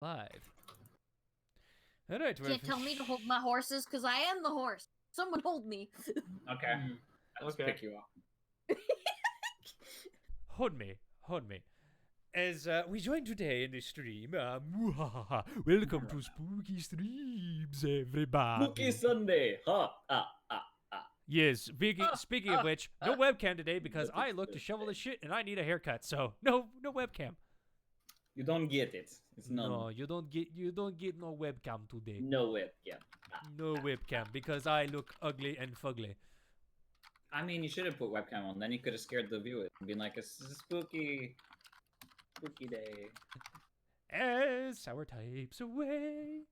Live. All right. Can't tell me to hold my horses, because I am the horse. Someone hold me. Okay. Let's pick you up. Hold me. As we join today in the stream, welcome to Spooky Streams, everybody. Spooky Sunday. Yes, speaking of which, no webcam today because I look to shovel the shit and I need a haircut, so no webcam. You don't get it. It's none. No, you don't get no webcam today. No webcam. No webcam because I look ugly and fugly. I mean, you should have put webcam on. Then you could have scared the viewers and been like, "It's a spooky day." As sour types away.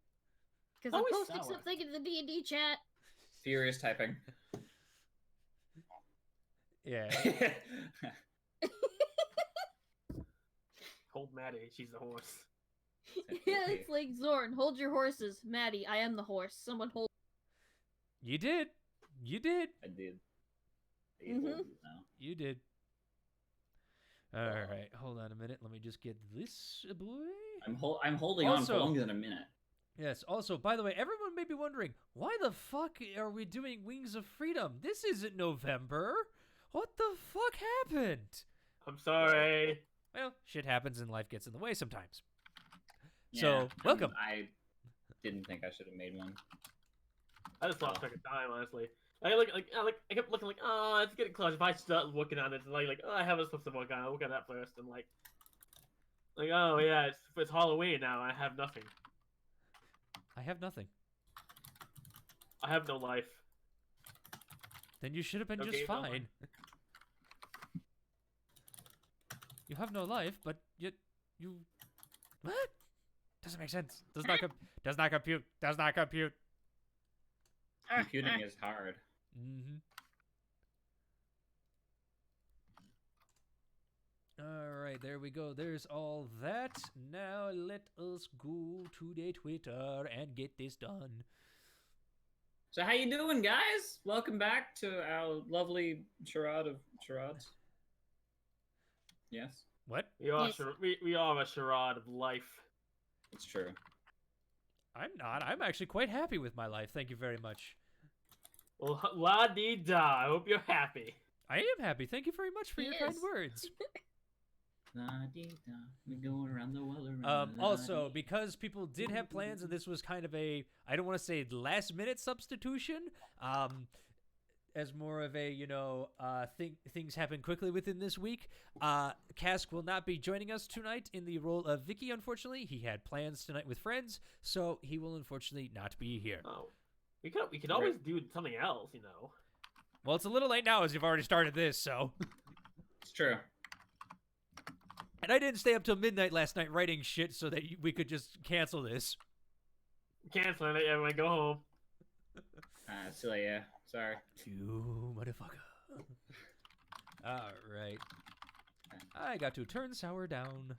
Because I'm posting something in the D&D chat. Furious typing. Yeah. Hold Maddie, she's the horse. Yeah, it's like Zorn. Hold your horses, Maddie. I am the horse. Someone hold. You did. I did. You did. All right, hold on a minute. Let me just get this boy. I'm holding on for longer than a minute. Yes. Also, by the way, everyone may be wondering why the fuck are we doing Wings of Freedom? This isn't November. What the fuck happened? I'm sorry. Well, shit happens and life gets in the way sometimes. Yeah, so, welcome. I didn't think I should have made one. I just lost track of time, honestly. I kept looking like, oh, it's getting close. If I start looking at it, it's like, oh, I have a stuff to work on. I'll look at that first, and like, oh yeah, it's Halloween now. I have nothing. I have nothing. I have no life. Then you should have been just fine. You have no life, but yet you. What? Doesn't make sense. Does not compute. Computing is hard. Mm-hmm. All right, there we go. There's all that. Now let us go to the Twitter and get this done. So how you doing, guys? Welcome back to our lovely charade of charades. Yes. What? We are a charade of life. It's true. I'm not. I'm actually quite happy with my life. Thank you very much. Well, la-dee-da. I hope you're happy. I am happy. Thank you very much for your kind words. La-dee-da. We're going around the world around. Also, because people did have plans, and this was kind of a, I don't want to say last-minute substitution, as more of a, things happen quickly within this week. Cask will not be joining us tonight in the role of Vicky, unfortunately. He had plans tonight with friends, so he will unfortunately not be here. Oh. We could always do something else, you know. Well, it's a little late now as you've already started this, so. It's true. And I didn't stay up till midnight last night writing shit so that we could just cancel this. Cancel it, everyone go home. Silly, yeah. Sorry. You motherfucker. Alright. I got to turn sour down.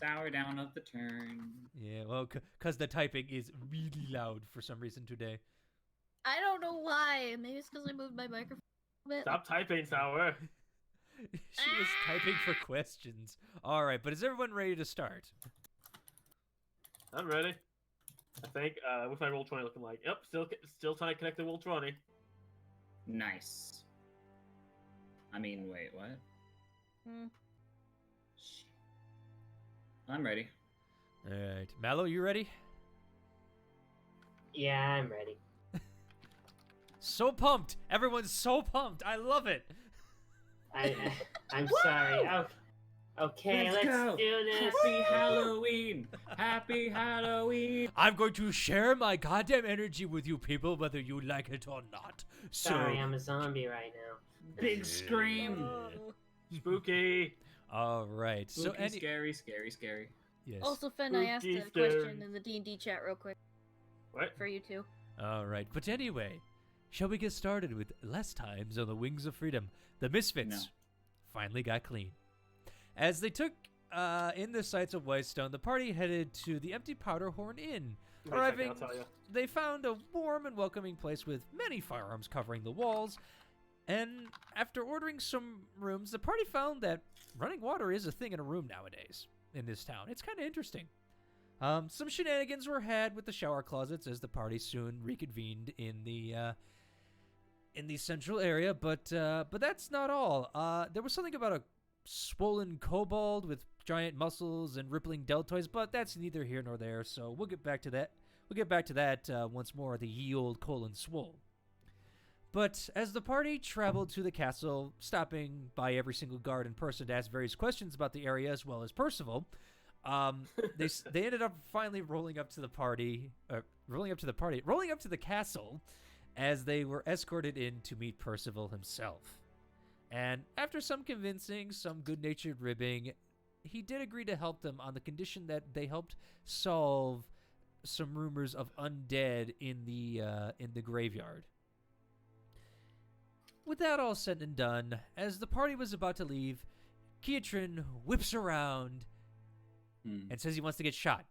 Sour down of the turn. Yeah, well, because the typing is really loud for some reason today. I don't know why. Maybe it's because I moved my microphone a bit. Stop typing, Sour. She was typing for questions. Alright, but is everyone ready to start? I'm ready. I think, what's my Roll20 looking like? Yep, still trying to connect to Roll20. Nice. I mean, wait, what? Shit. I'm ready. Alright. Mallow, you ready? Yeah, I'm ready. So pumped! Everyone's so pumped! I love it! I'm sorry. Oh, okay, let's do this. Happy Halloween! Happy Halloween! I'm going to share my goddamn energy with you people, whether you like it or not. Sorry, I'm a zombie right now. Big scream! Spooky! Alright, so Scary. Yes. Also, Fen, I asked a question in the D&D chat real quick. What? For you two. Alright, but anyway, shall we get started with last times on the Wings of Freedom? The Misfits finally got clean. As they took in the sights of Whitestone, the party headed to the Empty Powder Horn Inn. Arriving, they found a warm and welcoming place with many firearms covering the walls. And after ordering some rooms, the party found that running water is a thing in a room nowadays in this town. It's kind of interesting. Some shenanigans were had with the shower closets as the party soon reconvened in the central area, but that's not all. There was something about a swollen kobold with giant muscles and rippling deltoids, but that's neither here nor there. So we'll get back to that. Once more. The ye old colon swole. But as the party traveled to the castle, stopping by every single guard in person to ask various questions about the area as well as Percival, they ended up finally rolling up to the castle, as they were escorted in to meet Percival himself. And after some convincing, some good-natured ribbing, he did agree to help them on the condition that they helped solve some rumors of undead in the graveyard. With that all said and done, as the party was about to leave, Keatrin whips around and says he wants to get shot.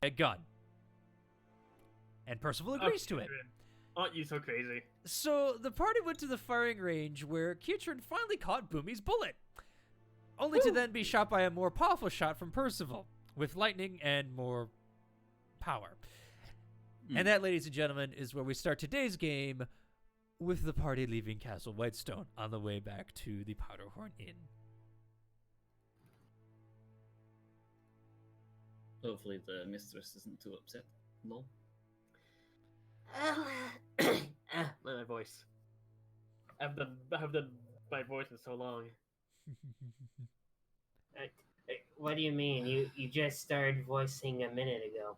A gun. And Percival agrees to it. Aren't you so crazy? So the party went to the firing range where Keatrin finally caught Boomy's bullet, only to then be shot by a more powerful shot from Percival, with lightning and more power. And that, ladies and gentlemen, is where we start today's game, with the party leaving Castle Whitestone on the way back to the Powderhorn Inn. Hopefully the mistress isn't too upset. Lol. My voice. I haven't done my voice in so long. What do you mean? You just started voicing a minute ago.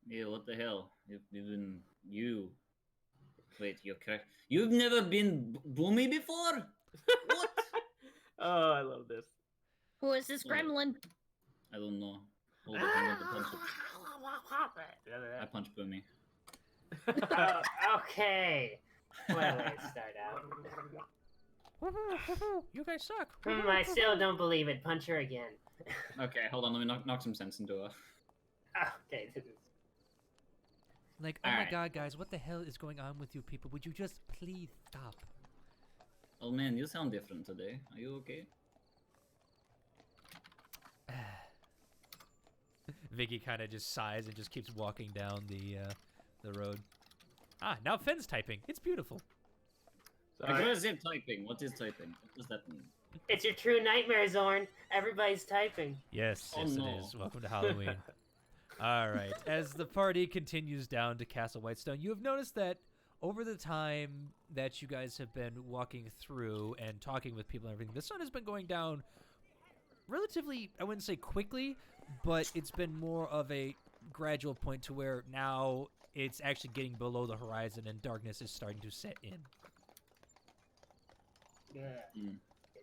Yeah, what the hell? Wait, you're correct. You've never been Boomy before? What? Oh, I love this. Who is this gremlin? I don't know. Hold on, I'm going to punch it. I punch Boomy. Okay. What a way to start out. You guys suck. I still don't believe it. Punch her again. Okay, hold on, let me knock some sense into her. Okay, this is... Like, oh my god, guys, what the hell is going on with you people? Would you just please stop? Oh man, you sound different today. Are you okay? Vicky kind of just sighs and just keeps walking down the road. Now Fenn's typing. It's beautiful. What is it typing? What is typing? What does that mean? It's your true nightmare, Zorn. Everybody's typing. Yes, Oh, yes no. it is. Welcome to Halloween. All right. As the party continues down to Castle Whitestone, you have noticed that over the time that you guys have been walking through and talking with people and everything, the sun has been going down relatively, I wouldn't say quickly, but it's been more of a gradual point to where now it's actually getting below the horizon and darkness is starting to set in. Yeah.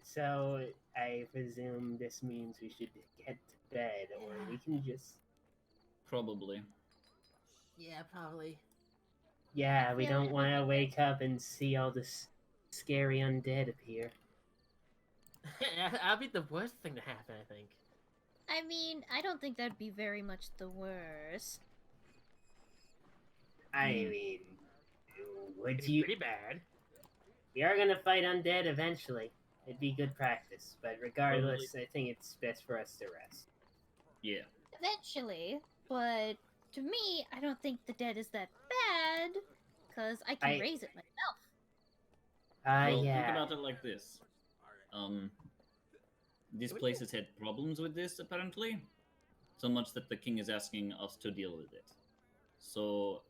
So, I presume this means we should get to bed, or we can just... Probably. Yeah, probably. Yeah, we don't want to wake up and see all this scary undead appear. That'll be the worst thing to happen, I think. I mean, I don't think that'd be very much the worst. I mean, would It'd be you... pretty bad. We are gonna fight undead eventually. It'd be good practice, but regardless, I think it's best for us to rest. Yeah. Eventually, but to me, I don't think the dead is that bad, because I can raise it myself. Well, yeah. think about it like this. This place has had problems with this, apparently. So much that the king is asking us to deal with it. So,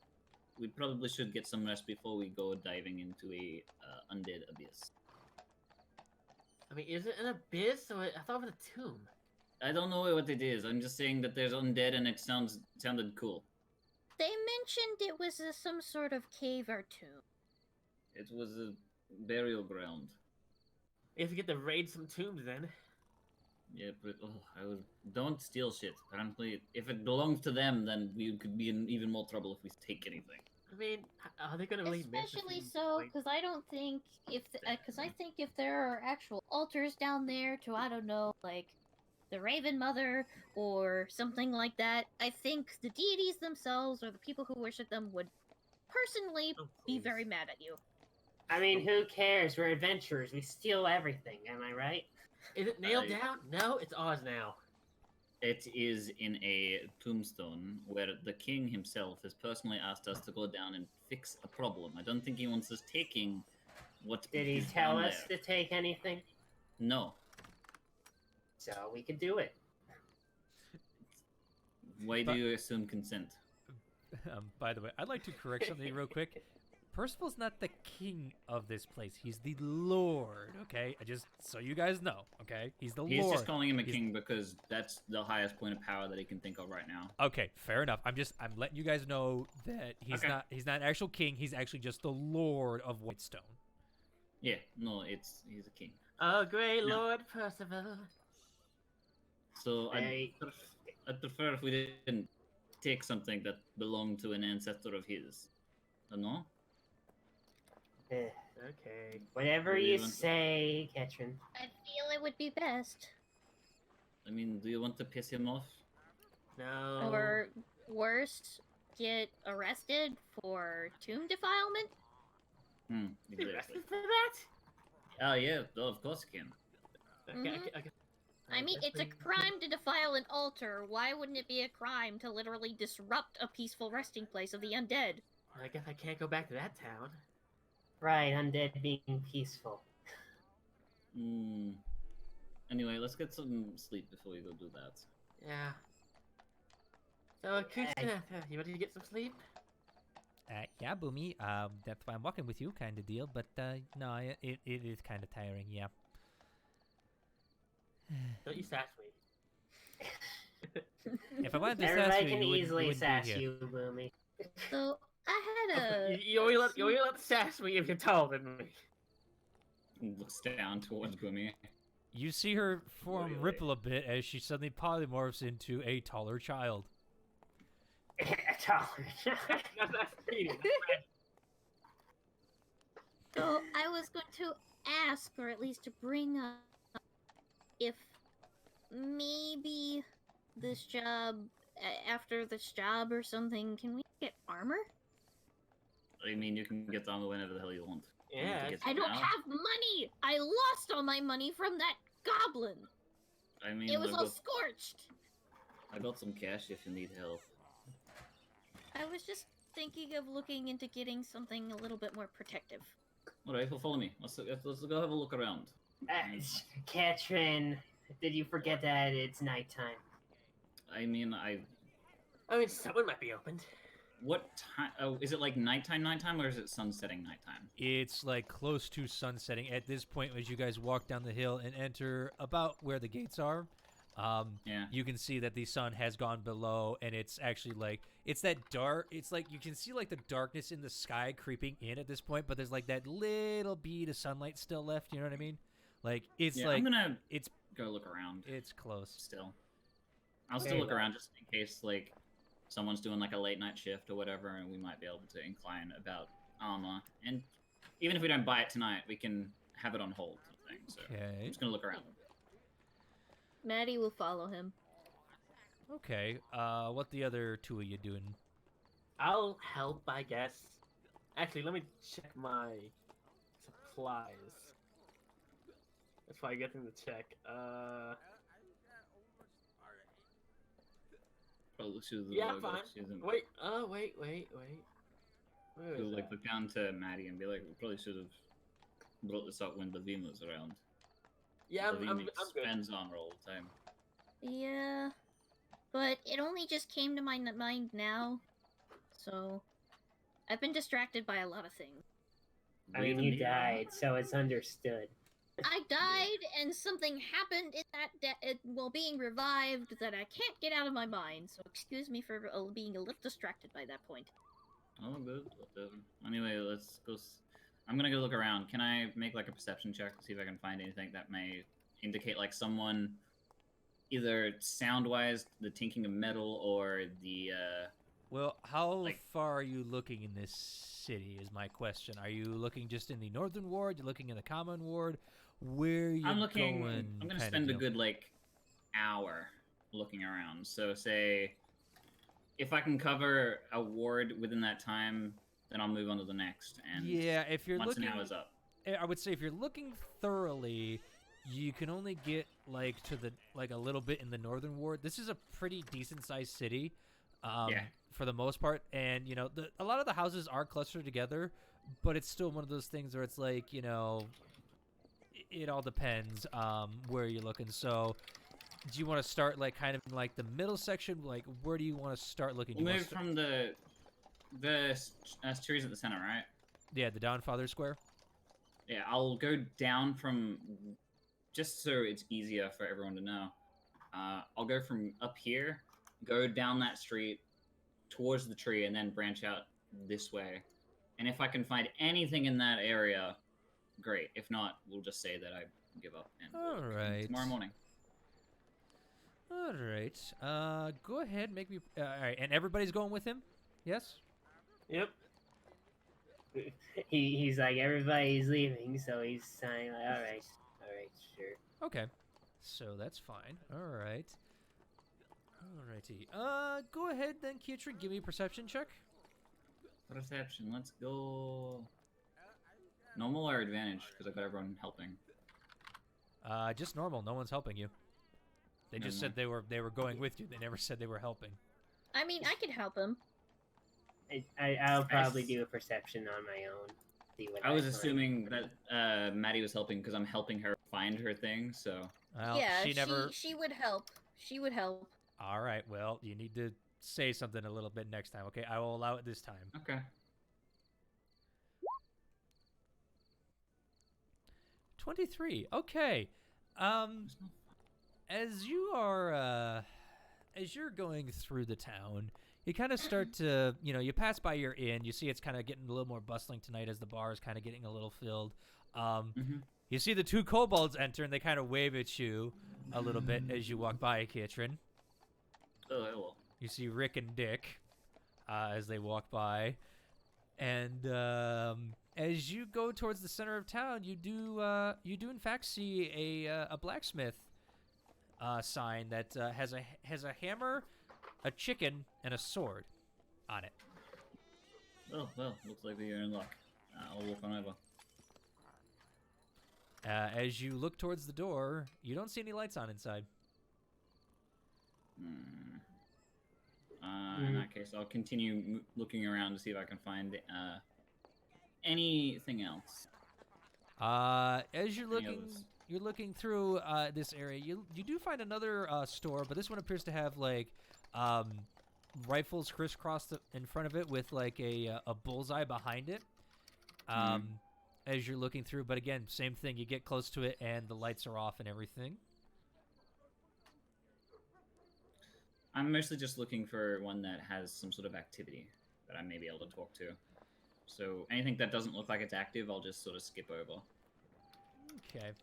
we probably should get some rest before we go diving into a undead abyss. I mean, is it an abyss, or I thought it was a tomb? I don't know what it is. I'm just saying that there's undead and it sounded cool. They mentioned it was some sort of cave or tomb. It was a burial ground. If we get to raid some tombs, then. Yeah, but don't steal shit. Apparently, if it belongs to them, then we could be in even more trouble if we take anything. I mean, are they gonna really miss Especially this? so, Like, because I don't think because I think if there are actual altars down there to, I don't know, like the Raven Mother or something like that, I think the deities themselves or the people who worship them would personally oh, be please. very mad at you. I mean, who cares? We're adventurers. We steal everything, am I right? Is it nailed down? No, it's ours now. It is in a tombstone where the king himself has personally asked us to go down and fix a problem. I don't think he wants us taking what Did he is tell down us there. to take anything? No. So we could do it. Why do But- you assume consent? By the way, I'd like to correct something real quick. Percival's not the king of this place. He's the lord, okay? Just so you guys know, okay? He's the He's lord. just calling him a He's- king because that's the highest point of power that he can think of right now. Okay, fair enough. I'm letting you guys know that he's Okay. not an actual king. He's actually just the lord of Whitestone. Yeah, no, he's a king. Oh, great No. Lord Percival. So Hey. I'd prefer if we didn't take something that belonged to an ancestor of his. No? Eh, Okay. whatever Do you you want- say, Ketrin. I feel it would be best. I mean, do you want to piss him off? No. Or worse, get arrested for tomb defilement? Be Exactly. arrested for that? Oh yeah, of course you can. Okay. I mean, it's a crime to defile an altar. Why wouldn't it be a crime to literally disrupt a peaceful resting place of the undead? I guess I can't go back to that town. Right, undead being peaceful. Anyway, let's get some sleep before we go do that. Yeah. So, Kushna, you ready to get some sleep? Yeah, Boomy. That's why I'm walking with you, kind of deal. But no, it is kind of tiring. Yeah. Don't you sass me. If I wanted to sass Everybody you, can you easily wouldn't be sass here. you, Boomy. So, I had a... You only let to sass me if you're taller than me. Looks down towards Gumi. You see her form Really? ripple a bit as she suddenly polymorphs into a taller child. Taller. That's cheating. So, I was going to ask, or at least to bring up, if maybe this job, after this job or something, can we get armor? I mean, you can get on whenever the hell you want. You want to Yeah. get I some don't now? have money! I lost all my money from that goblin! I mean, It was I all got, scorched! I got some cash if you need help. I was just thinking of looking into getting something a little bit more protective. Alright, well, follow me. Let's go have a look around. Ketrin, did you forget that it's nighttime? I mean, I mean, someone might be opened. what time? Oh, is it like nighttime, or is it sunsetting nighttime? It's like close to sunsetting at this point as you guys walk down the hill and enter about where the gates are. Yeah. You can see that the sun has gone below, and it's actually like it's that dark. It's like you can see like the darkness in the sky creeping in at this point, but there's like that little bead of sunlight still left. You know what I mean? Like it's Yeah, like I'm gonna it's go look around. it's close. Still, I'll Okay. still look around just in case like someone's doing like a late night shift or whatever, and we might be able to incline about armor. And even if we don't buy it tonight, we can have it on hold. Sort of thing. So I'm Okay. just gonna look around. Maddie will follow him. Okay. What the other two of you doing? I'll help, I guess. Actually, let me check my supplies. That's why I get them to check. Probably should Yeah, have fine. Wait, wait. Where is like that? look down to Maddie and be like, we probably should have brought this up when Levine was around. Yeah, I'm Levine good. spends armor all the time. Yeah, but it only just came to my mind now, so I've been distracted by a lot of things. I mean, Leaving you the armor? died, so it's understood. I died, and something happened in that while being revived that I can't get out of my mind. So excuse me for being a little distracted by that point. Oh, good. Whatever. Anyway, let's go. I'm gonna go look around. Can I make like a perception check to see if I can find anything that may indicate like someone, either sound-wise, the tinking of metal, or the Well, how Like- far are you looking in this city? Is my question. Are you looking just in the northern ward? You're looking in the common ward? Where you I'm looking. going? I'm gonna kinda spend a deal? good like hour looking around. So say, if I can cover a ward within that time, then I'll move on to the next. And Yeah, if you're once looking, an hour's up. I would say if you're looking thoroughly, you can only get like to the a little bit in the northern ward. This is a pretty decent sized city, for the most part, and you know a lot of the houses are clustered together, but it's still one of those things where it's like it all depends where you're looking. So, do you want to start like kind of in like the middle section? Like, where do you want to start looking? We'll move from the trees at the center, right? Yeah, the Downfather Square. Yeah, I'll go down from, just so it's easier for everyone to know. I'll go from up here, go down that street, towards the tree, and then branch out this way. And if I can find anything in that area, great. If not, we'll just say that I give up. And All right. Tomorrow morning. All right. Go ahead, make me. All right, and everybody's going with him. Yes. Yep. He's like, everybody's leaving, so he's saying, like, all right, sure. Okay. So that's fine. All right. Alrighty. Go ahead then, Kietri. Give me a perception check. Perception. Let's go. Normal or advantage? Because I've got everyone helping. Just normal. No one's helping you. They just said they were going with you. They never said they were helping. I mean, I could help him. I'll probably do a perception on my own. See what I was find. assuming that Maddie was helping because I'm helping her find her thing. So Well, yeah, she never. she would help. She would help. All right. Well, you need to say something a little bit next time. Okay, I will allow it this time. okay. 23. Okay. As you're going through the town, you kind of start to, you pass by your inn. You see it's kind of getting a little more bustling tonight as the bar is kind of getting a little filled. You see the two kobolds enter, and they kind of wave at you a little bit as you walk by, Kietrin. Oh, hello. You see Rick and Dick as they walk by. And as you go towards the center of town, you do in fact see a blacksmith sign that has a hammer, a chicken, and a sword on it. Oh, well, looks like we're in luck. I'll walk on over. As you look towards the door, you don't see any lights on inside. In that case, I'll continue looking around to see if I can find anything else. As you're looking through this area, you do find another store, but this one appears to have like rifles crisscrossed in front of it with like a bullseye behind it. As you're looking through, but again, same thing. You get close to it, and the lights are off and everything. I'm mostly just looking for one that has some sort of activity that I may be able to talk to. So anything that doesn't look like it's active, I'll just sort of skip over. Okay.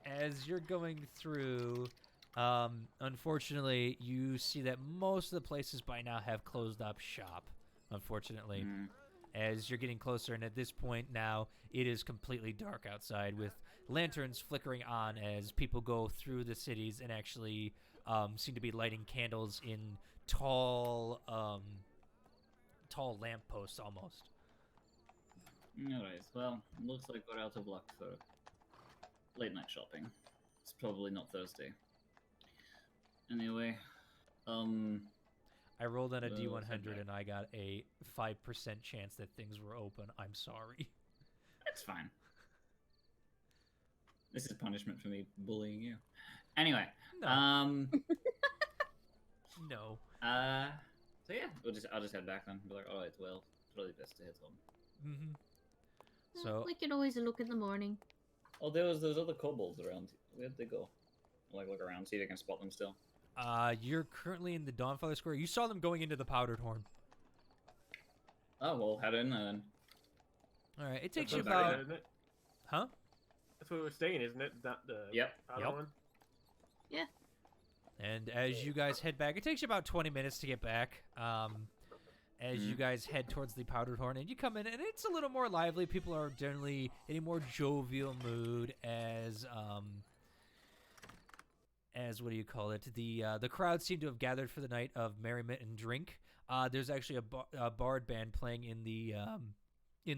As you're going through, unfortunately, you see that most of the places by now have closed up shop, unfortunately. As you're getting closer, and at this point now, it is completely dark outside with lanterns flickering on as people go through the cities and actually seem to be lighting candles in tall lampposts almost. Anyways, well, looks like we're out of luck for late night shopping. It's probably not Thursday. Anyway, I rolled on a D100 and I got a 5% chance that things were open. I'm sorry. That's fine. This is punishment for me bullying you. Anyway, No. so yeah, I'll just head back then. Be like, alright, well, it's probably best to head home. So we can always look in the morning. Oh, there was those other kobolds around. Where'd they go? I'll look around, see if I can spot them still. You're currently in the Dawnfather Square. You saw them going into the Powdered Horn. Oh, well, head in then. All right, it takes That's you where we're about... staying, isn't it? Huh? That's where we're staying, isn't it? That the Yep. other Yep. one? Yeah. And as you guys head back, it takes you about 20 minutes to get back. As you guys head towards the Powdered Horn, and you come in, and it's a little more lively. People are generally in a more jovial mood as what do you call it? The crowd seem to have gathered for the night of merriment and drink. there's actually a bard band playing in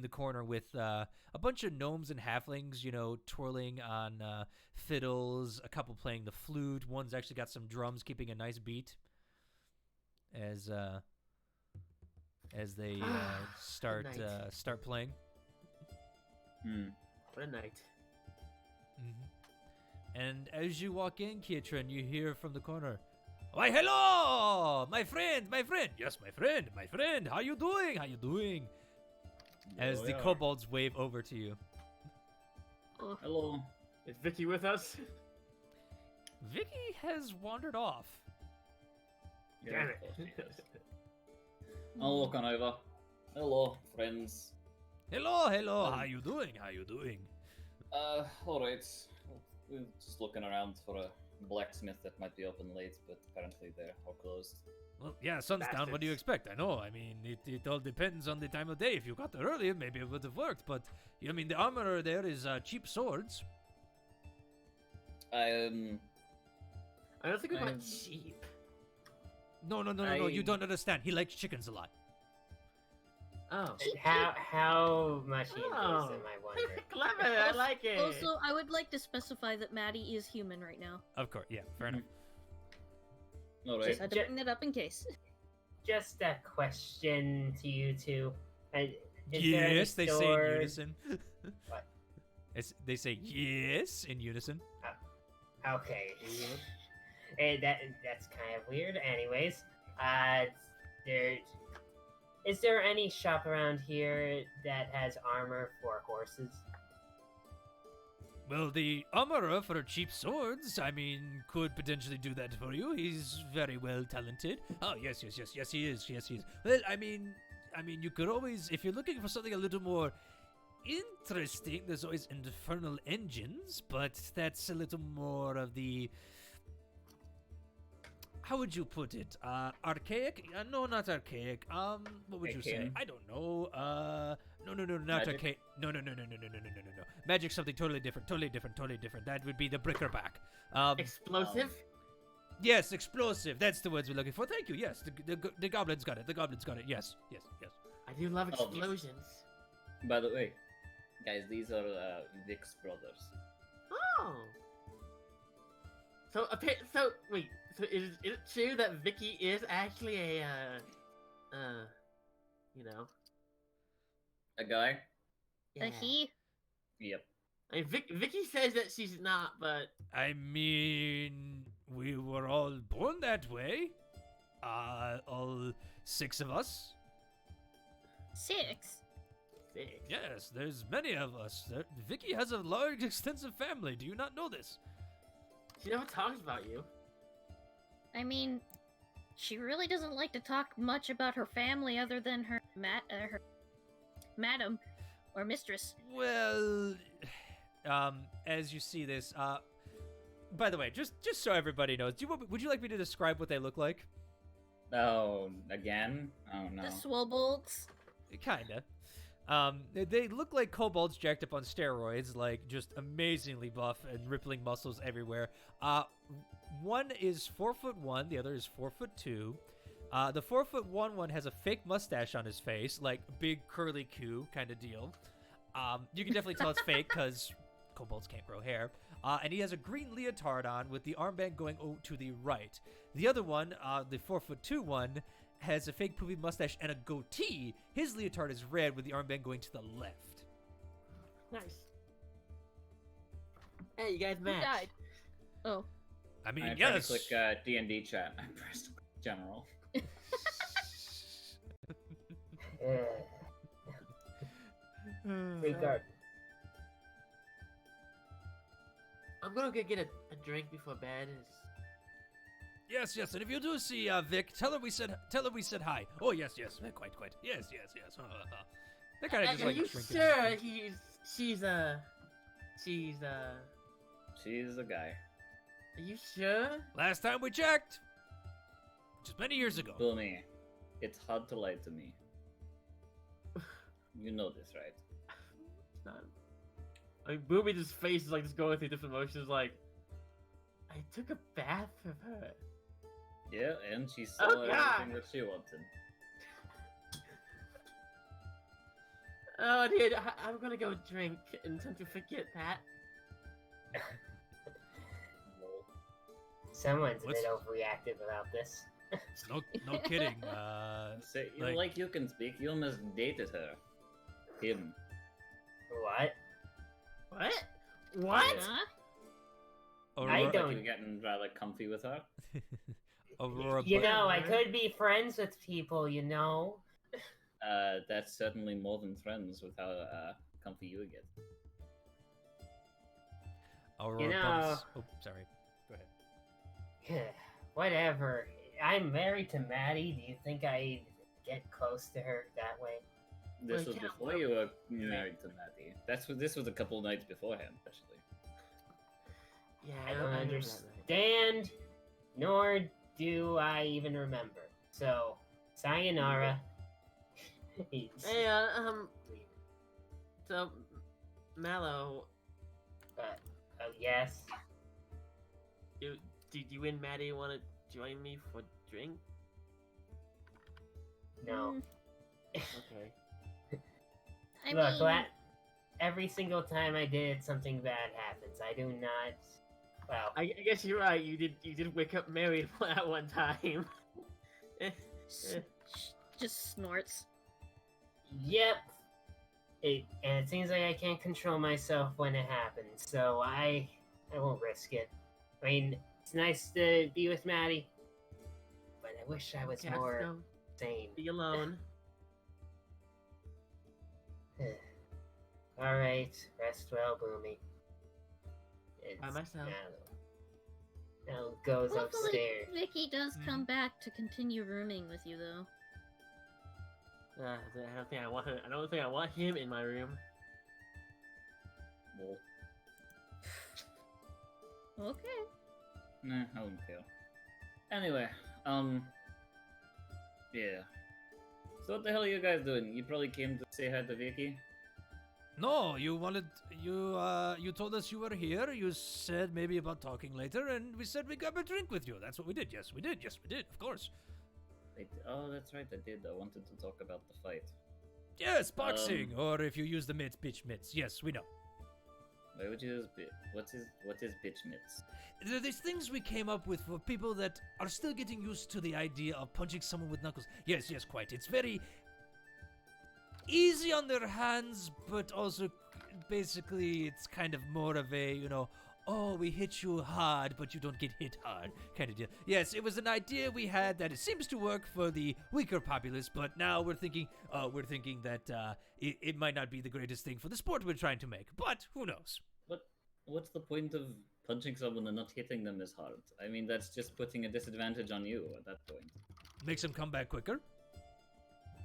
the corner with a bunch of gnomes and halflings, you know, twirling on fiddles, a couple playing the flute. One's actually got some drums keeping a nice beat as they start playing. What a night. Mm-hmm. And as you walk in, Kietran, you hear from the corner, "Why, hello, my friend, my friend. Yes, my friend. How you doing? As the kobolds wave over to you. Hello. Is Vicky with us? Vicky has wandered off. Damn it. I'll walk on over. Hello, friends. Hello. How you doing? Alright. We're just looking around for a blacksmith that might be open late, but apparently they're all closed. Well, yeah, sun's down. What do you expect? I know. I mean, it all depends on the time of day. If you got there earlier, maybe it would have worked. But, I mean, the armorer there is cheap swords. I don't think we want cheap. No. You don't understand. He likes chickens a lot. Oh. How much he enjoys them, I wonder. Clever, I like it. Also, I would like to specify that Maddie is human right now. Of course, yeah, fair enough. Alright. Just had to bring that up in case. Just a question to you two. Yes, they say in unison. What? They say yes in unison. Okay. That's kind of weird. Anyways, is there any shop around here that has armor for horses? Well, the armorer for cheap swords, I mean, could potentially do that for you. He's very well talented. Oh, yes, he is. Well, I mean, you could always, if you're looking for something a little more interesting, there's always infernal engines, but that's a little more of the, how would you put it? Archaic? No, not archaic. What would you say? I don't know. No, not Magic? archaic. No. Magic's something totally different. That would be the brickerback. Explosive? Yes, explosive. That's the words we're looking for. Thank you. Yes, the goblins got it. Yes. I do love explosions. By the way, guys, these are Vic's brothers. Oh. So wait. So is it true that Vicky is actually a A guy? yeah. He? Yep. I mean, Vicky says that she's not, but I mean, we were all born that way. All 6 of us. 6? 6. Yes, there's many of us. Vicky has a large, extensive family. Do you not know this? She never talks about you. I mean, she really doesn't like to talk much about her family other than her madam or mistress. Well, as you see this, by the way, just so everybody knows, would you like me to describe what they look like? Oh, again? Oh, no. The Swobolds. Kinda. They look like kobolds jacked up on steroids, like just amazingly buff and rippling muscles everywhere. One is 4'1", the other is 4'2". The 4'1" one has a fake mustache on his face, like big curly Q kind of deal. You can definitely tell it's fake because kobolds can't grow hair. And he has a green leotard on with the armband going to the right. The other one, the 4'2" one, has a fake poofy mustache and a goatee. His leotard is red with the armband going to the left. Nice. Hey, you guys Who match. died? Oh. I mean, I yes. tried to click D&D chat. I pressed general. Regard. I'm gonna go get a drink before bed. Yes, and if you do see Vic, tell her we said hi. Oh, yes, quite. Yes. They're kind of just Are like you drinking. sure she's She's a guy. Are you sure? Last time we checked, just many years ago. Boomy, it's hard to lie to me. You know this, right? It's not. I mean, Boomy's face is like just going through different emotions. Like, I took a bath with her. Yeah, and she saw Oh, God. everything that she wanted. Oh, dude, I'm gonna go drink and tend to forget that. Someone's a What's- bit overreactive about this. No kidding. Say, Like- you can speak. You almost dated her. Him. What? What? What? Huh? Aurora, I Like don't- you're getting rather comfy with her. Aurora, You but- know, I could be friends with people, you know? That's certainly more than friends with how comfy you get. Aurora You know- bumps. Oh, sorry. Go ahead. Whatever. I'm married to Maddie. Do you think I'd get close to her that way? This Well, was yeah, before you were married to Maddie. This was a couple nights beforehand, actually. Yeah, I don't remember that night. understand, nor do I even remember. So, sayonara. Hey, so, Mallow, Oh, yes. did you and Maddie want to join me for drink? No. Okay. I Look, mean, every single time I did, something bad happens. I do not. Well, I guess you're right. You did wake up married at one time. just snorts. yep. And it seems like I can't control myself when it happens, so I won't risk it. I mean, it's nice to be with Maddie, but I wish I was Okay, more so, sane. be alone. All right, rest well, Boomy. By myself. Now goes Hopefully, upstairs. Vicky does come back to continue rooming with you, though. I don't think I want him. I don't think I want him in my room. Well, Okay. nah, I wouldn't feel. Anyway, yeah. So what the hell are you guys doing? You probably came to say hi to Vicky? No, you told us you were here. You said maybe about talking later, and we said we grab a drink with you. That's what we did. Yes, we did. Yes, we did. Of course. Wait, oh, that's right, I did. I wanted to talk about the fight. Yes, boxing, or if you use the mitts, bitch mitts. Yes, we know. Why would you use what is bitch mitts? There's things we came up with for people that are still getting used to the idea of punching someone with knuckles. Yes, quite. It's very easy on their hands, but also basically it's kind of more of a, oh, we hit you hard, but you don't get hit hard kind of deal. Yes, it was an idea we had that it seems to work for the weaker populace, but now we're thinking that it might not be the greatest thing for the sport we're trying to make, but who knows? What's the point of punching someone and not hitting them as hard? I mean, that's just putting a disadvantage on you at that point. Makes them come back quicker?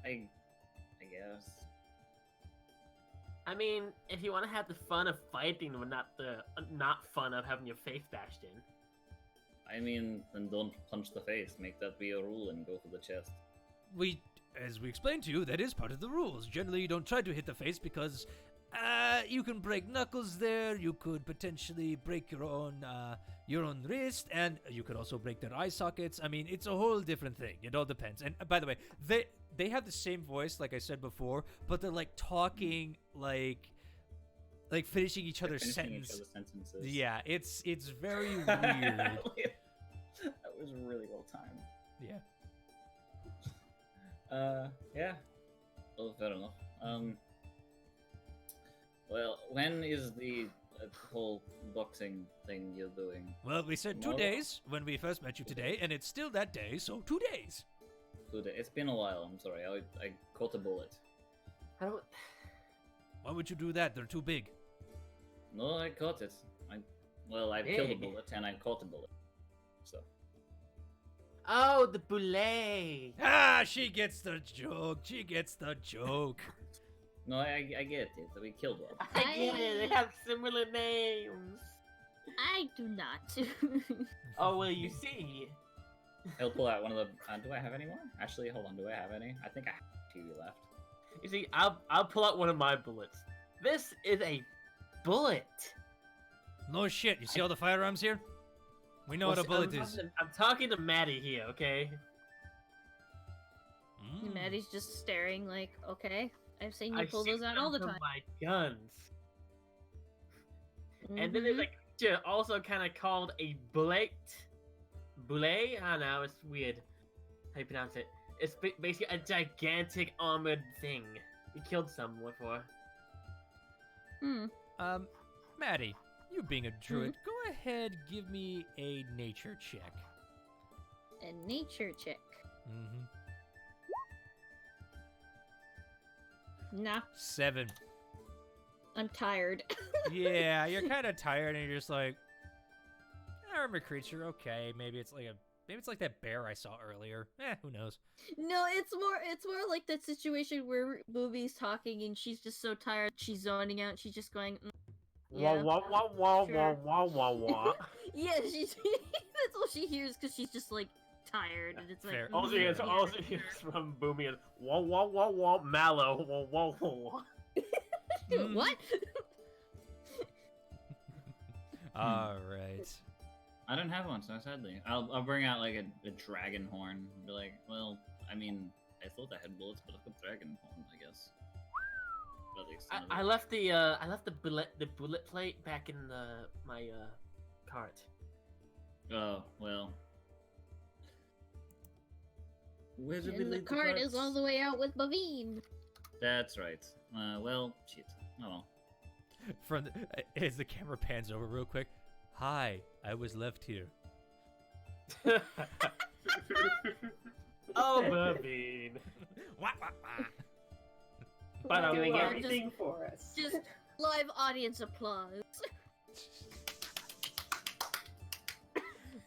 I guess. I mean, if you want to have the fun of fighting, but not fun of having your face bashed in. I mean, then don't punch the face. Make that be a rule and go for the chest. As we explained to you, that is part of the rules. Generally, you don't try to hit the face because you can break knuckles there. You could potentially break your own wrist, and you could also break their eye sockets. I mean, it's a whole different thing. It all depends. And by the way, they have the same voice, like I said before, but they're like talking like finishing each other's sentences. Yeah, it's very weird. That was really well timed. Yeah. Yeah. Well, fair enough. Well, when is the whole boxing thing you're doing? Well, we said 2 Tomorrow? days when we first met you today, and it's still that day, so 2 days. It's been a while, I'm sorry. I caught a bullet. I don't. Why would you do that? They're too big. No, I caught it. I killed a bullet and I caught a bullet. So. Oh, the boulet. Ah, she gets the joke. She gets the joke. No, I get it. We killed one. I get it. They have similar names. I do not. Oh well, you see. I'll pull out one of the. Do I have any more? Actually, hold on. Do I have any? I think I have 2 left. You see, I'll pull out one of my bullets. This is a bullet. No shit. You see all the firearms here? We know what a bullet is. I'm talking to Maddie here, okay? Mm. Maddie's just staring like, okay. I've seen you I pull shoot those out them all the from time. my guns. And then there's Mhm. like also kind of called a bullet. Boulet? I don't know, it's weird. How you pronounce it? It's basically a gigantic armored thing. We killed someone before. Hmm. Maddie, you being a druid, go ahead, give me a nature check. A nature check. Mm-hmm. Nah, 7. I'm tired. Yeah, you're kind of tired, and you're just like, I'm a creature. Okay, maybe it's like that bear I saw earlier. Who knows? No, it's more like that situation where Booby's talking and she's just so tired she's zoning out. She's just going, Wah yeah, wah wah wah sure. wah wah wah. yeah. She's that's all she hears because she's just like tired, and it's like Fair. All she hears, yeah, all she hears from Boomy is wah wah wah wah mallow wah wah wah. what? All right. I don't have one, so sadly, I'll bring out like a dragon horn. And be like, well, I mean, I thought I had bullets, but I've got dragon horn, I guess. At least I left the bullet plate back in my cart. Oh well. Where did we And the leave cart is carts? all the way out with Bavine. That's right. Well, shit. Oh well. From as the camera pans over real quick. Hi, I was left here. Oh, Bavine. Wah, wah, wah. But I'm doing Well, everything for us. Just live audience applause.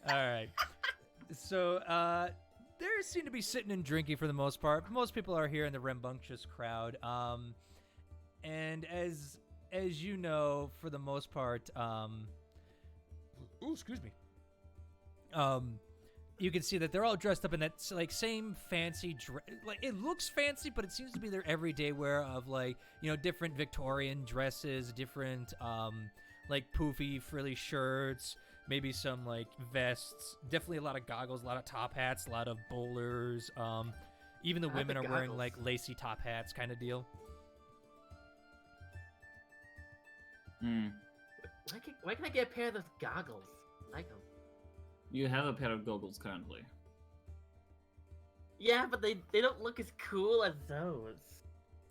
All right. So, they seem to be sitting and drinking for the most part. Most people are here in the rambunctious crowd. And as you know, for the most part, ooh, excuse me. You can see that they're all dressed up in that like same fancy like it looks fancy, but it seems to be their everyday wear of like, you know, different Victorian dresses, different like poofy frilly shirts, maybe some like vests, definitely a lot of goggles, a lot of top hats, a lot of bowlers. Even the women are wearing like lacy top hats kind of deal. Hmm. Why can I get a pair of those goggles? I like them. You have a pair of goggles currently. Yeah, but they don't look as cool as those.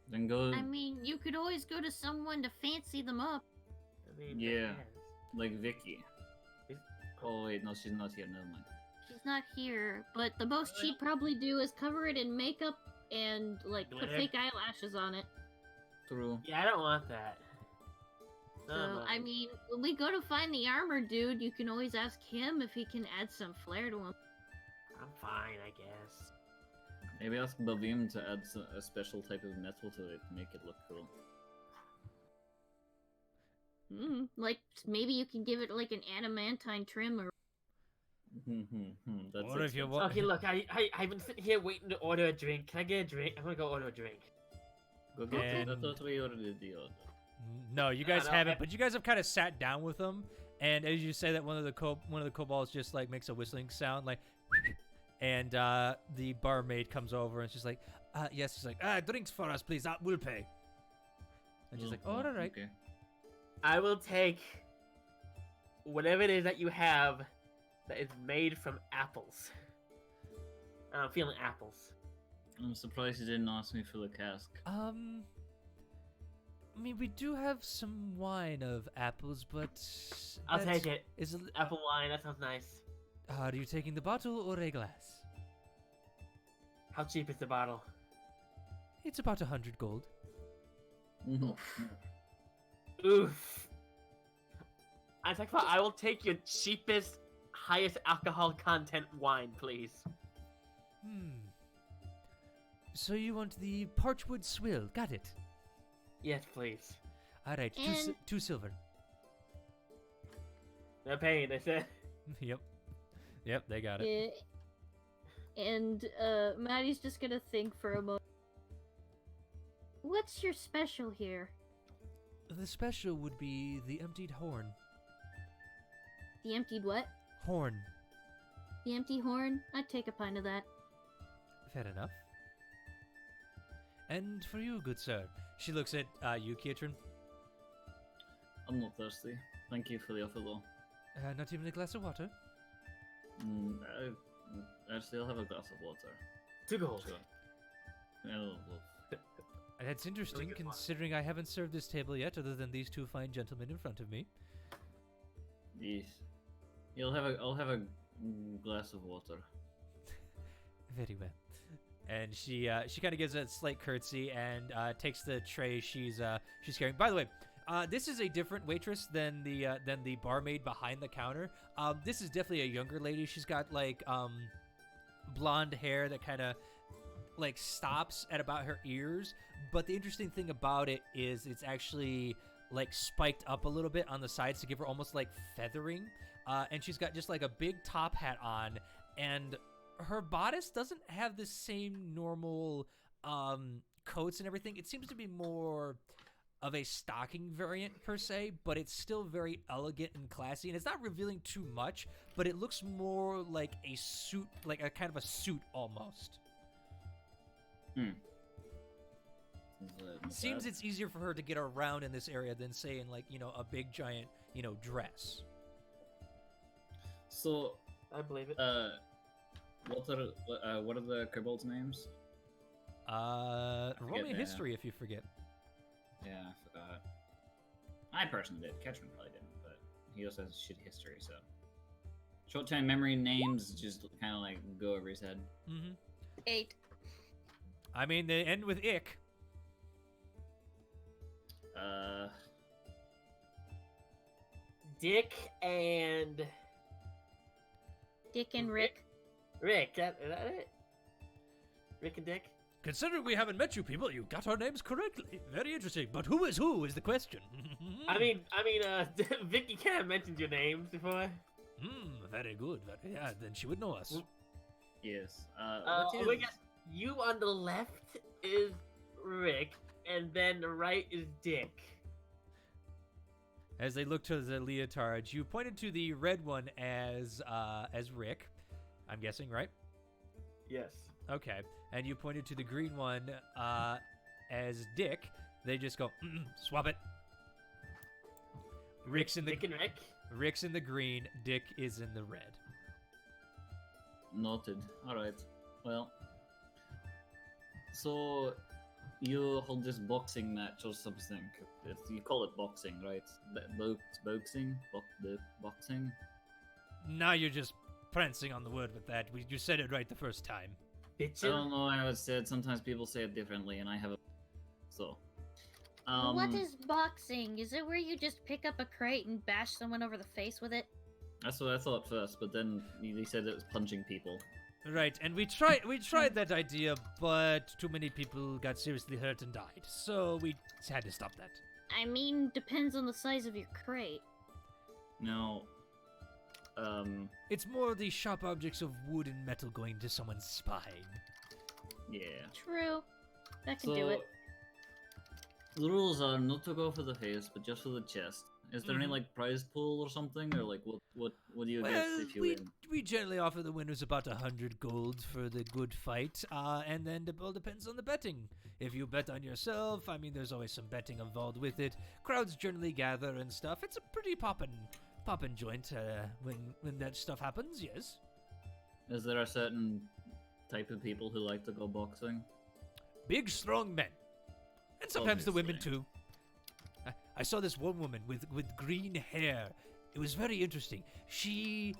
Then go. I mean, you could always go to someone to fancy them up. I mean, Yeah. yes. Like Vicky. Is- Oh wait, no, she's not here. Never mind. She's not here, but the most she'd probably do is cover it in makeup and like put Glitter? fake eyelashes on it. True. Yeah, I don't want that. So, I mean, when we go to find the armor dude, you can always ask him if he can add some flair to him. I'm fine, I guess. Maybe ask Bavim to add a special type of metal to it to make it look cool. Like, maybe you can give it like an adamantine trim or. That's What if you expensive. want? Okay, look, I've been sitting here waiting to order a drink. Can I get a drink? I'm gonna go order a drink. Go get it. I And- thought we ordered the order. No, you guys no, haven't, but you guys have kind of sat down with them, and as you say that, one of the kobolds just like makes a whistling sound, like, and the barmaid comes over and she's like, yes, she's like, drinks for us, please, we'll pay. And she's like, oh, all right. Okay. I will take whatever it is that you have that is made from apples. I'm feeling apples. I'm surprised you didn't ask me for the cask. I mean, we do have some wine of apples, but I'll that's- take it. Is Apple wine, that sounds nice. are you taking the bottle or a glass? How cheap is the bottle? It's about 100 gold. Oof. I think I will take your cheapest, highest alcohol content wine, please. So you want the parchwood swill? Got it. Yes, please. All right, And- two silver. They're paying, they said. Yep, they got it. Yeah. And Maddie's just gonna think for a moment. What's your special here? The special would be the emptied horn. The emptied what? Horn. The empty horn? I'd take a pint of that. Fair enough. And for you, good sir. She looks at you, Kiatran. I'm not thirsty. Thank you for the offer, though. Not even a glass of water? I still have a glass of water. 2 gold. Sure. Well, That's interesting, good one. considering I haven't served this table yet, other than these 2 fine gentlemen in front of me. yes. I'll have a glass of water. Very well. And she kind of gives a slight curtsy and takes the tray she's carrying. By the way, this is a different waitress than the barmaid behind the counter. This is definitely a younger lady. She's got like blonde hair that kind of like stops at about her ears. But the interesting thing about it is it's actually like spiked up a little bit on the sides to give her almost like feathering. And she's got just like a big top hat on, and her bodice doesn't have the same normal coats and everything. It seems to be more of a stocking variant per se, but it's still very elegant and classy, and it's not revealing too much, but it looks more like a suit, like a kind of a suit almost. Seems it's easier for her to get around in this area than say in like, a big giant, dress. So, I believe it. what are the kobolds' names? Roll forget me that. history if you forget. Yeah, I forgot. I personally did. Ketchum probably didn't, but he also has shitty history, so. Short-term memory names just kind of like go over his head. Mm-hmm. 8. I mean, they end with ick. Dick and Dick and Rick. Rick. Is that it? Rick and Dick. Considering we haven't met you people, you got our names correctly. Very interesting. But who is the question. I mean, Vicky kind of mentioned your names before. Very good. Yeah, then she would know us. Yes. We got you on the left is Rick, and then the right is Dick. As they look to the leotards, you pointed to the red one as Rick, I'm guessing, right? Yes. Okay. And you pointed to the green one as Dick. They just go, swap it. Rick's in the Dick and Rick. Rick's in the green, Dick is in the red. Noted. Alright. Well. So, you hold this boxing match or something. You call it boxing, right? Boxing? Boxing? Now you're just prancing on the word with that. You said it right the first time. I Bitchin'. don't know how it's said. Sometimes people say it differently, and I have a... So. What is boxing? Is it where you just pick up a crate and bash someone over the face with it? That's what I thought first, but then they said it was punching people. Right, and we tried that idea, but too many people got seriously hurt and died, so we had to stop that. I mean, depends on the size of your crate. Now, It's more the sharp objects of wood and metal going to someone's spine. yeah. True. That can do it. The rules are not to go for the face, but just for the chest. Is there any like prize pool or something, or like what do you get Well, if you we win? we generally offer the winners about 100 gold for the good fight, and then it all depends on the betting. If you bet on yourself, I mean, there's always some betting involved with it. Crowds generally gather and stuff. It's a pretty poppin' joint when that stuff happens. Yes. Is there a certain type of people who like to go boxing? Big, strong men, and sometimes the women Obviously. too. I saw this one woman with green hair. It was very interesting. She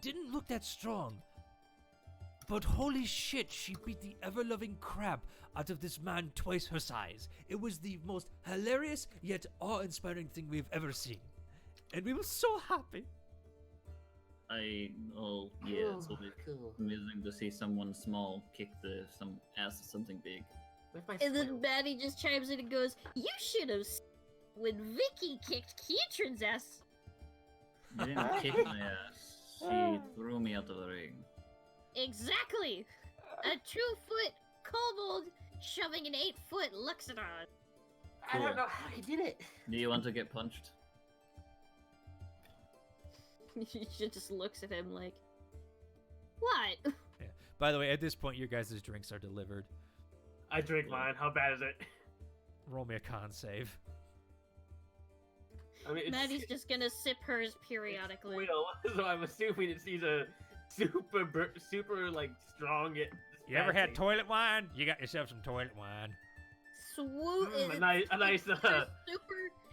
didn't look that strong, but holy shit, she beat the ever-loving crap out of this man twice her size. It was the most hilarious yet awe-inspiring thing we've ever seen, and we were so happy. Yeah, it's always amusing to see someone small kick some ass of something big. Where's my And then squirrel? Maddie just chimes in and goes, "You should have when Vicky kicked Kietran's ass." She didn't kick my ass. She threw me out of the ring. Exactly. A 2-foot kobold shoving an 8-foot Luxodon. I don't know how he did it. Do you want to get punched? She just looks at him like, "What?" By the way, at this point, your guys' drinks are delivered. I drink mine. How bad is it? Roll me a con save. I mean, Maddie's just gonna sip hers periodically. Will, so I'm assuming it's either super like strong. You ever had toilet wine? You got yourself some toilet wine. Swoop. a nice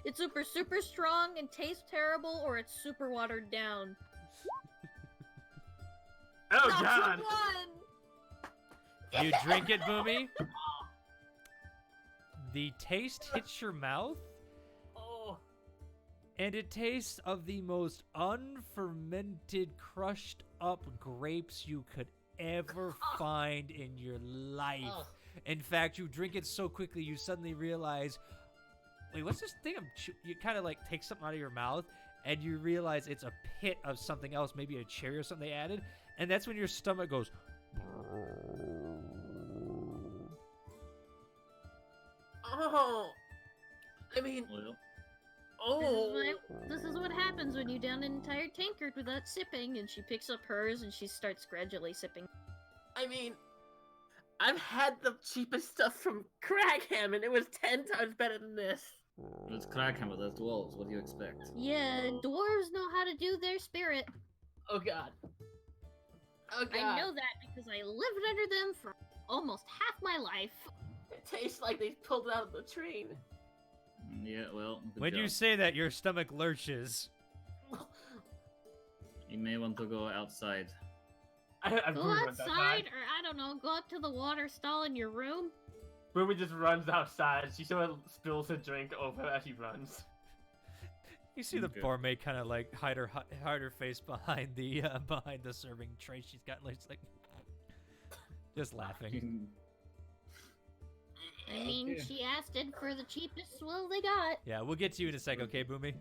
It's super strong and tastes terrible, or it's super watered down. Oh Not God! one. You drink it, Boomy. The taste hits your mouth, Oh, and it tastes of the most unfermented, crushed up grapes you could ever find in your life. Oh. In fact, you drink it so quickly, you suddenly realize, wait, what's this thing? You kind of like take something out of your mouth, and you realize it's a pit of something else, maybe a cherry or something they added, and that's when your stomach goes. oh! I mean, Well, oh! This is what happens when you down an entire tankard without sipping, and she picks up hers and she starts gradually sipping. I mean, I've had the cheapest stuff from Cragham, and it was 10 times better than this. it's Crackhammer, that's dwarves. What do you expect? Yeah, dwarves know how to do their spirit. Oh God. Oh God. I know that because I lived under them for almost half my life. It tastes like they pulled it out of the train. Yeah, well, good When you job. say that, your stomach lurches. You may want to go outside. Go outside, or I don't know, go up to the water stall in your room. Boomy just runs outside. She sort of spills her drink over as she runs. You see the Okay. barmaid kind of like hide her face behind the serving tray. She's got like just laughing. I mean, Okay. she asked it for the cheapest swill they got. Yeah, we'll get to you in a sec, okay, Boomy?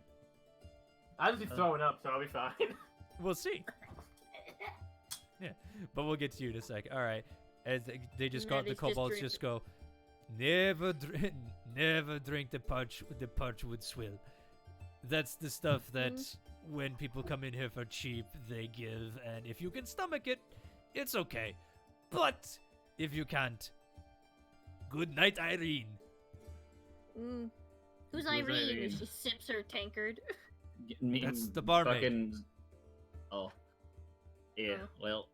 I'll just be throwing up, so I'll be fine. We'll see. Yeah, but we'll get to you in a sec. All right, as they just go, the Maddie's just kobolds just go, never drink the parchwood swill. That's the stuff that when people come in here for cheap, they give, and if you can stomach it, it's okay. But if you can't, good night, Irene. Who's Who's Irene? Irene? And she sips her tankard. That's the barmaid. Fucking... Oh. Yeah, Oh. well,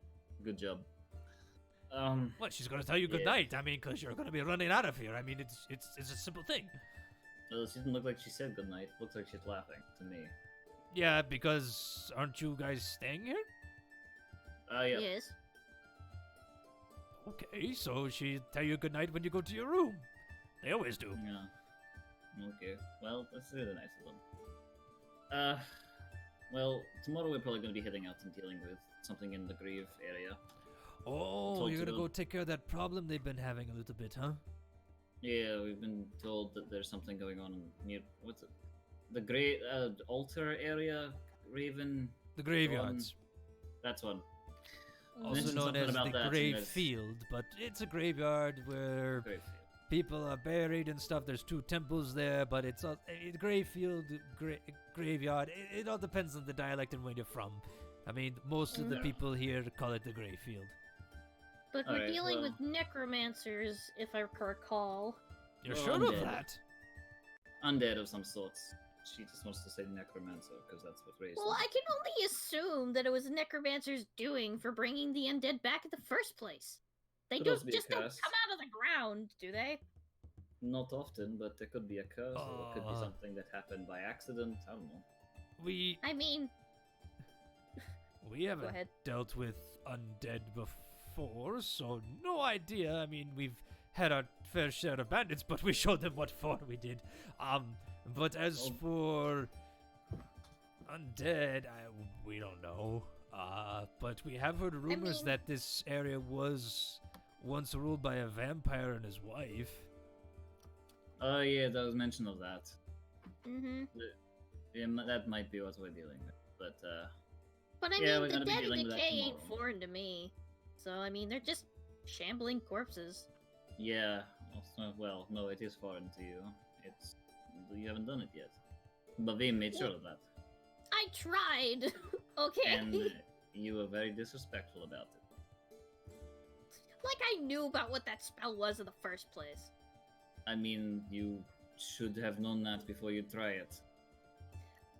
good job. What? She's gonna tell you good Yeah. night. I mean, because you're gonna be running out of here. I mean, it's a simple thing. Well, she didn't look like she said goodnight. Looks like she's laughing to me. Yeah, because aren't you guys staying here? Yeah. Yes. Okay, so she tell you good night when you go to your room. They always do. Yeah. Okay. Well, that's really nice of them. Well, tomorrow we're probably going to be heading out and dealing with something in the grave area. Oh, Told you're to gonna them. go take care of that problem they've been having a little bit, huh? Yeah, we've been told that there's something going on near what's it? The altar area, Raven. The graveyards, That's one. also Mentioned known something as about the that, grave and field, but it's a graveyard where Grave. people are buried and stuff. There's 2 temples there, but it's a grave field, graveyard. It all depends on the dialect and where you're from. I mean, most of the Mhm. people here call it the grave field. But we're Alright, dealing well- with necromancers, if I recall. You're Well, sure I'm of dead. that? Undead of some sorts. She just wants to say necromancer because that's what raised. Well, her. I can only assume that it was necromancers doing for bringing the undead back in the first place. They Could don't also be a just don't curse. come out of the ground, do they? Not often, but there could be a curse, or it could be Uh. something that happened by accident. I don't know. We I mean, haven't ahead. dealt with undead before, so no idea. I mean, we've had our fair share of bandits, but we showed them what for we did. But as Oh. for undead, we don't know. But we have heard rumors mean- that this area was once ruled by a vampire and his wife. Oh yeah, there was mention of that. mm-hmm. Yeah, that might be what we're dealing with. But But I Yeah, we're mean, the gonna be dead and dealing with that decay ain't tomorrow. foreign to me. So, I mean, they're just shambling corpses. yeah, also, well, no, it is foreign to you. It's you haven't done it yet. But we made sure of that, I tried! Okay. and you were very disrespectful about it. Like I knew about what that spell was in the first place. I mean, you should have known that before you try it.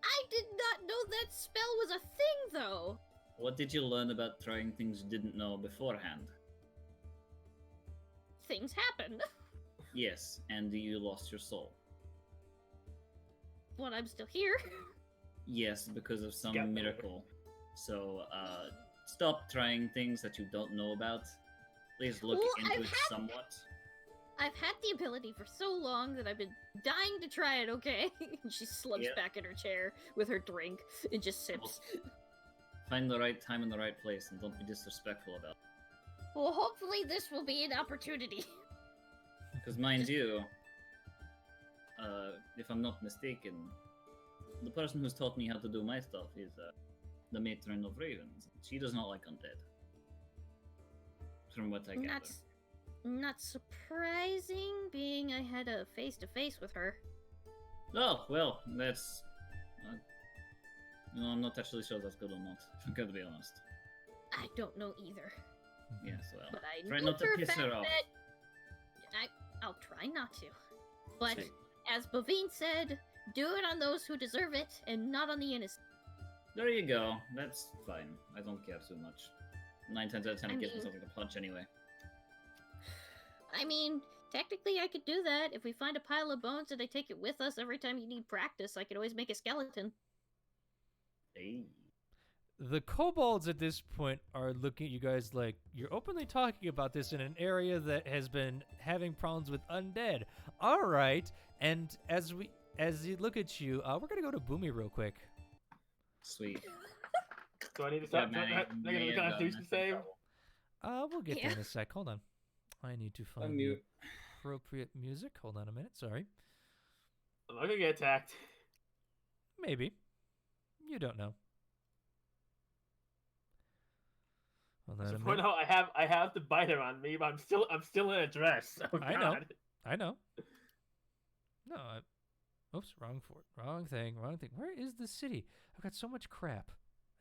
I did not know that spell was a thing, though. What did you learn about trying things you didn't know beforehand? Things happen. Yes, and you lost your soul. But I'm still here. Yes, because of some Got that. miracle. So, stop trying things that you don't know about. Please look Well, into I've it had- somewhat. I've had the ability for so long that I've been dying to try it, okay? And she slumps Yep. back in her chair with her drink and just sips. Find the right time and the right place, and don't be disrespectful about it. Well, hopefully this will be an opportunity. Because mind you, if I'm not mistaken, the person who's taught me how to do my stuff is the matron of ravens. She does not like undead. From what I gather. Not surprising, being I had a face-to-face with her. Oh, well, that's... no, I'm not actually sure that's good or not, if I'm gonna be honest. I don't know either. Yes, well, But I try know not to for a piss fact her off. that I'll try not to. But Sweet. as Bavine said, do it on those who deserve it and not on the innocent. There you go, that's fine. I don't care too much. 9 times out of 10 I it gives me mean- something to punch anyway. I mean, technically I could do that. If we find a pile of bones and I take it with us every time you need practice, I could always make a skeleton. Hey. The kobolds at this point are looking at you guys like you're openly talking about this in an area that has been having problems with undead. All right, and as you look at you, we're gonna go to Boomy real quick. Sweet. Do I need to Yeah, stop? man, They're may gonna have the gotten Constitution us in save. trouble. We'll get Yeah. there in a sec. Hold on, I need to find the Unmute. appropriate music. Hold on a minute. Sorry. I'm not gonna get attacked. Maybe. You don't know. Hold on So a point minute. out, I have the biter on me, but I'm still in a dress. Oh, I know. God. I know. No, oops, wrong thing. Where is the city? I've got so much crap.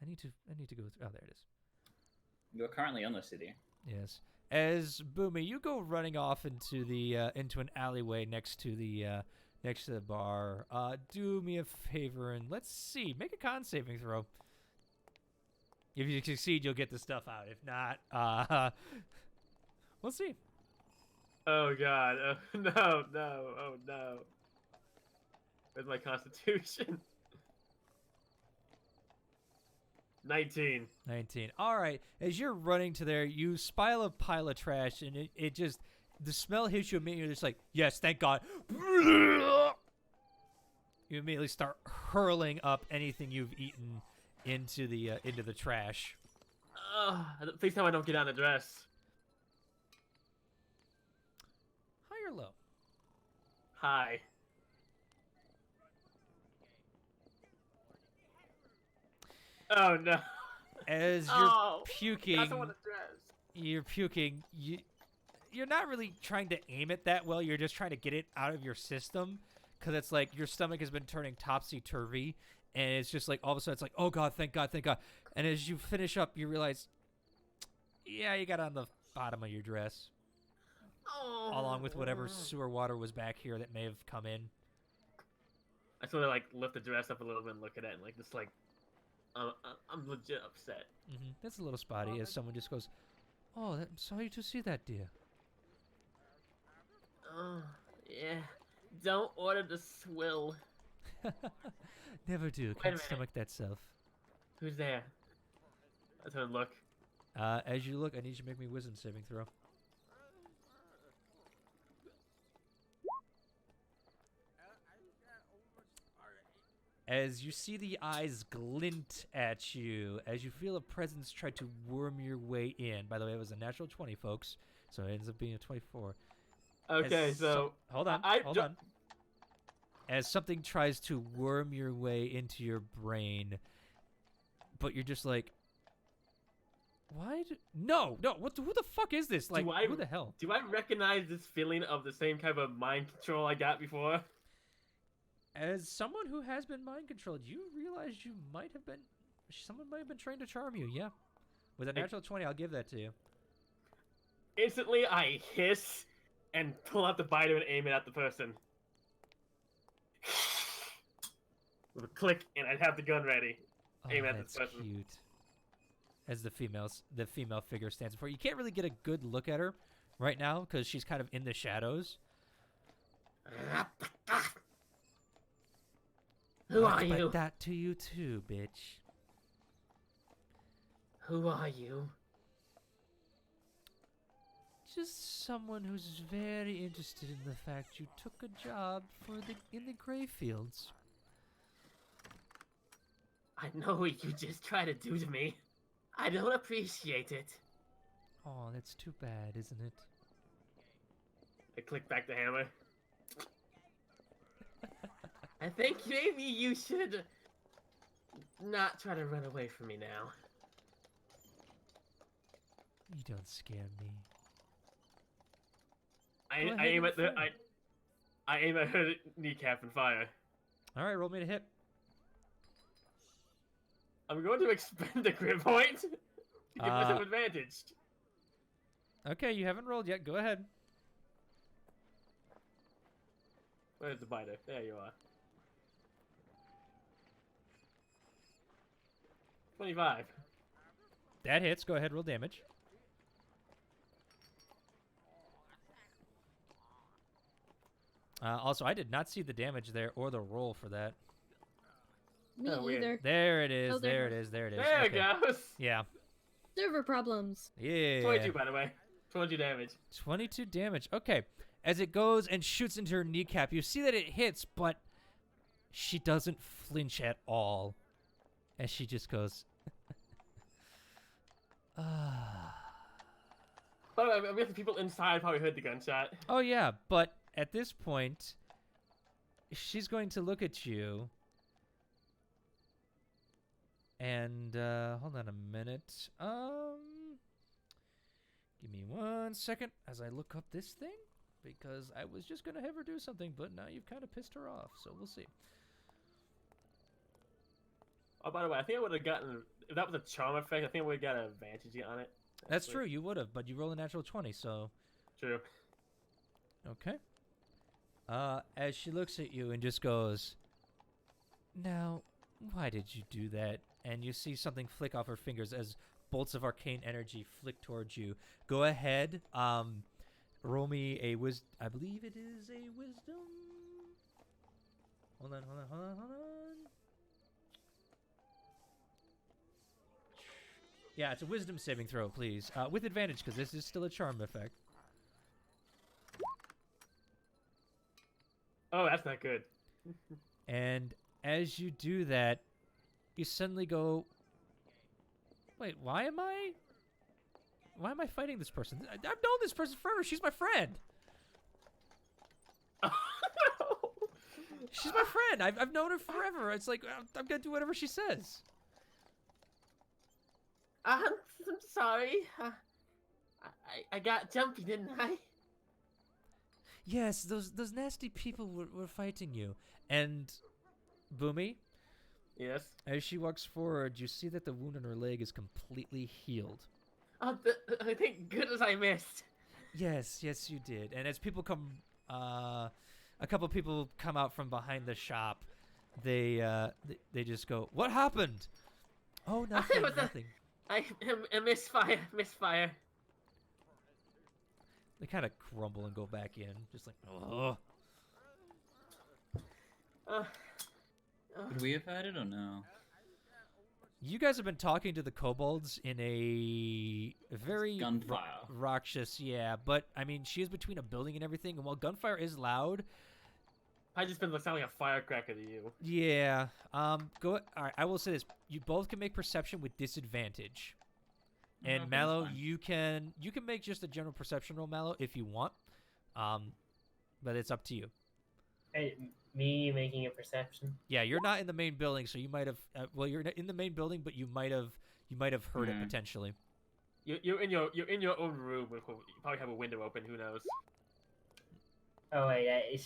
I need to go through. Oh, there it is. You're currently on the city. Yes. As Boomy, you go running off into the into an alleyway next to the bar. Do me a favor and let's see. Make a con saving throw. If you succeed, you'll get the stuff out. If not, we'll see. Oh God. Oh, no. Oh no. Where's my Constitution? 19. 19. All right. As you're running to there, you spy a pile of trash, and it just the smell hits you immediately. You're just like, yes, thank God. You immediately start hurling up anything you've eaten into the trash. Please tell me I don't get on the dress. High or low? Hi. Oh no. As you're Oh, puking, I don't want to dress. you're puking. You're not really trying to aim it that well. You're just trying to get it out of your system because it's like your stomach has been turning topsy-turvy, and it's just like all of a sudden it's like, oh God, thank God, thank God. And as you finish up, you realize, yeah, you got on the bottom of your dress, Oh. along with whatever sewer water was back here that may have come in. I just want to like lift the dress up a little bit and look at it and like just like I'm legit upset. That's a little spotty as someone just goes, oh, I'm sorry to see that, dear. Oh yeah. Don't order the swill. Never do. a Can't minute. stomach that self. Who's there? I turn and look. As you look, I need you to make me a wisdom saving throw. As you see the eyes glint at you, as you feel a presence try to worm your way in. By the way, it was a natural 20, folks, so it ends up being a 24. Okay, As so hold on, hold on. As something tries to worm your way into your brain, but you're just like, why? No. What? Who the fuck is this? Like, who the hell? Do I recognize this feeling of the same kind of mind control I got before? As someone who has been mind controlled, you realize someone might have been trying to charm you. Yeah, with a natural 20, I'll give that to you. Instantly, I hiss and pull out the biter and aim it at the person. With a click, and I'd have the gun ready. Oh, Aim at that's this person. cute. As the female figure stands before you. You can't really get a good look at her right now because she's kind of in the shadows. Who I are expect you? that to you too, bitch. Who are you? Just someone who's very interested in the fact you took a job in the gray fields. I know what you just tried to do to me. I don't appreciate it. Oh, that's too bad, isn't it? I click back the hammer. I think maybe you should not try to run away from me now. You don't scare me. I Go ahead aim and at the fire. I aim at her kneecap and fire. All right, roll me to hit. I'm going to expend a grit point to give myself advantage. Okay, you haven't rolled yet. Go ahead. Where's the biter? There you are. 25. That hits. Go ahead, roll damage. Also, I did not see the damage there or the roll for that. Me Oh, weird. either. There it is. Oh, there there it it is. There it is. There Okay. it goes. Yeah. Server problems. Yeah. 22, by the way. 22 damage. 22 damage. Okay. As it goes and shoots into her kneecap, you see that it hits, but she doesn't flinch at all. As she just goes, ah. By the way, I'm guessing people inside probably heard the gunshot. Oh, yeah, but at this point, she's going to look at you. And, hold on a minute. Give me 1 second as I look up this thing. Because I was just going to have her do something, but now you've kind of pissed her off, so we'll see. Oh, by the way, I think I would have gotten... If that was a charm effect, I think I would have got an advantage on it. That's actually. true, you would have, but you rolled a natural 20, so... True. Okay. As she looks at you and just goes, now, why did you do that? And you see something flick off her fingers as bolts of arcane energy flick towards you. Go ahead, roll me a I believe it is a wisdom. Hold on. Yeah, it's a wisdom saving throw, please. With advantage, because this is still a charm effect. Oh, that's not good. And as you do that, you suddenly go, wait, why am I fighting this person? I've known this person forever. She's my friend. She's my friend. I've known her forever. It's like, I'm going to do whatever she says. I'm sorry. I got jumpy, didn't I? Yes, those nasty people were fighting you. And, Boomy, Yes. as she walks forward, you see that the wound on her leg is completely healed. Oh, thank goodness I missed. Yes, you did. And as people come, a couple people come out from behind the shop. They just go, "What happened?" Oh, nothing, nothing. I am a misfire. They kind of crumble and go back in, just like, oh. Could we have had it or no? You guys have been talking to the kobolds in a very Gunfire. Rakshas, yeah. But I mean, she is between a building and everything, and while gunfire is loud, I just been sounding like a firecracker to you. yeah. Go. All right, I will say this: you both can make perception with disadvantage. And Okay, Mallow, that's fine. you can make just a general perception roll, Mallow, if you want. But it's up to you. Hey, me making a perception? Yeah, you're not in the main building, so you might have. Well, you're in the main building, but you might have heard it Mhm. potentially. You're in your own room. You probably have a window open. Who knows? Oh wait,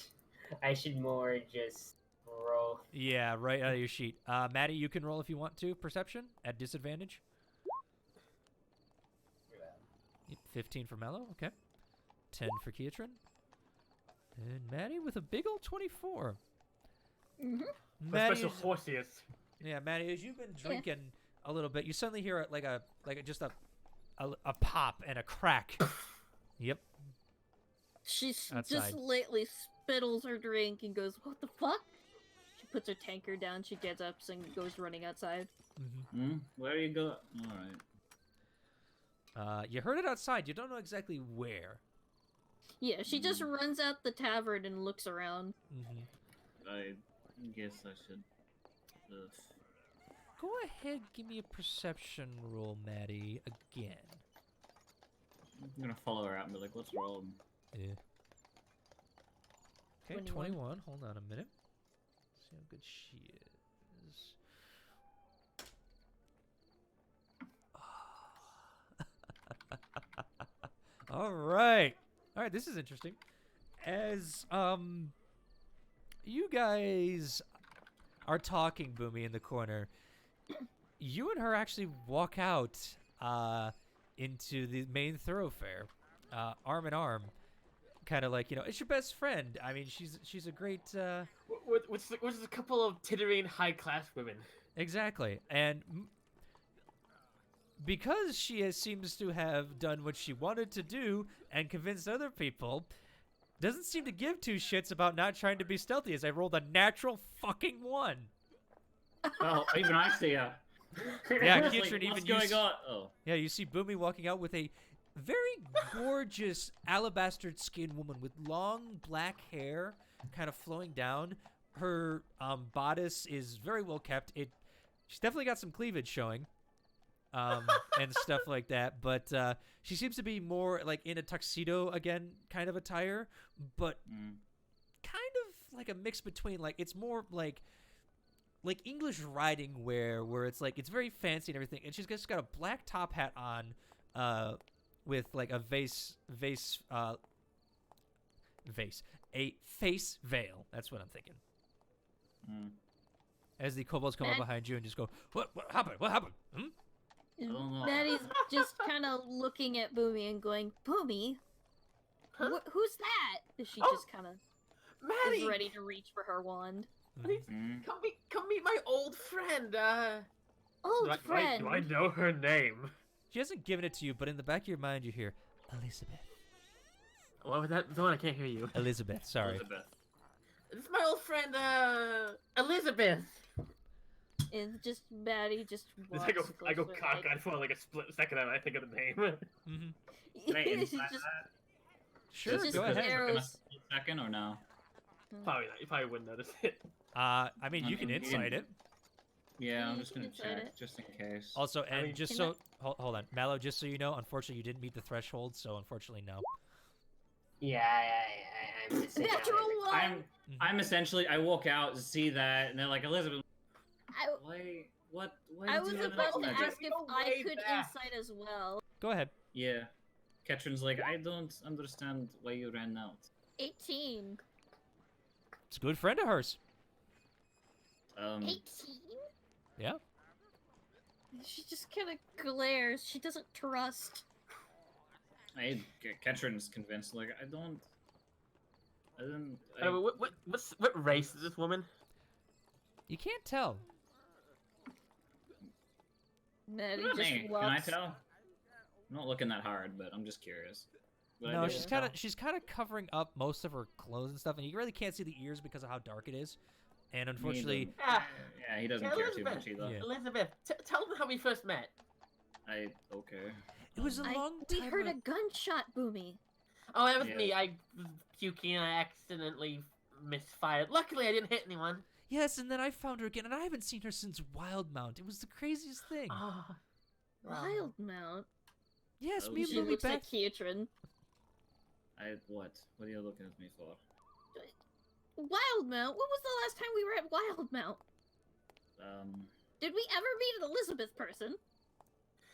I should more just roll. Yeah, right out of your sheet. Maddie, you can roll if you want to. Perception at disadvantage. Yep, 15 for Mello. Okay. 10 for Keatron. And Maddie with a big old 24. Mm-hmm. Maddie, Special horses. yeah, Maddie, as you've been drinking a little bit, you suddenly hear just a pop and a crack. Yep. She's Outside. just lately spittles her drink and goes, "What the fuck?" She puts her tankard down. She gets up and goes running outside. Mm-hmm. Where you go? All right. You heard it outside. You don't know exactly where. Yeah, she just runs out the tavern and looks around. Mm-hmm. I guess I should. Go ahead, give me a perception roll, Maddie, again. I'm gonna follow her out and be like, "What's wrong?" Yeah. Okay, 21. Hold on a minute. See how good she is. All right. All right, this is interesting. As you guys are talking, Boomy, in the corner, you and her actually walk out into the main thoroughfare, arm in arm, kind of like, it's your best friend. I mean, she's a great With a couple of tittering high-class women. exactly. And because she seems to have done what she wanted to do and convinced other people, doesn't seem to give two shits about not trying to be stealthy, as I rolled a natural fucking 1. Oh, even I see her. Yeah, Like, Keatron, even what's you going on? Oh. Yeah, you see Boomy walking out with a very gorgeous alabaster skinned woman with long black hair kind of flowing down. Her bodice is very well kept. She's definitely got some cleavage showing. And stuff like that, but she seems to be more like in a tuxedo again kind of attire, but kind of like a mix between, like, it's more like English riding wear, where it's like it's very fancy and everything, and she's just got a black top hat on with like a face veil. That's what I'm thinking. As the kobolds come up behind you and just go, what happened? Maddie's just kind of looking at Boomy and going, "Boomy, who's that?" She just kind of Maddie, is ready to reach for her wand. come meet my old friend. Old friend. Do I know her name? She hasn't given it to you, but in the back of your mind you hear Elizabeth. What was that? Zone, I can't hear you. Elizabeth, sorry. Elizabeth. It's my old friend, Elizabeth. And just Maddie just walks I go closer, cockeyed for like a split second and I think of the name. Mm-hmm. Can I She's inside just, that? Sure, just go ahead. arrows. A second or no? Probably not. You probably wouldn't notice it. I mean, you can insight it. Yeah, I'm you just can gonna inside check, it. just in case. Also, and mean, just can so hold on, Mallow, just so you know, unfortunately you didn't meet the threshold, so unfortunately no. Yeah, I'm just saying. Natural one. I'm essentially, I walk out, see that, and they're like, "Elizabeth, I, why I did was you have about to magic?" ask if Go I way could back. insight as well. Go ahead. Yeah. Ketron's like, "I don't understand why you ran out." 18. It's a good friend of hers. 18? Yeah. She just kind of glares. She doesn't trust. Ketron's convinced, like, I don't. What race is this woman? You can't tell. Maddie Not just me. walks. Can I tell? I'm not looking that hard, but I'm just curious. But I No, do she's kind of covering up most of her clothes and stuff, and you really can't see the ears because of how dark it is. And unfortunately, Yeah, he doesn't care too Elizabeth, much either. Yeah. Elizabeth, tell them how we first met. Okay. it was a long We time. heard a gunshot, Boomy. Oh, that was Yeah. me. I was puking and I accidentally misfired. Luckily, I didn't hit anyone. Yes, and then I found her again, and I haven't seen her since Wildmount. It was the craziest thing. Oh, Wildmount. Yes, Oh, me and She Boomy looks back. at Keatron. What? What are you looking at me for? Wildmount? When was the last time we were at Wildmount? Uh, Did we ever meet an Elizabeth person?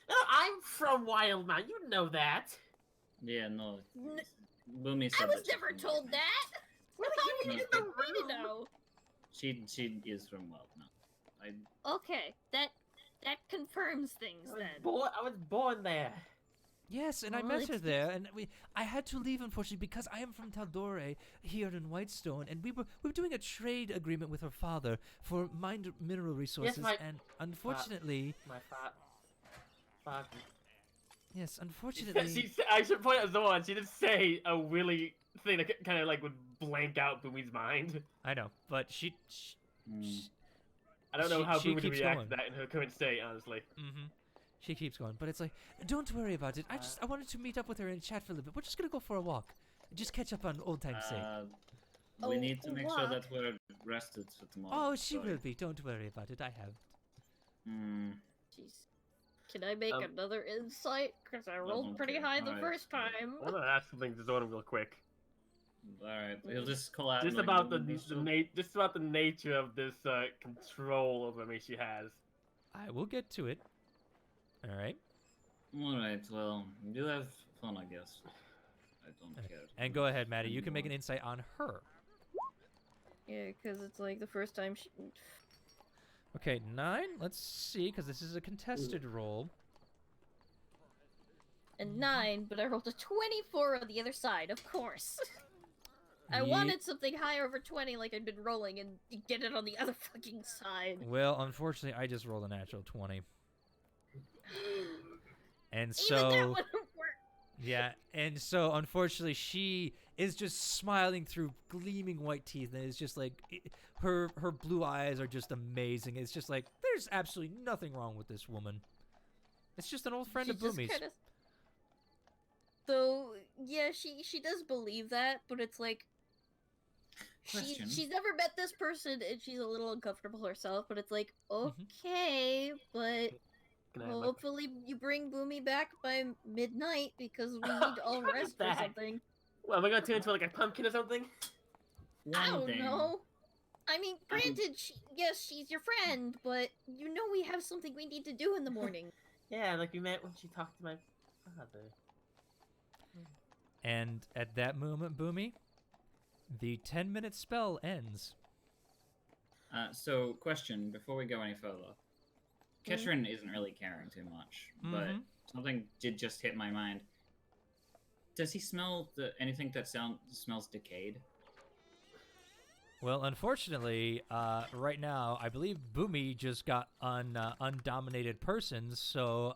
Oh, I'm from Wildmount. You know that. Yeah, no. N- Boomy said I was that she's never from told Wildmount. that. Well, I thought you we in didn't the need to room. know. She is from Wildmount. Okay, that confirms things then. I was born there. Yes, and I Oh, met her it's- there, and I had to leave, unfortunately, because I am from tal'dorei here in Whitestone, and we were doing a trade agreement with her father for mined mineral resources, and unfortunately, My fuck. yes, unfortunately, I should point out Zorn. She did say a willy thing that kind of like would blank out Boomie's mind. I know, but she I don't know how she Boomie would keeps react going. to that in her current state, honestly. She keeps going, but it's like, don't worry about it. I wanted to meet up with her and chat for a little bit. We're just gonna go for a walk, just catch up on old times' sake. We Oh, need to make sure that walk. we're rested for tomorrow. Oh, she Sorry. will be. Don't worry about it. I have. Jeez. Can I make another insight? Because I rolled don't pretty care. high the Alright, first fine. time. I'm gonna ask something to Zorn real quick. Alright, he'll just call out. Just like, about just about the nature of this control over me she has. I will get to it. All right. Alright, well, you have fun, I guess. I don't care. And go ahead, Maddie. You can make an insight on her. Yeah, because it's like the first time she... Okay, 9. Let's see, because this is a contested roll. And 9, but I rolled a 24 on the other side, of course. I Ye- wanted something higher over 20 like I'd been rolling and get it on the other fucking side. Well, unfortunately, I just rolled a natural 20. And Even that so, wouldn't work. yeah, and so unfortunately, she is just smiling through gleaming white teeth, and it's just like her blue eyes are just amazing. It's just like there's absolutely nothing wrong with this woman. It's just an old friend She of just Boomie's. kinda... So, yeah, she does believe that, but it's like... Question. She's never met this person, and she's a little uncomfortable herself, but it's like, Mm-hmm. okay, but... Can I have my- Hopefully you bring Boomy back by midnight because we need to all rest or Back. something. Well, am I gonna turn into like a pumpkin or something? I One don't thing. know. I mean, granted, yes, she's your friend, but you know we have something we need to do in the morning. Yeah, like we met when she talked to my father. And at that moment, Boomy, the 10-minute spell ends. So, question before we go any further. Ketrin isn't really caring too much, but Mhm. something did just hit my mind. Does he smell anything that smells decayed? Well, unfortunately, right now, I believe Boomy just got undominated persons. So,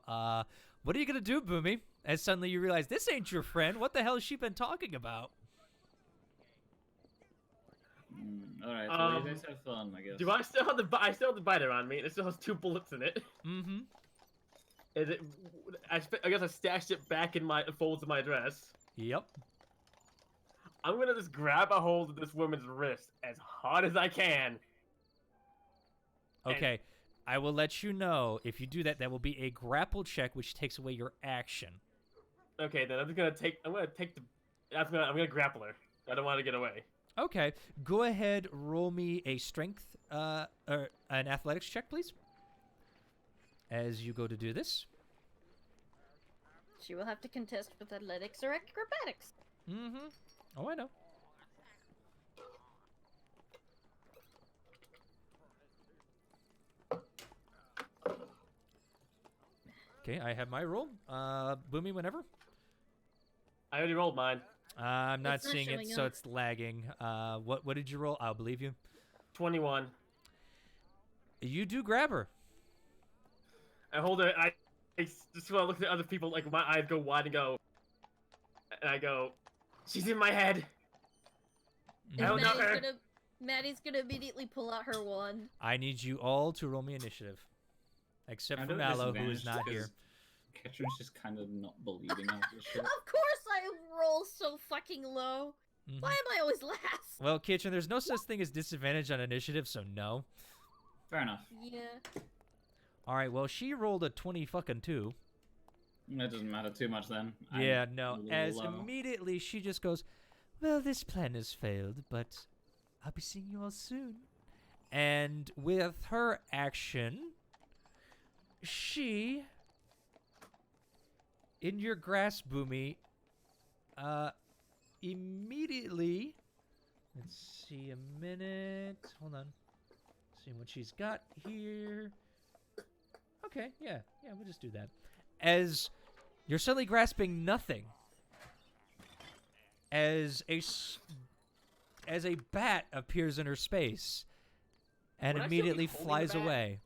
what are you gonna do, Boomy? As suddenly you realize this ain't your friend. What the hell has she been talking about? Alright, well, you guys have fun, I guess. Do I still have the biter on me? And it still has 2 bullets in it. Mm-hmm. Is it? I guess I stashed it back in my folds of my dress. Yep. I'm gonna just grab a hold of this woman's wrist as hard as I can. Okay. I will let you know if you do that. That will be a grapple check, which takes away your action. Okay, then I'm gonna grapple her. I don't want to get away. Okay. Go ahead. Roll me a strength, or an athletics check, please. As you go to do this. She will have to contest with athletics or acrobatics. Mm-hmm. Oh, I know. Okay, I have my roll. Boomy, whenever. I already rolled mine. I'm not It's not seeing it, showing so up. it's lagging. What did you roll? I'll believe you. 21. You do grab her. I hold her. I just want to look at other people. Like my eyes go wide and go. And I go, she's in my head. I don't know her. Maddie's gonna immediately pull out her wand. I need you all to roll me initiative. Except I for know Mallow, who is disadvantage not here. because Ketrin's just kind of not believing all this shit. Of course I roll so fucking low. Mhm. Why am I always last? Well, Kitchen, there's no such thing as disadvantage on initiative, so no. Fair enough. Yeah. All right, well, she rolled a 20-fucking-2. That doesn't matter too much then. Yeah, I'm no. a little As low. immediately she just goes, well, this plan has failed, but I'll be seeing you all soon. And with her action, she, in your grasp, Boomy, immediately, let's see a minute, hold on, see what she's got here. Okay, yeah, we'll just do that. As You're suddenly grasping nothing. As a bat appears in her space and Would I still be immediately holding the flies bat? away.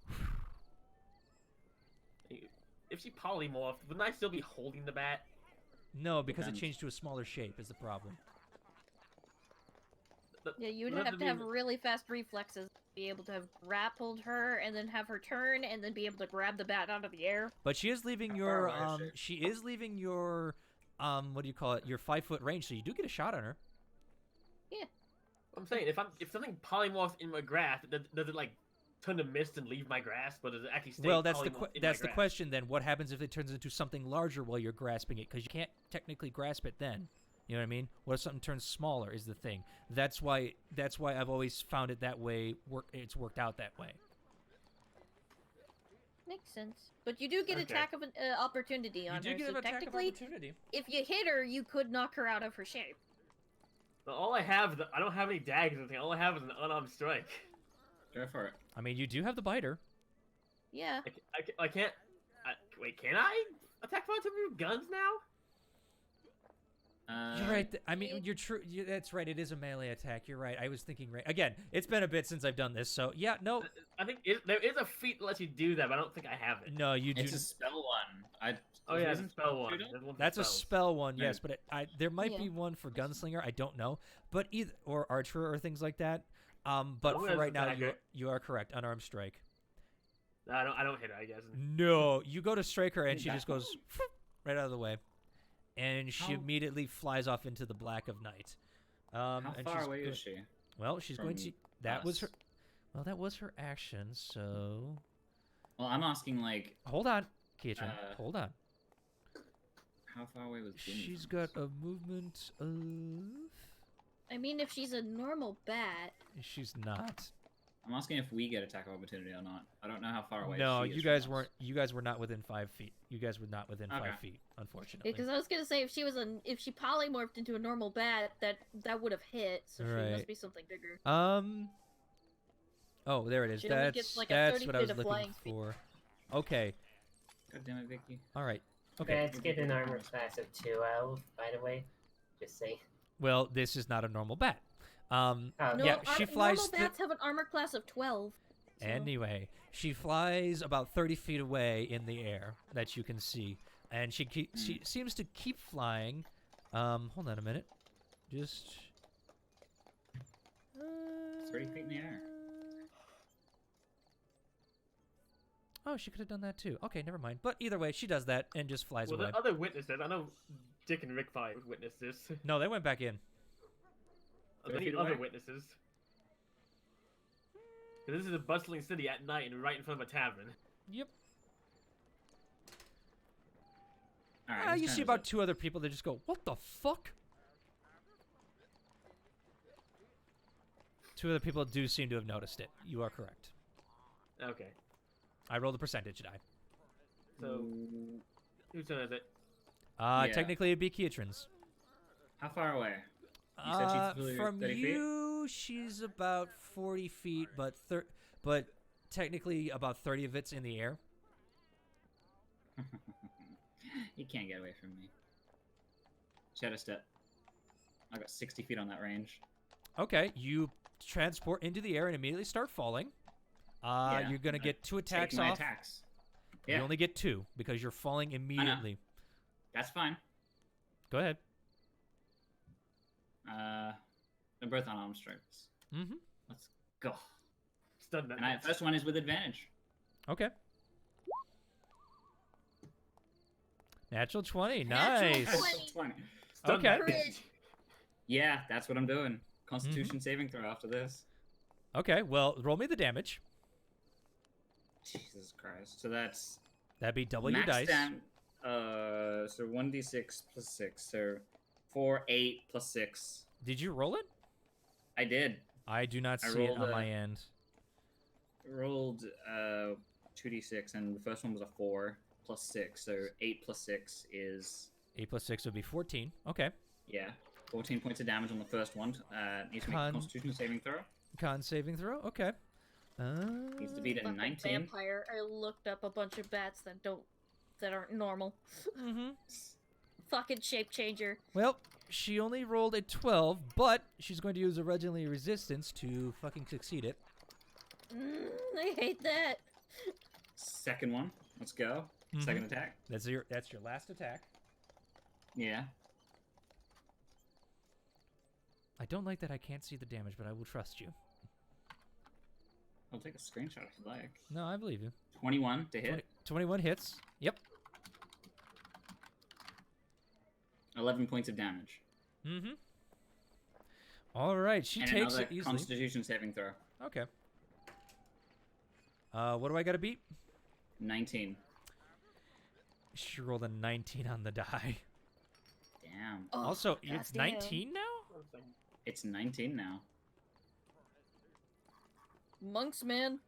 If she polymorphed, wouldn't I still be holding the bat? No, because it Depends. changed to a smaller shape is the problem. Yeah, you would Would have to be- have really fast reflexes to be able to have grappled her and then have her turn and then be able to grab the bat out of the air. But she is leaving How your far away is she is leaving your what do you call it? Your 5-foot range, so you do get a shot on her. I'm saying if something polymorphs in my grasp, does it like turn to mist and leave my grasp, or does it actually stay Well, that's the polymorphed in that's my the grasp? question then. What happens if it turns into something larger while you're grasping it? Because you can't technically grasp it then. You know what I mean? What if something turns smaller is the thing. That's why I've always found it that way. It's worked out that way. Makes sense. But you do get Okay. attack of an opportunity on her, so technically, opportunity. if you hit her, you could knock her out of her shape. But all I have, I don't have any daggers or anything. All I have is an unarmed strike. Go for it. I mean, you do have the biter. Yeah. I can't. Wait, can I attack relatively with guns now? You're right. I mean, you're true. That's right. It is a melee attack. You're right. I was thinking right. Again, it's been a bit since I've done this, so yeah. No, I think there is a feat that lets you do that, but I don't think I have it. no, you do. It's a spell one. Oh yeah, it's a isn't spell one. Judo? There's one for That's a spells. spell one, Right. yes, but there might Yeah. be one for gunslinger. I don't know, but either or archer or things like that. But I'm for gonna right now, attack her. you are correct. Unarmed strike. I don't hit it, I guess. No, you go to strike her and Dude, she that just goes right out of the way, and she How- immediately flies off into the black of night. How And far she's away go- is she? Well, she's going to. from That was her. us? Well, that was her action. So Well, I'm asking like hold on, Keitron. Uh, Hold on. how far away was Jimmy She's from got us? a movement of. I mean, if she's a normal bat, She's not. I'm asking if we get attack of opportunity or not. I don't know how far away. No, she is you from guys us. weren't. You guys were not within 5 feet. You guys were not within Okay. 5 feet, unfortunately. because I was gonna say if she polymorphed into a normal bat, that would have hit. So she Right. must be something bigger. Oh, there it is. She only That's gets, like, a that's 30 what I feet was of looking flying speed. for. Okay. God damn it, Vicky. All right. Okay. Bats get an armor class of 12, by the way. Just saying. Well, this is not a normal bat. Oh, No, yeah, she flies. normal bats have an armor class of 12. So. Anyway, she flies about 30 feet away in the air that you can see, and she seems to keep flying. Hold on a minute. Just. 30 feet in the air. Oh, she could have done that too. Okay, never mind. But either way, she does that and just flies Well, away. the other witnesses, I know Dick and Rick probably witnessed this. No, they went back in. Are there 30 any feet other away? witnesses? 'Cause this is a bustling city at night and right in front of a tavern. Yep. All right. whose You turn see is about it? 2 other people that just go, "What the fuck?" 2 other people do seem to have noticed it. You are correct. Okay. I rolled a percentage die. So, Ooh, whose turn is it? Yeah. Technically, it'd be Keitron's. How far away? You said she's really From 30 feet? you, she's about 40 feet, but technically about 30 of it's in the air. You can't get away from me. Shadow step. I got 60 feet on that range. Okay, you transport into the air and immediately start falling. Yeah, You're gonna I get 2 attacks Take my off. attacks. You Yeah, only get 2 because you're falling immediately. that's fine. Go ahead. They're both unarmed strikes. Mm-hmm. Let's go. Stun that. And bitch. first one is with advantage. Okay. Natural 20. Natural Nice. 20. 20. Stun Okay. that Crit. bitch. Yeah, that's what I'm doing. Constitution Mm-hmm. saving throw after this. Okay, well, roll me the damage. Jesus Christ. So that's That'd be double your max dice. so 1d6 plus 6. So 4, 8 plus 6. Did you roll it? I did. I do not I see it rolled on a- my end. Rolled 2d6, and the first one was a 4 plus 6. So 8 plus 6 is, 8 plus 6 would be 14. Okay. yeah, 14 points of damage on the first one. Needs to make Con- a Constitution saving throw. Con saving throw. Okay. Needs to beat a Fucking 19. vampire. I looked up a bunch of bats that don't that aren't normal. Mm-hmm. Fucking shape changer. Well, she only rolled a 12, but she's going to use originally resistance to fucking succeed it. I hate that. Second one. Let's go. Mhm. Second attack. That's your last attack. Yeah. I don't like that I can't see the damage, but I will trust you. I'll take a screenshot if you like. No, I believe you. 21 to hit. 21 hits. Yep. 11 points of damage. Mm-hmm. All right, she And takes another it easily. Constitution saving throw. Okay. What do I got to beat? 19. She rolled a 19 on the die. Damn. Oh, Also, it's goddamn. 19 now? It's 19 now. Monks, man.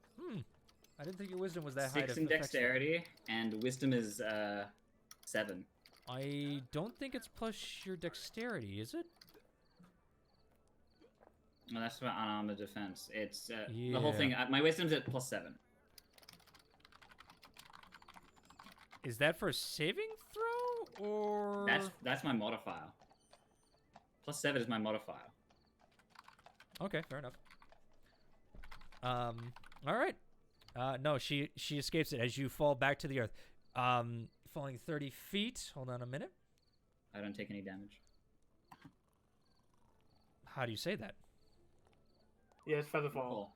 I didn't think your wisdom was that high. 6 to in affect dexterity, and wisdom is 7. I don't think it's plus your dexterity, is it? Well, that's for unarmored defense. It's the whole Yeah. thing. My wisdom's at +7. Is that for saving throw or? That's my modifier. +7 is my modifier. Okay, fair enough. All right. No, she escapes it as you fall back to the earth. Falling 30 feet. Hold on a minute. I don't take any damage. How do you say that? Yeah, it's feather fall.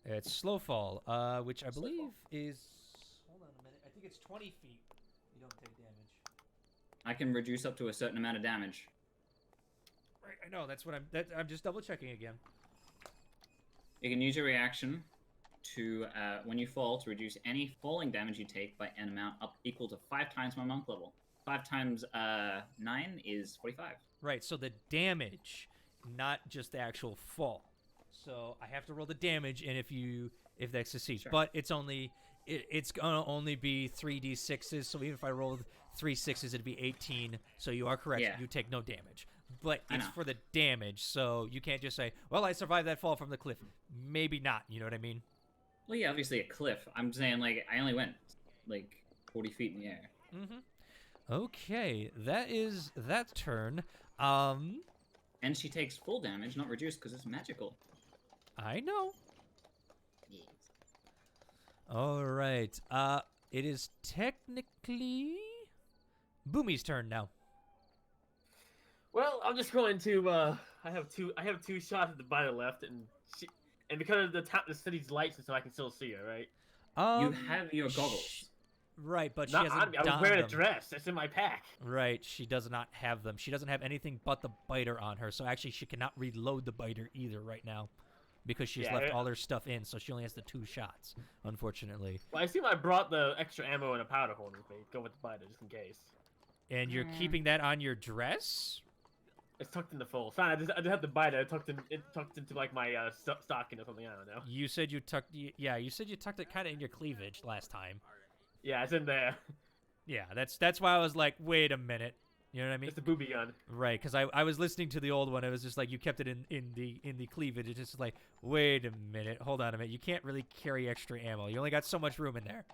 Cool. It's slow fall, which I Slow believe fall. is. Hold on a minute. I think it's 20 feet. You don't take damage. I can reduce up to a certain amount of damage. Right. I know. That's what I'm just double checking again. You can use your reaction to, when you fall, to reduce any falling damage you take by an amount up equal to 5 times my monk level. 5 times 9 is 45. Right. So the damage, not just the actual fall. So I have to roll the damage, and if that succeeds, Sure. but it's gonna only be 3d6s. So even if I rolled 3 6s, it'd be 18. So you are correct. Yeah. You take no damage, but I it's know. for the damage. So you can't just say, "Well, I survived that fall from the cliff." Maybe not. You know what I mean? Well, yeah, obviously a cliff. I'm saying, like, I only went, like, 40 feet in the air. Mm-hmm. Okay, that is that turn. And she takes full damage, not reduced, because it's magical. I know. Yes. All right. It is technically Boomy's turn now. Well, I'm just going to. I have two shots at the biter left, and because of the city's lights, so I can still see her, right? You have your goggles. Right, but she No, hasn't I was donned wearing a them. dress. It's in my pack. Right, she does not have them. She doesn't have anything but the biter on her, so actually she cannot reload the biter either right now because she's Yeah, left it- all her stuff in, so she only has the 2 shots, unfortunately. Well, I assume I brought the extra ammo and a powder horn with me. Go with the biter just in case. And you're keeping that on your dress? It's tucked in the fold. Fine, I just have the biter. It tucked into like my stocking or something. I don't know. You said you tucked it kind of in your cleavage last time. Yeah, it's in there. Yeah, that's why I was like, wait a minute. You know what I mean? It's the booby gun. Right, because I was listening to the old one. It was just like you kept it in the cleavage. It's just like, wait a minute, hold on a minute. You can't really carry extra ammo. You only got so much room in there.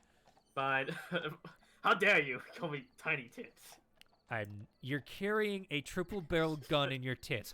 Fine. How dare you call me tiny tits? You're carrying a triple barrel gun in your tits.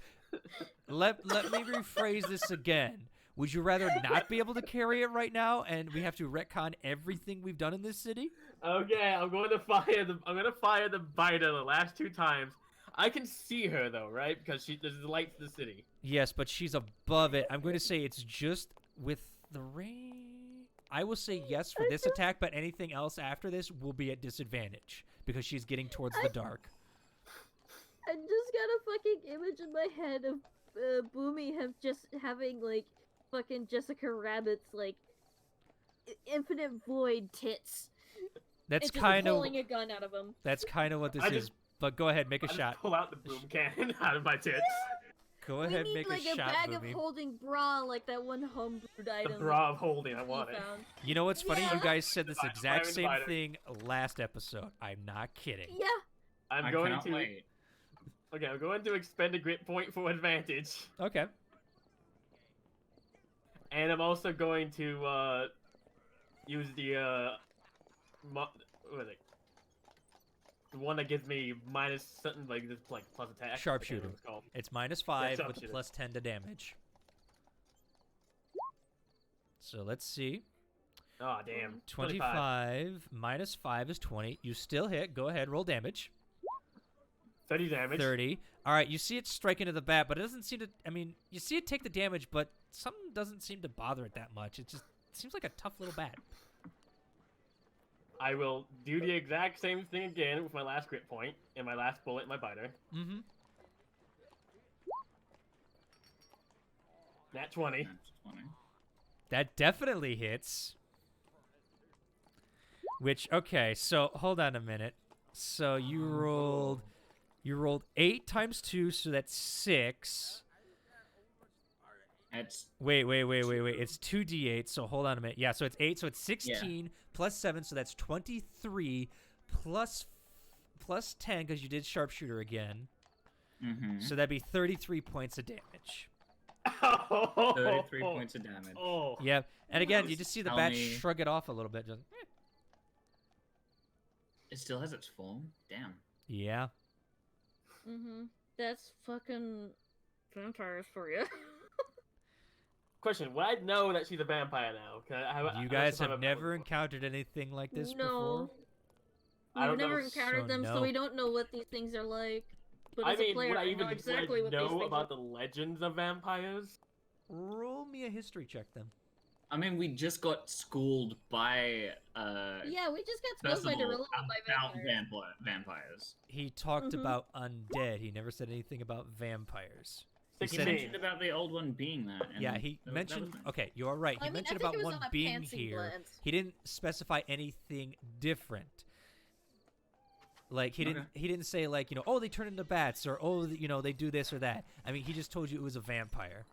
Let me rephrase this again. Would you rather not be able to carry it right now, and we have to retcon everything we've done in this city? Okay, I'm going to fire the biter the last 2 times. I can see her though, right? Because there's the lights in the city. Yes, but she's above it. I'm going to say it's just with the rain. I will say yes for this attack, but anything else after this will be at disadvantage because she's getting towards the dark. I just got a fucking image in my head of Boomy having like fucking Jessica Rabbit's like infinite void tits. That's and just kind of pulling a gun out of him. that's kind of what this I is. just- But go ahead, make a I just shot. pull out the boom cannon out of my tits. Go We ahead, need make like a a shot, bag Boomy. of holding bra, like that one homebrewed The item bra of holding, I that want he it. found. You know what's funny? Yeah. You guys said this Fine, exact fire same invited. thing last episode. I'm not kidding. Yeah. I'm I going cannot to. wait. Okay, I'm going to expend a grit point for advantage, Okay. and I'm also going to use the what is it? the one that gives me minus something like this, like plus attack. I can't remember Sharpshooter. what it's called. It's -5 with a sharpshooter. +10 to damage. So let's see. Oh damn. 25 -5 is 20. You still hit. Go ahead, roll damage. 30 damage. 30. All right, you see it strike into the bat, but it doesn't seem to. I mean, you see it take the damage, but something doesn't seem to bother it that much. It just seems like a tough little bat. I will do the exact same thing again with my last grit point and my last bullet in my biter. Mm-hmm. Nat 20. That's 20. That definitely hits. Which, okay, so hold on a minute. So you rolled 8 times 2, so that's 6. That's Wait. It's 2d8, so hold on a minute. Yeah, so it's 8, so it's 16 plus 7, so that's 23 plus 10 because you did sharpshooter again. mm-hmm. So that'd be 33 points of damage. 33 points of damage. Oh. Yeah, and again, you just see the Tell bat me- shrug it off a little bit. Just, It still has its form. Damn. yeah. That's fucking vampires for you. Question: would I know that she's a vampire now? 'Cause You guys have never encountered anything like this before? I We've don't know. never encountered So them, no. so we don't know what these things are like. But I as mean, a player, would I I even know exactly what these know things about are. the legends of vampires? Roll me a history check then. I mean, we just got schooled by Yeah, we just got spoiled by Percival Dorilla by about vampires. vampires. He talked Mhm. about undead. He never said anything about vampires. He He said- 16. mentioned about the old one being that. And Yeah, he that was mentioned. fine. Okay, you are right. He I mean, I mentioned think about it was one on a being Pansy here. blend. He didn't specify anything different. Like he didn't. Okay. He didn't say like oh they turn into bats or oh they do this or that. I mean he just told you it was a vampire.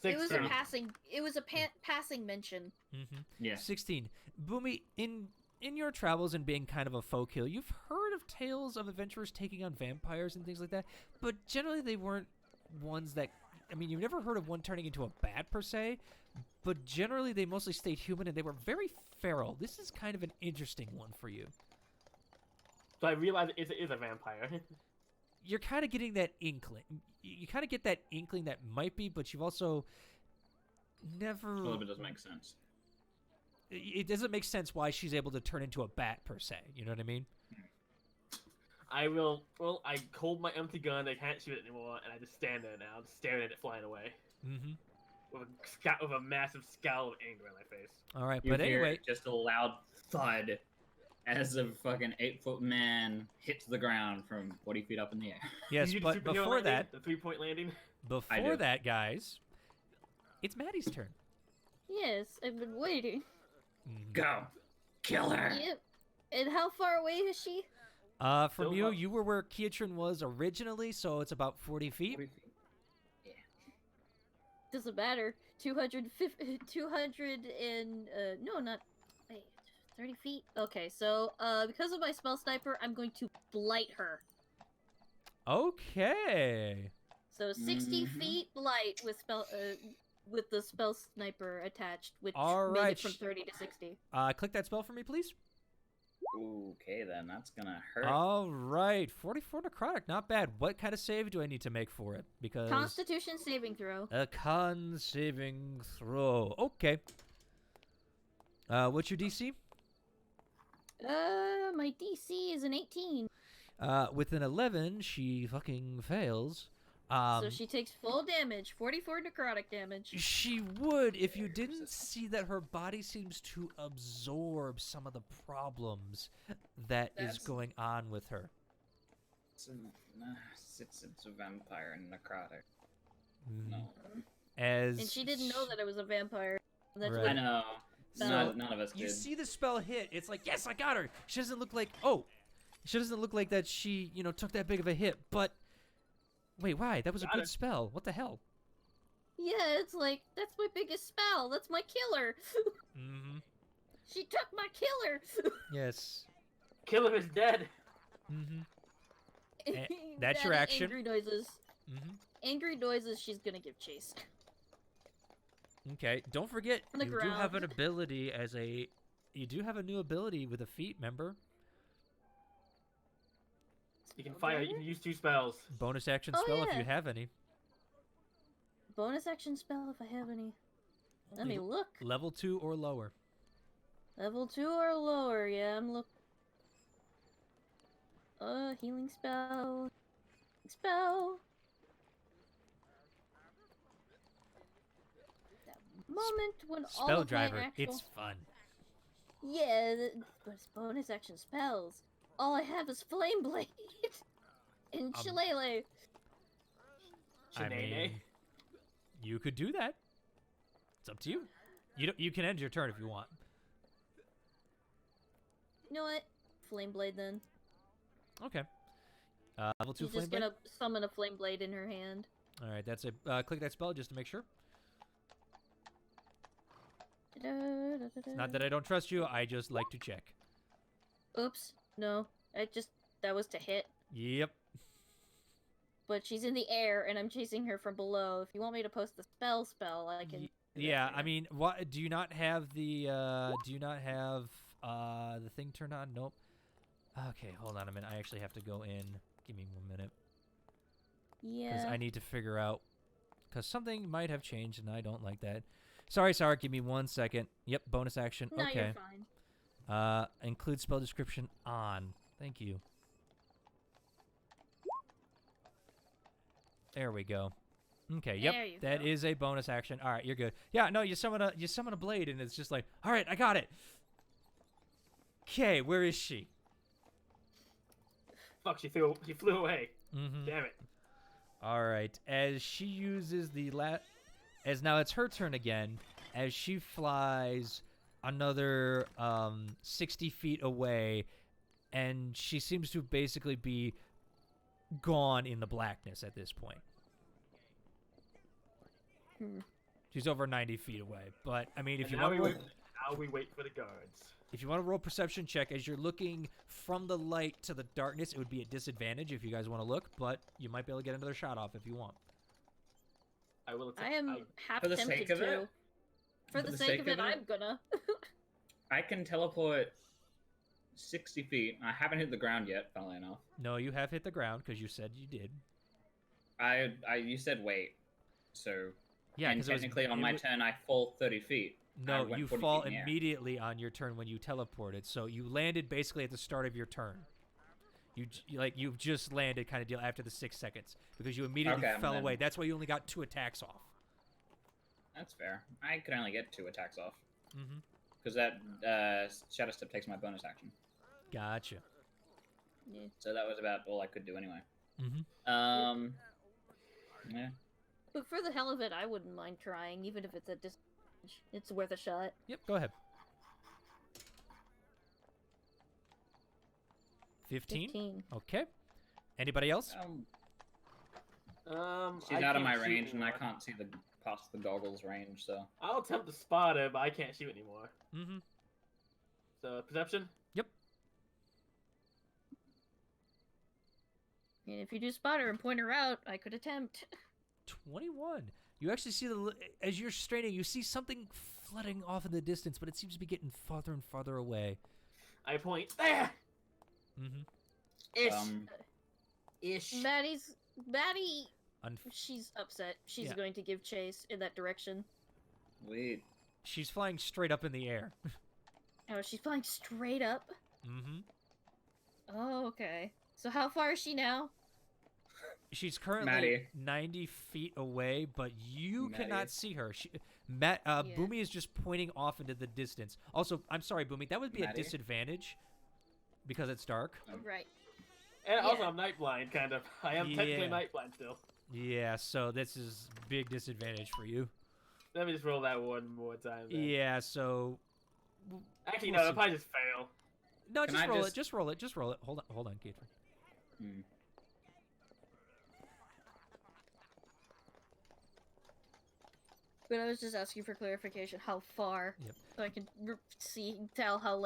16. It was a passing. It was a passing mention. Mm-hmm. Yeah. 16. Boomy, in your travels and being kind of a folk healer, you've heard of tales of adventurers taking on vampires and things like that, but generally they weren't ones that. I mean, you've never heard of one turning into a bat per se, but generally they mostly stayed human and they were very feral. This is kind of an interesting one for you. So I realize it is a vampire. You're kind of getting that inkling. You kind of get that inkling that might be, but you've also never. A little bit doesn't make sense. It doesn't make sense why she's able to turn into a bat per se. You know what I mean? I will. Well, I hold my empty gun. I can't shoot it anymore, and I just stand there now, just staring at it flying away Mm-hmm. with a massive scowl of anger on my face. All right, You but hear anyway, just a loud thud as a fucking 8-foot man hits the ground from 40 feet up in the air. yes, Did you do but the superhero before landing? that, the 3-point landing. before do. that, guys, it's Maddie's turn. Yes, I've been waiting. Mhm. Go, kill her. Yep. And how far away is she? From Still you, up. you were where Kiatrin was originally, so it's about 40 feet. 40 feet. Doesn't matter. 250, 200 and no, not wait, 30 feet. Okay, so because of my spell sniper, I'm going to blight her. Okay. So 60 Mhm. feet blight with the spell sniper attached, which All made right, it from 30 to 60. Click that spell for me, please. Okay, then that's gonna hurt. All right, 44 necrotic, not bad. What kind of save do I need to make for it? Because Constitution saving throw. a con saving throw. Okay. What's your DC? My DC is an 18. With an 11, she fucking fails. So she takes full damage, 44 necrotic damage. She would if you didn't see that her body seems to absorb some of the problems that is That's- going on with her. It's a vampire and necrotic. Mhm. No. As And she didn't know that it was a vampire. That's Right. what I know. So- None of us you did. see the spell hit. It's like, yes, I got her. She doesn't look like she doesn't look like that she, took that big of a hit, but wait, why? That was a Got good her. spell. What the hell? Yeah, it's like, that's my biggest spell. That's my killer. Mm-hmm. She took my killer. Yes. Killer is dead. Mm-hmm. That's your Daddy, action. Angry noises. Mm-hmm. Angry noises, she's gonna give chase. Okay. Don't forget, On the you do have an ground. ability you do have a new ability with a feat, remember? You can fire. You can use 2 spells. Bonus action Oh, spell if yeah. you have any. Bonus action spell if I have any. Let me look. Level 2 or lower. Level 2 or lower, yeah, I'm look. Healing spell. Spell. That moment when all Spell of my driver. actual... It's fun. Yeah, but it's bonus action spells. All I have is Flame Blade and Shillelagh. I mean, you could do that. It's up to you. You can end your turn if you want. You know what? Flame Blade then. Okay. Level 2 She's flame just blade. gonna summon a Flame Blade in her hand. All right, that's a click that spell just to make sure. It's not that I don't trust you. I just like to check. Oops. No. That was to hit. Yep. But she's in the air, and I'm chasing her from below. If you want me to post the spell, I can. Yeah, I mean, what? Do you not have the? Do you not have the thing turned on? Nope. Okay, hold on a minute. I actually have to go in. Give me 1 minute. Yeah. Because I need to figure out. Because something might have changed, and I don't like that. Sorry, Sarah. Give me 1 second. Yep, bonus action. No, okay. you're fine. Include spell description on. Thank you. There we go. Okay, yep, that is a bonus action. All right, you're good. Yeah, no, you summon a blade, and it's just like, all right, I got it. Okay, where is she? Fuck, she flew away. Mm-hmm. Damn it. All right, as she uses as now it's her turn again, as she flies another 60 feet away, and she seems to basically be gone in the blackness at this point. She's over 90 feet away, but I mean, if you want to now we wait for the guards. If you want to roll perception check as you're looking from the light to the darkness, it would be a disadvantage if you guys want to look, but you might be able to get another shot off if you want. I will. I am half For the tempted sake of to. it? For the sake of it, I'm gonna. I can teleport 60 feet. I haven't hit the ground yet, funnily enough. No, you have hit the ground because you said you did. You said wait, so yeah. And technically, on my turn, I fall 30 feet. No, you fall immediately on your turn when you teleported. So you landed basically at the start of your turn. You've just landed kind of deal after the 6 seconds because you immediately fell away. That's why you only got 2 attacks off. That's fair. I could only get 2 attacks off. Mm-hmm. Because that Shadow Step takes my bonus action. Gotcha. Yeah. So that was about all I could do anyway. Mm-hmm. Yeah. But for the hell of it, I wouldn't mind trying, even if it's a disadvantage. It's worth a shot. Yep, go ahead. 15? Okay. Anybody else? She's out of my range, and I can't see past the goggles range, so... I'll attempt to spot her, but I can't shoot anymore. Mm-hmm. So, perception? Yep. And if you do spot her and point her out, I could attempt. 21. You actually see as you're straining, you see something flooding off in the distance, but it seems to be getting farther and farther away. I point there. Mm-hmm. Ish. Maddie. She's upset. She's going to give chase in that direction. Wait. She's flying straight up in the air. Oh, she's flying straight up? Mm-hmm. Oh, okay. So how far is she now? She's currently 90 feet away, but you cannot see her. Boomy is just pointing off into the distance. Also, I'm sorry, Boomy, that would be a disadvantage because it's dark. Right. And also, I'm night blind, kind of. I am technically night blind still. Yeah, so this is big disadvantage for you. Let me just roll that one more time. Then. Yeah, so... Actually, no, I'll probably just fail. No, just roll it. Just roll it. Hold on, Catherine. But I was just asking for clarification, how far, so I can tell how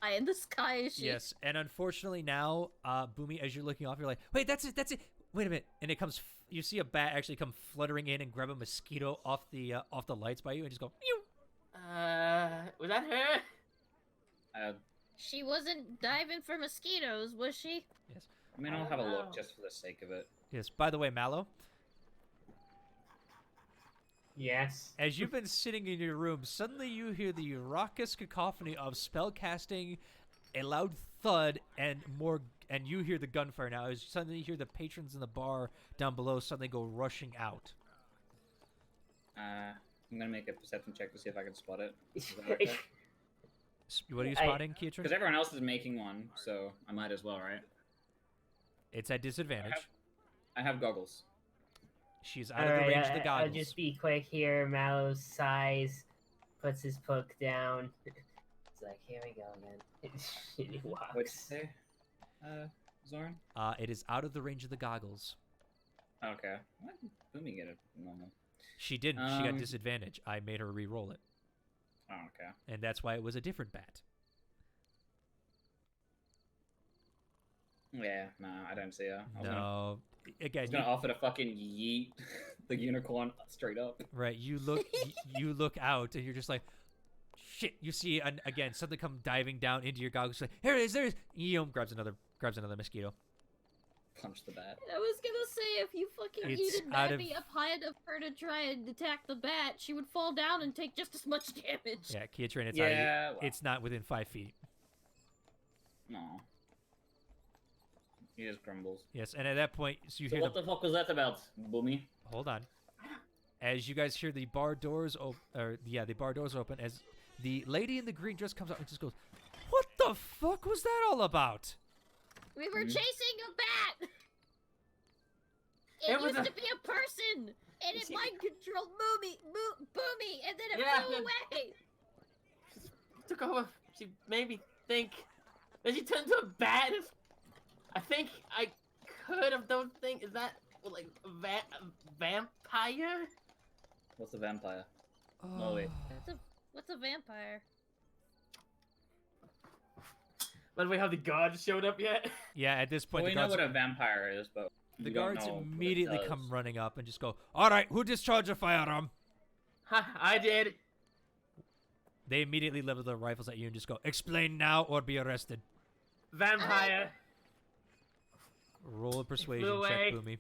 high in the sky is she. Yes, and unfortunately now, Boomy, as you're looking off, you're like, wait, that's it. Wait a minute, and it comes. You see a bat actually come fluttering in and grab a mosquito off the lights by you, and just go. Pew! Was that her? She wasn't diving for mosquitoes, was she? Yes. I mean, I'll have a look just for the sake of it. Yes. By the way, Mallow, Yes. as you've been sitting in your room, suddenly you hear the raucous cacophony of spell casting, a loud thud, and you hear the gunfire now. As suddenly you hear the patrons in the bar down below suddenly go rushing out. I'm gonna make a perception check to see if I can spot it. Is that okay? What are you spotting, Kietran? Because everyone else is making one, so I might as well, right? It's at disadvantage. I have goggles. She's out of the range of the goggles. I'll just be quick here. Mallow sighs, puts his book down. It's like, here we go again. He walks. What'd you say, Zorn? It is out of the range of the goggles. Okay. Why did Boomy get it normal? She didn't. She got disadvantage. I made her re-roll it. Oh, okay. And that's why it was a different bat. Yeah, no, I don't see her. No. Again, I was gonna offer to fucking yeet the unicorn straight up. Right, you look out, and you're just like, shit. You see, again, something come diving down into your goggles. Like, here it is, there it is. Eom grabs another mosquito. Punch the bat. I was gonna say, if you fucking It's yeeted out Maddie up high enough for her to try and attack the bat, she would fall down and take just as much damage. Yeah, Kietran, it's Yeah, well. It's not within 5 feet. No. He just crumbles. Yes, and at that point, so you So hear what the fuck was that about, Boomy? Hold on. As you guys hear the bar doors the bar doors open, as the lady in the green dress comes out and just goes, "What the fuck was that all about?" We were chasing a bat! It used to be a person! And it mind controlled Boomy, and then it flew away! She took over. She made me think. Then she turned into a bat. I think I could have those things. Is that like a vampire? What's a vampire? Oh, wait. What's a vampire? By the way, have the guards showed up yet? Yeah, at this point, Well, we know what a vampire is, but the we don't guards know what it immediately does. come running up and just go, "All right, who discharged a firearm?" Ha! I did. They immediately level their rifles at you and just go, "Explain now or be arrested." Vampire. Roll a persuasion flew check, away.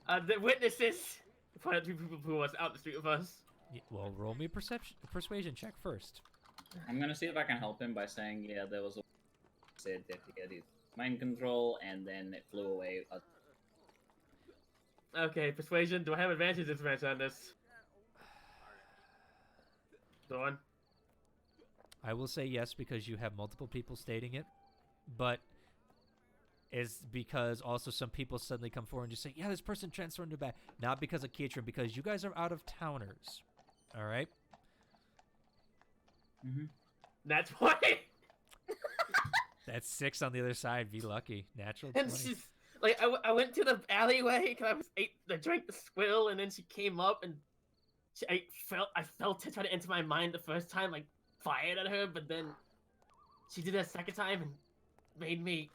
Boomy. The witnesses. Find out two people who was out the street with us. Well, roll me a persuasion check first. I'm gonna see if I can help him by saying, yeah, there was a said that he had his mind control and then it flew away. Okay, persuasion. Do I have advantage or disadvantage on this? Dawn. I will say yes because you have multiple people stating it, but is because also some people suddenly come forward and just say, "Yeah, this person transformed into a bat." Not because of Kietran, because you guys are out of towners. All right. That's why. That's 6 on the other side. Be lucky. Natural And 20. she's like, I went to the alleyway because I drank the swill, and then she came up and I felt it try to enter my mind the first time, like fired at her, but then she did it a second time and made me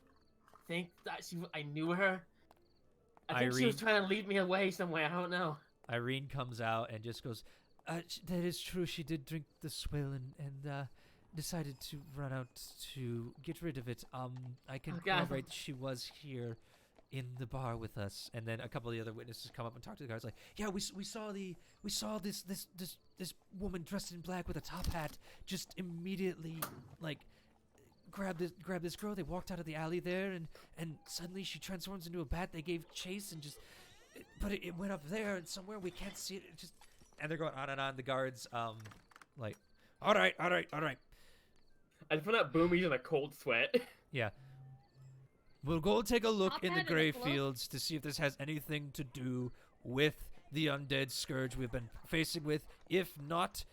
think that I knew her. I think she was trying to lead me away somewhere. I don't know. Irene comes out and just goes, "That is true. She did drink the swill and decided to run out to get rid of it. I can corroborate that she was here in the bar with us." And then a couple of the other witnesses come up and talk to the guards like, "Yeah, we saw this woman dressed in black with a top hat just immediately like grab this girl. They walked out of the alley there and suddenly she transforms into a bat. They gave chase and just but it went up there and somewhere we can't see it. It just," and they're going on and on. The guards like, all right. I found out Boomy's in a cold sweat. Yeah. We'll go take a look Top in the hat and a grave glove? fields to see if this has anything to do with the undead scourge we've been facing with. If not,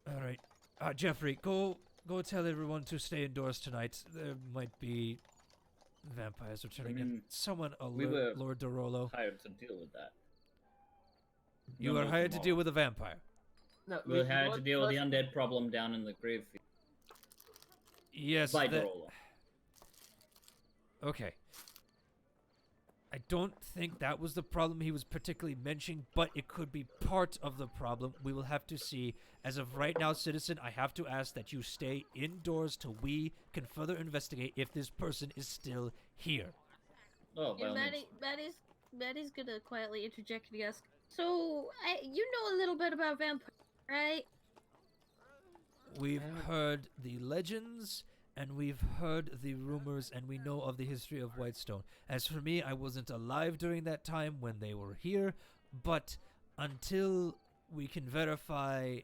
all right, Jeffrey, go tell everyone to stay indoors tonight. There might be vampires returning. And someone we were alert Lord Dorolo. hired to deal with that. You were hired to deal with a vampire. No, We were hired to deal with the undead problem down in the grave field. Yes. By Dorolo. Okay. I don't think that was the problem he was particularly mentioning, but it could be part of the problem. We will have to see. As of right now, citizen, I have to ask that you stay indoors till we can further investigate if this person is still here. Oh, by And all means. Maddie's gonna quietly interject and ask, so, you know a little bit about vampires, right? We've heard the legends, and we've heard the rumors, and we know of the history of Whitestone. As for me, I wasn't alive during that time when they were here, but until we can verify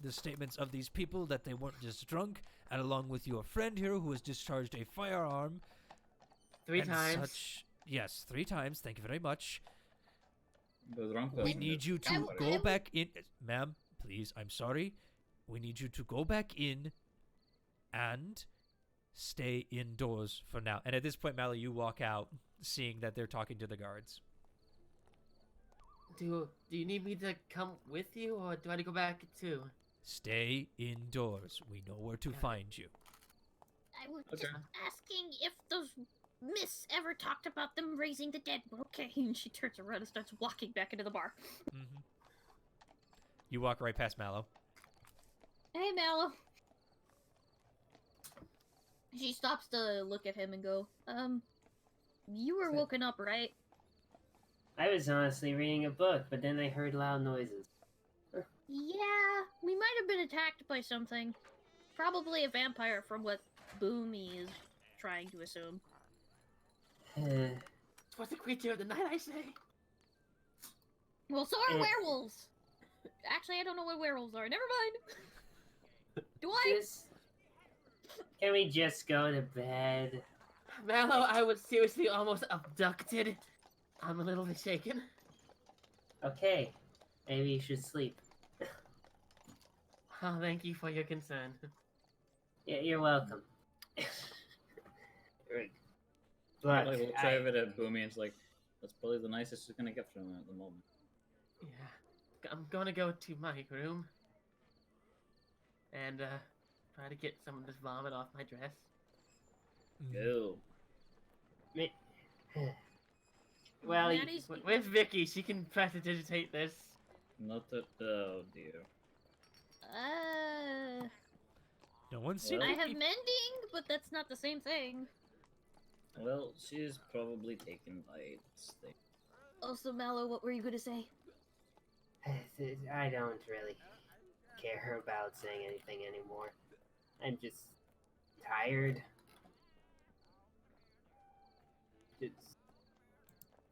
the statements of these people that they weren't just drunk, and along with your friend here who has discharged a firearm. 3 and times. Such, yes, 3 times. Thank you very much. The wrong We person need is- you I to would- go back in. Ma'am, please, I'm sorry. We need you to go back in and stay indoors for now. And at this point, Mally, you walk out, seeing that they're talking to the guards. Do you need me to come with you, or do I have to go back too? Stay indoors. We know where to find you. I was Okay. just asking if those Miss ever talked about them raising the dead. Okay, and she turns around and starts walking back into the bar. Mm-hmm. You walk right past Mallow. Hey, Mallow. She stops to look at him and go, you were woken up, right? I was honestly reading a book, but then I heard loud noises. Yeah, we might have been attacked by something. Probably a vampire from what Boomy is trying to assume. What's the creature of the night, I say? Well, so are Eh. werewolves! Actually, I don't know what werewolves are. Never mind! Do I? Just... Can we just go to bed? Mallow, I was seriously almost abducted. I'm a little bit shaken. Okay, maybe you should sleep. Oh, thank you for your concern. Yeah, you're welcome. Right. Probably Look, looks over at Boomy and is like, that's probably the nicest she's gonna get from him at the moment. Yeah. I'm gonna go to my room and try to get some of this vomit off my dress. Go. well, Maddie's- Where's Vicky? She can prestidigitate this. Not that. Oh dear. No one's seen Well- I Vicky. have mending, but that's not the same thing. Well, she's probably taken by this thing. Also, Mallow, what were you gonna say? I don't really care about saying anything anymore. I'm just tired.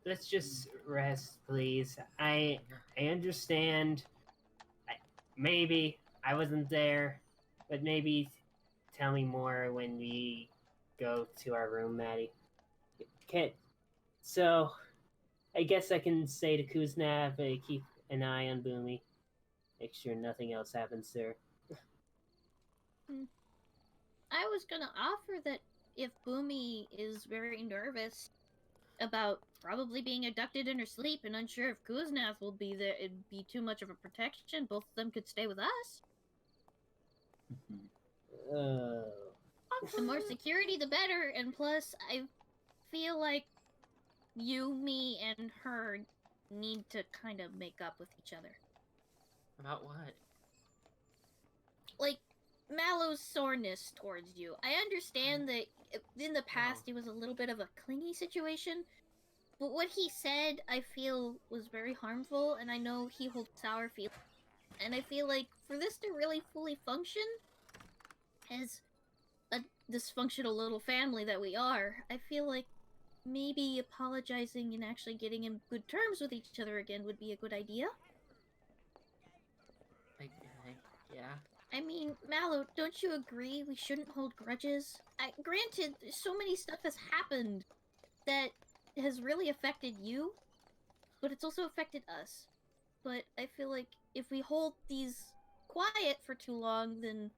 Let's just rest, please. I understand. Maybe I wasn't there, but maybe tell me more when we go to our room, Maddie. Okay, so I guess I can say to Kuznav, keep an eye on Boomy. Make sure nothing else happens there. I was gonna offer that if Boomy is very nervous about probably being abducted in her sleep and unsure if Kuznath will be there, it'd be too much of a protection. Both of them could stay with us. Oh. The more security, the better. And plus, I feel like you, me, and her need to kind of make up with each other. About what? Like, Mallow's soreness towards you. I understand that in the past it was a little bit of a clingy situation, but what he said, I feel, was very harmful, and I know he holds sour feelings. And I feel like for this to really fully function as a dysfunctional little family that we are, I feel like maybe apologizing and actually getting in good terms with each other again would be a good idea. Yeah. I mean, Mallow, don't you agree we shouldn't hold grudges? Granted, so many stuff has happened that has really affected you, but it's also affected us. But I feel like if we hold these quiet for too long, then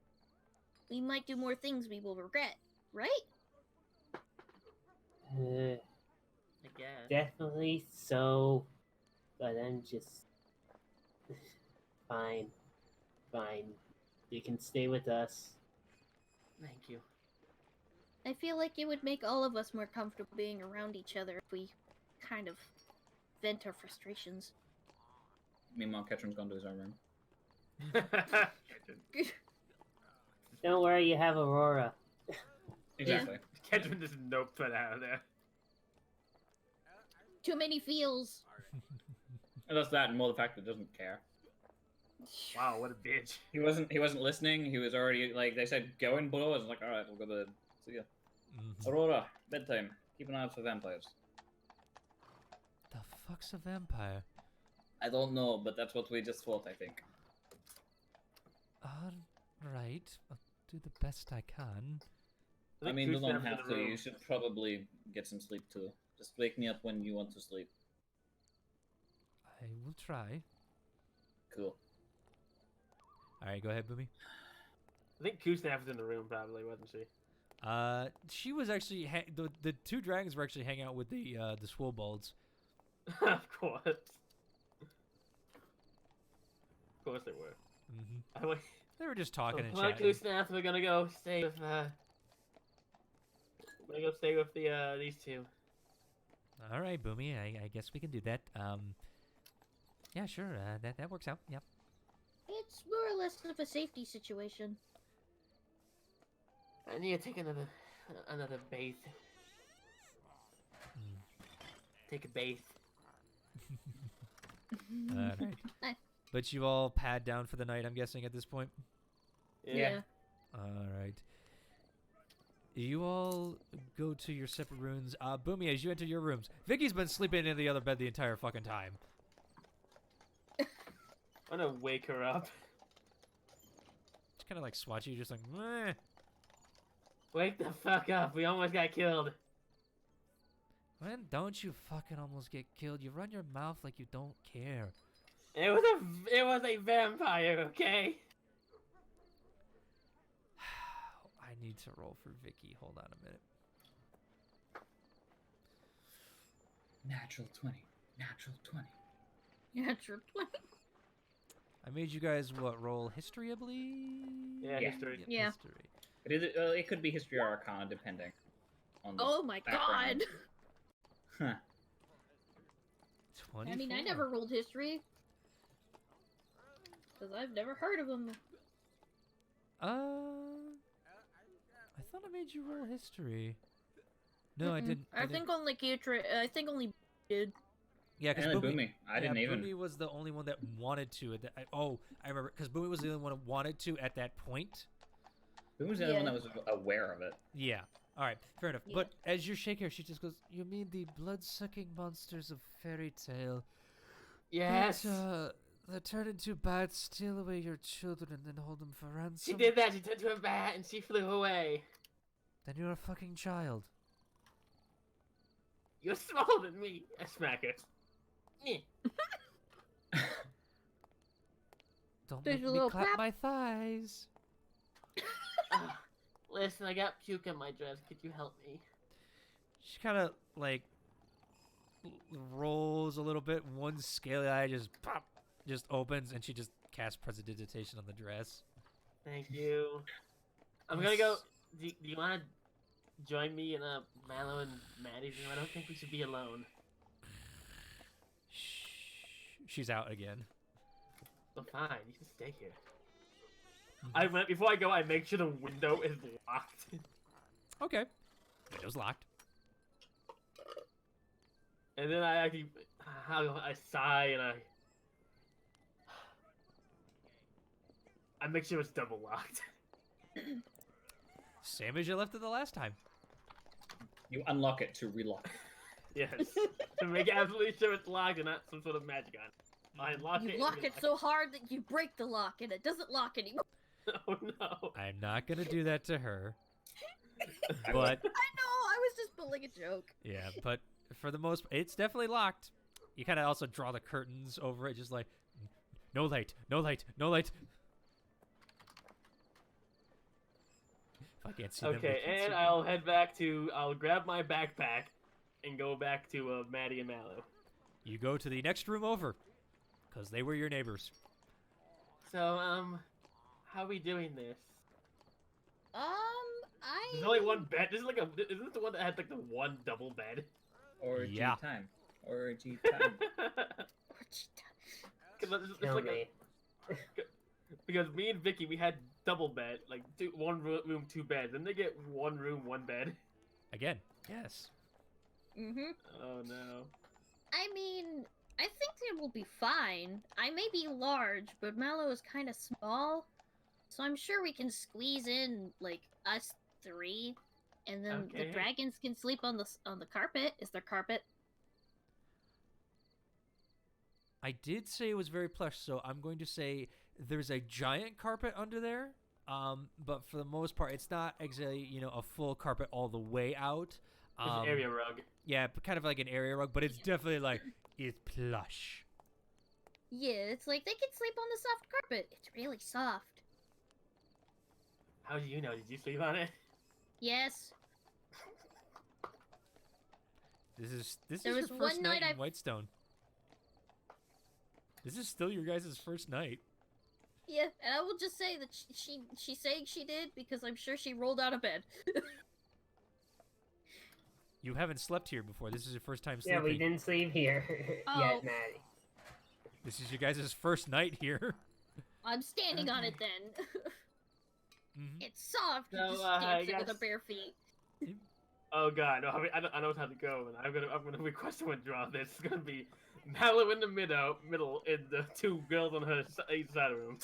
we might do more things we will regret, right? I guess. Definitely so, but I'm just fine. You can stay with us. Thank you. I feel like it would make all of us more comfortable being around each other if we kind of vent our frustrations. Meanwhile, Ketron's gone to his own room. Don't worry, you have Aurora. Exactly. Ketron just noped right out of there. Too many feels. And that's that, and more the fact that it doesn't care. Wow, what a bitch. He wasn't listening. He was already like they said, go in below. I was like, all right, we'll go to bed. See ya. Aurora, bedtime. Keep an eye out for vampires. The fuck's a vampire? I don't know, but that's what we just thought. I think. Alright, I'll do the best I can. I mean, you Goose don't never in have the to. room. You should probably get some sleep too. Just wake me up when you want to sleep. I will try. Cool. Alright, go ahead, Boomy. I think Kusnaf was in the room, probably, wasn't she? She was actually the two dragons were actually hanging out with the swobolds. Of course. Of course they were. Mm-hmm. I like. They were just talking and Come on, chatting. Kusnaf, we're gonna go stay with. We're gonna go stay with these two. All right, Boomy. I guess we can do that. Yeah, sure. That works out. Yep. It's more or less of a safety situation. I need to take another bathe. Take a bathe. All right. But you all pad down for the night, I'm guessing, at this point? Yeah. All right. You all go to your separate rooms. Boomy, as you enter your rooms, Vicky's been sleeping in the other bed the entire fucking time. I'm gonna wake her up. It's kind of like swat you, just like, meh. Wake the fuck up! We almost got killed. When don't you fucking almost get killed? You run your mouth like you don't care. It was a vampire, okay? I need to roll for Vicky. Hold on a minute. Natural 20. Natural 20. Natural 20. I made you guys, what, roll history, I believe? Yeah, Yeah. history. Yep, Yeah. History. It could be history or arcana, depending on the Oh my background. god! Huh. 24. I mean, I never rolled history. Because I've never heard of them. I thought I made you roll history. No, I didn't. I think only I think only did. Yeah, because And Boomy, Boomy. I didn't even. Boomy was the only one that wanted to. I remember, because Boomy was the only one that wanted to at that point. Who was the other one Yeah. that was aware of it? Yeah. All right, fair enough. Yeah. But as you shake her, she just goes, "You mean the blood-sucking monsters of fairy tale? Yes. That turn into bats, steal away your children, and then hold them for ransom? She did that. She turned into a bat and she flew away. Then you're a fucking child." You're smaller than me. I smack her. Eh. Don't There's make a me little clap clap. my thighs. Listen, I got puke in my dress. Could you help me? She kind of like rolls a little bit. One scaly eye just pop, just opens, and she just casts prestidigitation on the dress. Thank you. I'm gonna go. Do you want to join me in a Mallow and Maddie's room? I don't think we should be alone. Shh. She's out again. Well, fine. You can stay here. Before I go, I make sure the window is locked. Okay. Window's locked. And then I sigh and I make sure it's double locked. Same as you left it the last time. You unlock it to relock it. Yes. To make absolutely sure it's locked and not some sort of magic on it. I unlock it. You and lock it relock so hard that you break the lock and it doesn't lock anymore. Oh no. I'm not gonna do that to her. I But I know, I was just pulling a joke. yeah, but for the most, it's definitely locked. You kind of also draw the curtains over it, just like no light, no light, no light. If I can't see them, Okay, they can't and see I'll grab my backpack and go back to Maddie and Mallow. You go to the next room over, because they were your neighbors. So, how are we doing this? There's only one bed. This is isn't it the one that had like the one double bed? Or Yeah. time. Orgy time. It's Kill like me. because me and Vicky, we had double bed, like one room, two beds, and they get one room, one bed. Again, yes. Mm-hmm. Oh no. I mean, I think it will be fine. I may be large, but Mallow is kind of small, so I'm sure we can squeeze in like us three, and then the Okay. dragons can sleep on the carpet. Is there carpet? I did say it was very plush, so I'm going to say there's a giant carpet under there. But for the most part, it's not exactly, a full carpet all the way out. It's an area rug. Yeah, but kind of like an area rug, but it's definitely like, it's plush. Yeah, it's like they can sleep on the soft carpet. It's really soft. How do you know? Did you sleep on it? Yes. This is There your was first one night night in Whitestone. This is still your guys' first night. Yeah, and I will just say that she's saying she did because I'm sure she rolled out of bed. You haven't slept here before. This is your first time Yeah, sleeping. we didn't sleep here Oh. yet, Maddie. This is your guys' first night here. I'm standing on it then. Mhm. It's soft. You So, just I dance it with guess- the bare feet. Oh god, no! I know how to go, and I'm gonna request someone draw this. It's gonna be Mallow in the middle, and the two girls on her each side of the room.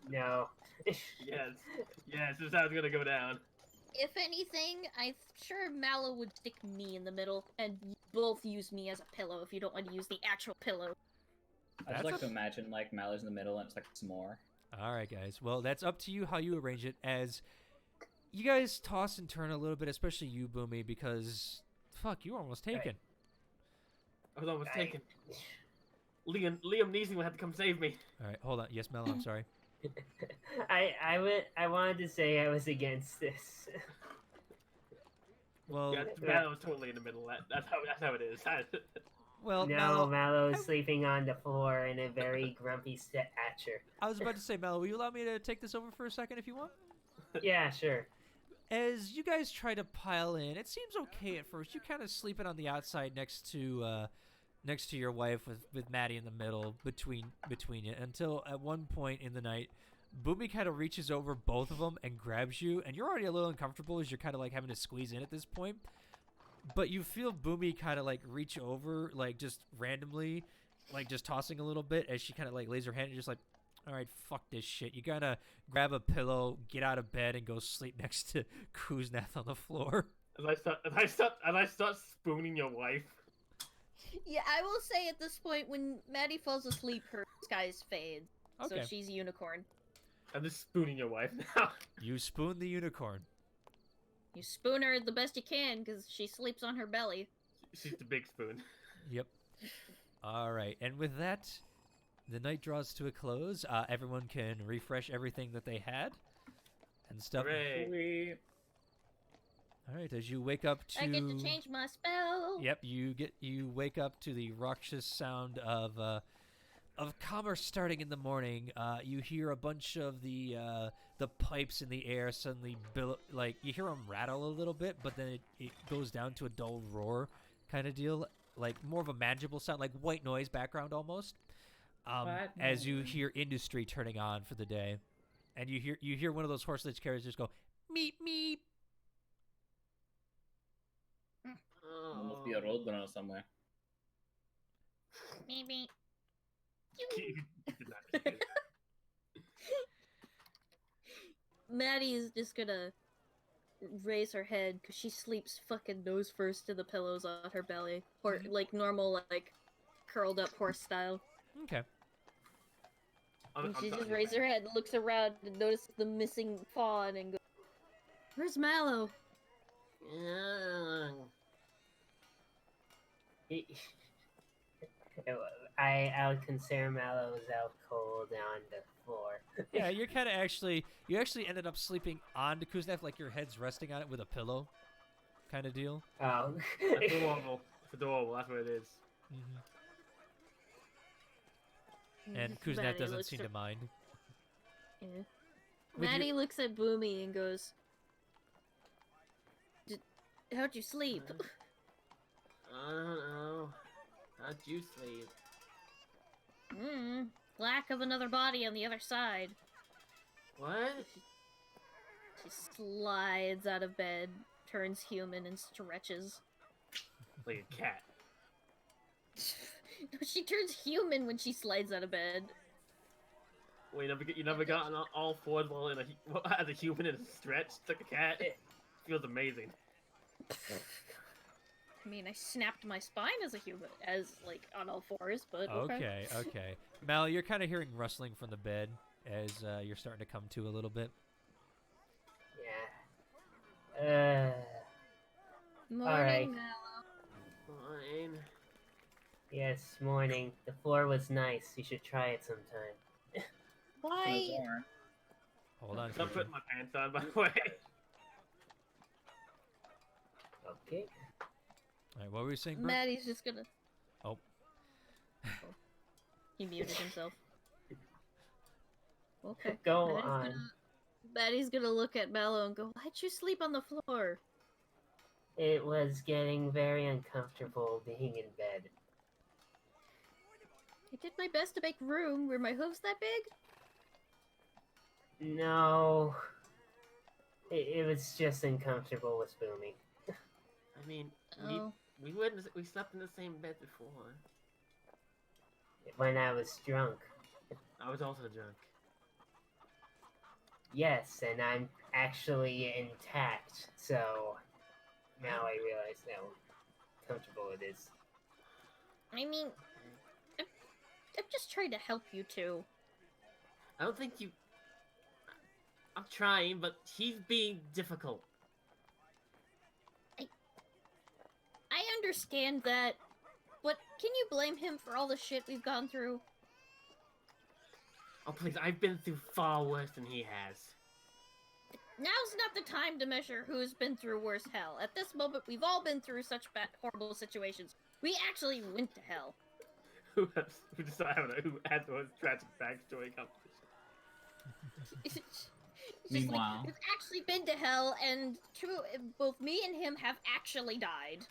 No. Yes, this is how it's gonna go down. If anything, I'm sure Mallow would stick me in the middle, and you both use me as a pillow if you don't want to use the actual pillow. I just like to imagine like Mallow's in the middle and it's like a s'more. All right, guys. Well, that's up to you how you arrange it. As you guys toss and turn a little bit, especially you, Boomy, because fuck, you were almost taken. Right. I was almost I- taken. Liam Neeson would have to come save me. All right, hold on. Yes, Mel, I'm sorry. I wanted to say I was against this. Well, Yeah, Mallow's totally in the middle. That's how it is. well, No, Mallow, Mallow is sleeping on the floor in a very grumpy stature. I was about to say, Mallow, will you allow me to take this over for a second if you want? Yeah, sure. As you guys try to pile in, it seems okay at first. You're kind of sleeping on the outside next to your wife with Maddie in the middle between you until at one point in the night, Boomy kind of reaches over both of them and grabs you, and you're already a little uncomfortable as you're kind of like having to squeeze in at this point. But you feel Boomy kind of like reach over, like just randomly, like just tossing a little bit as she kind of like lays her hand and just like, all right, fuck this shit. You gotta grab a pillow, get out of bed, and go sleep next to Kuznath on the floor. As I start spooning your wife. Yeah, I will say at this point, when Maddie falls asleep, her skies fade. Okay. So she's a unicorn. I'm just spooning your wife now. You spoon the unicorn. You spoon her the best you can, because she sleeps on her belly. She's the big spoon. Yep. All right, and with that, the night draws to a close. Everyone can refresh everything that they had and stuff. Hooray. All right, as you wake up to I get to change my spell. Yep, you wake up to the raucous sound of commerce starting in the morning. You hear a bunch of the pipes in the air suddenly like you hear them rattle a little bit, but then it goes down to a dull roar kind of deal, like more of a manageable sound, like white noise background almost. As you hear industry turning on for the day, and you hear one of those horseless carriages just go meep meep. Must be a roadrunner somewhere. Maybe. Maddie is just gonna raise her head because she sleeps fucking nose first to the pillows on her belly, or like normal, like curled up horse style. Okay. And she just raises her head and looks around and notices the missing fawn and goes, "Where's Mallow?" I would consider Mallow's out cold on the floor. Yeah, you actually ended up sleeping on the Kuzneth, like your head's resting on it with a pillow, kind of deal. Oh. It's adorable. It's adorable. That's what it is. And Kuzneth Maddie doesn't looks seem at- to mind. Yeah. With Maddie looks at Boomy and goes, "How'd you sleep?" I don't know. How'd you sleep? Lack of another body on the other side. What? She slides out of bed, turns human, and stretches. Like a cat. She turns human when she slides out of bed. Wait, you never got on all fours while as a human in a stretch? It's like a cat? It feels amazing. I mean, I snapped my spine as a human, on all fours, but Okay, okay. Mal, you're kind of hearing rustling from the bed as you're starting to come to a little bit. Yeah. Morning, Alright. Mallow. Fine. Yes, morning. The floor was nice. You should try it sometime. Why? Hold on, Stop Future. putting my pants on, by the way. Okay. All right, what were you saying, Bert? Maddie's just gonna... Oh. He muted himself. Okay. Go on. Maddie's gonna look at Mallow and go, "Why'd you sleep on the floor?" It was getting very uncomfortable being in bed. I did my best to make room. Were my hooves that big? No. It was just uncomfortable with Boomy. I mean, Oh. we slept in the same bed before. When I was drunk. I was also drunk. Yes, and I'm actually intact, so now I realize how comfortable it is. I mean, I'm just trying to help you two. I don't think you... I'm trying, but he's being difficult. I understand that, but can you blame him for all the shit we've gone through? Oh, please, I've been through far worse than he has. Now's not the time to measure who's been through worse hell. At this moment, we've all been through such horrible situations. We actually went to hell. Who had the most tragic backstory competition? It's just Meanwhile- we've actually been to hell, and both me and him have actually died.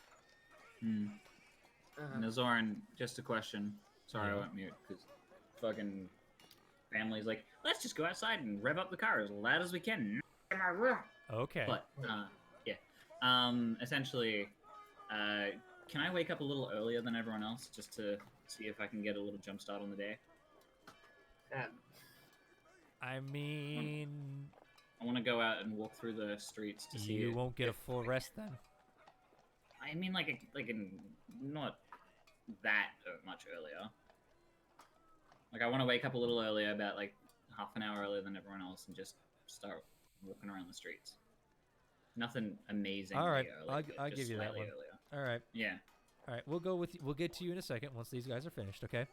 Now, Zorn, just a question. Sorry, Yeah. I went mute because fucking family's like, let's just go outside and rev up the car as loud as we can. In my room. Okay. But yeah. Essentially, can I wake up a little earlier than everyone else just to see if I can get a little jump start on the day? I mean, I want to go out and walk through the streets to see. you won't get a full rest then. I mean, not that much earlier. Like, I want to wake up a little earlier, about like half an hour earlier than everyone else, and just start walking around the streets. Nothing amazing. All right, early, I'll just give you that slightly one. Earlier. All right, Yeah. all right. We'll get to you in a second once these guys are finished. Okay.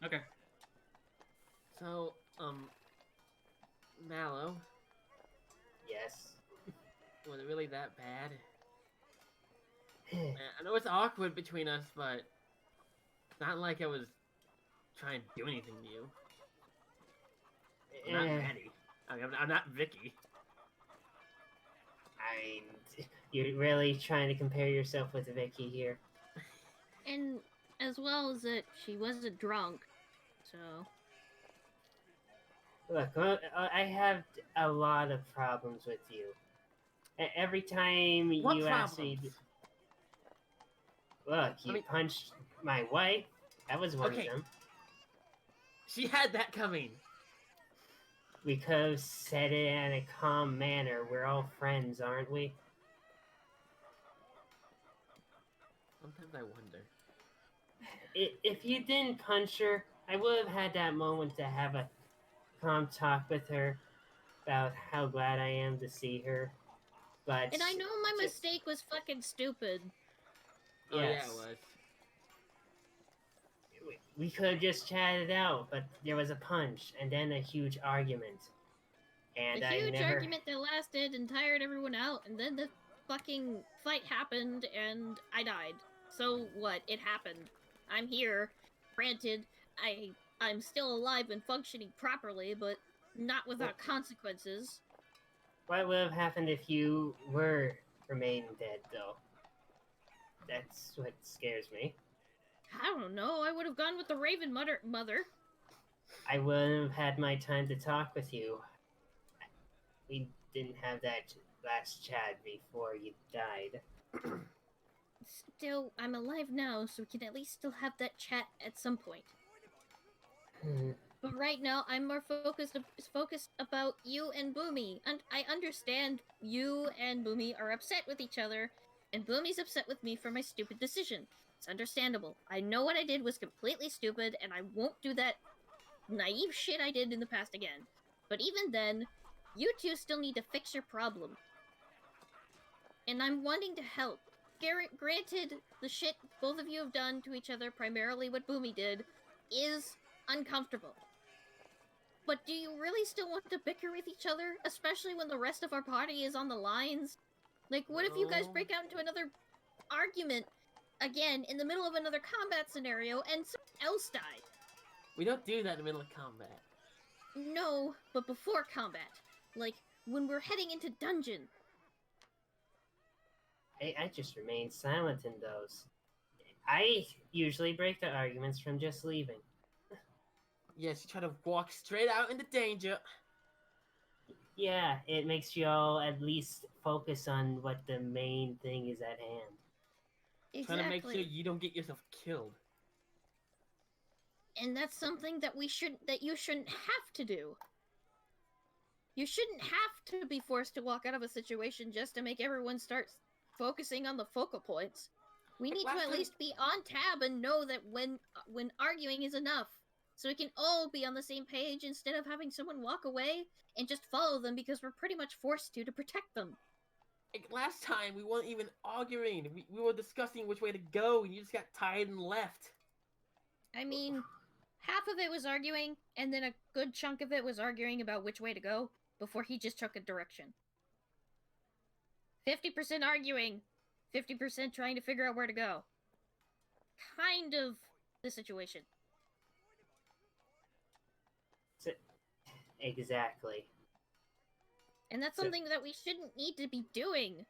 Okay. So, Mallow, Yes. was it really that bad? I know it's awkward between us, but it's not like I was trying to do anything to you. I'm not Maddie. I mean, I'm not Vicky. I mean, you're really trying to compare yourself with Vicky here. And as well as that, she wasn't drunk, so... Look, I have a lot of problems with you. Every time What you ask me... problems? Look, you punched my wife. That was one Okay. of them. She had that coming. We could have said it in a calm manner. We're all friends, aren't we? Sometimes I wonder. If you didn't punch her, I would have had that moment to have a calm talk with her about how glad I am to see her. But And I know my just- mistake was fucking stupid. Oh, yeah, Yes. it was. We could have just chatted out, but there was a punch and then a huge argument. And A I huge never... argument that lasted and tired everyone out, and then the fucking fight happened, and I died. So what? It happened. I'm here. Granted, I'm still alive and functioning properly, but not without consequences. What would have happened if you were remained dead, though? That's what scares me. I don't know. I would have gone with the Raven mother. I wouldn't have had my time to talk with you. We didn't have that last chat before you died. Still, I'm alive now, so we can at least still have that chat at some point. But right now, I'm more focused about you and Boomy. And I understand you and Boomy are upset with each other, and Boomy's upset with me for my stupid decision. It's understandable. I know what I did was completely stupid, and I won't do that naive shit I did in the past again. But even then, you two still need to fix your problem. And I'm wanting to help. Granted, the shit both of you have done to each other, primarily what Boomy did, is uncomfortable. But do you really still want to bicker with each other? Especially when the rest of our party is on the lines? Like, what if you guys break out into another argument, again, in the middle of another combat scenario, and someone else died? We don't do that in the middle of combat. No, but before combat. Like, when we're heading into dungeon. I just remain silent in those. I usually break the arguments from just leaving. Yes, you try to walk straight out into danger. Yeah, it makes you all at least focus on what the main thing is at hand. Exactly. Trying to make sure you don't get yourself killed. And that's something that you shouldn't have to do. You shouldn't have to be forced to walk out of a situation just to make everyone start focusing on the focal points. We need to at least be on tab and know that when arguing is enough. So we can all be on the same page instead of having someone walk away and just follow them because we're pretty much forced to protect them. Like last time, we weren't even arguing. We were discussing which way to go, and you just got tired and left. I mean, half of it was arguing, and then a good chunk of it was arguing about which way to go before he just took a direction. 50% arguing, 50% trying to figure out where to go. Kind of the situation. Exactly. And that's something that we shouldn't need to be doing.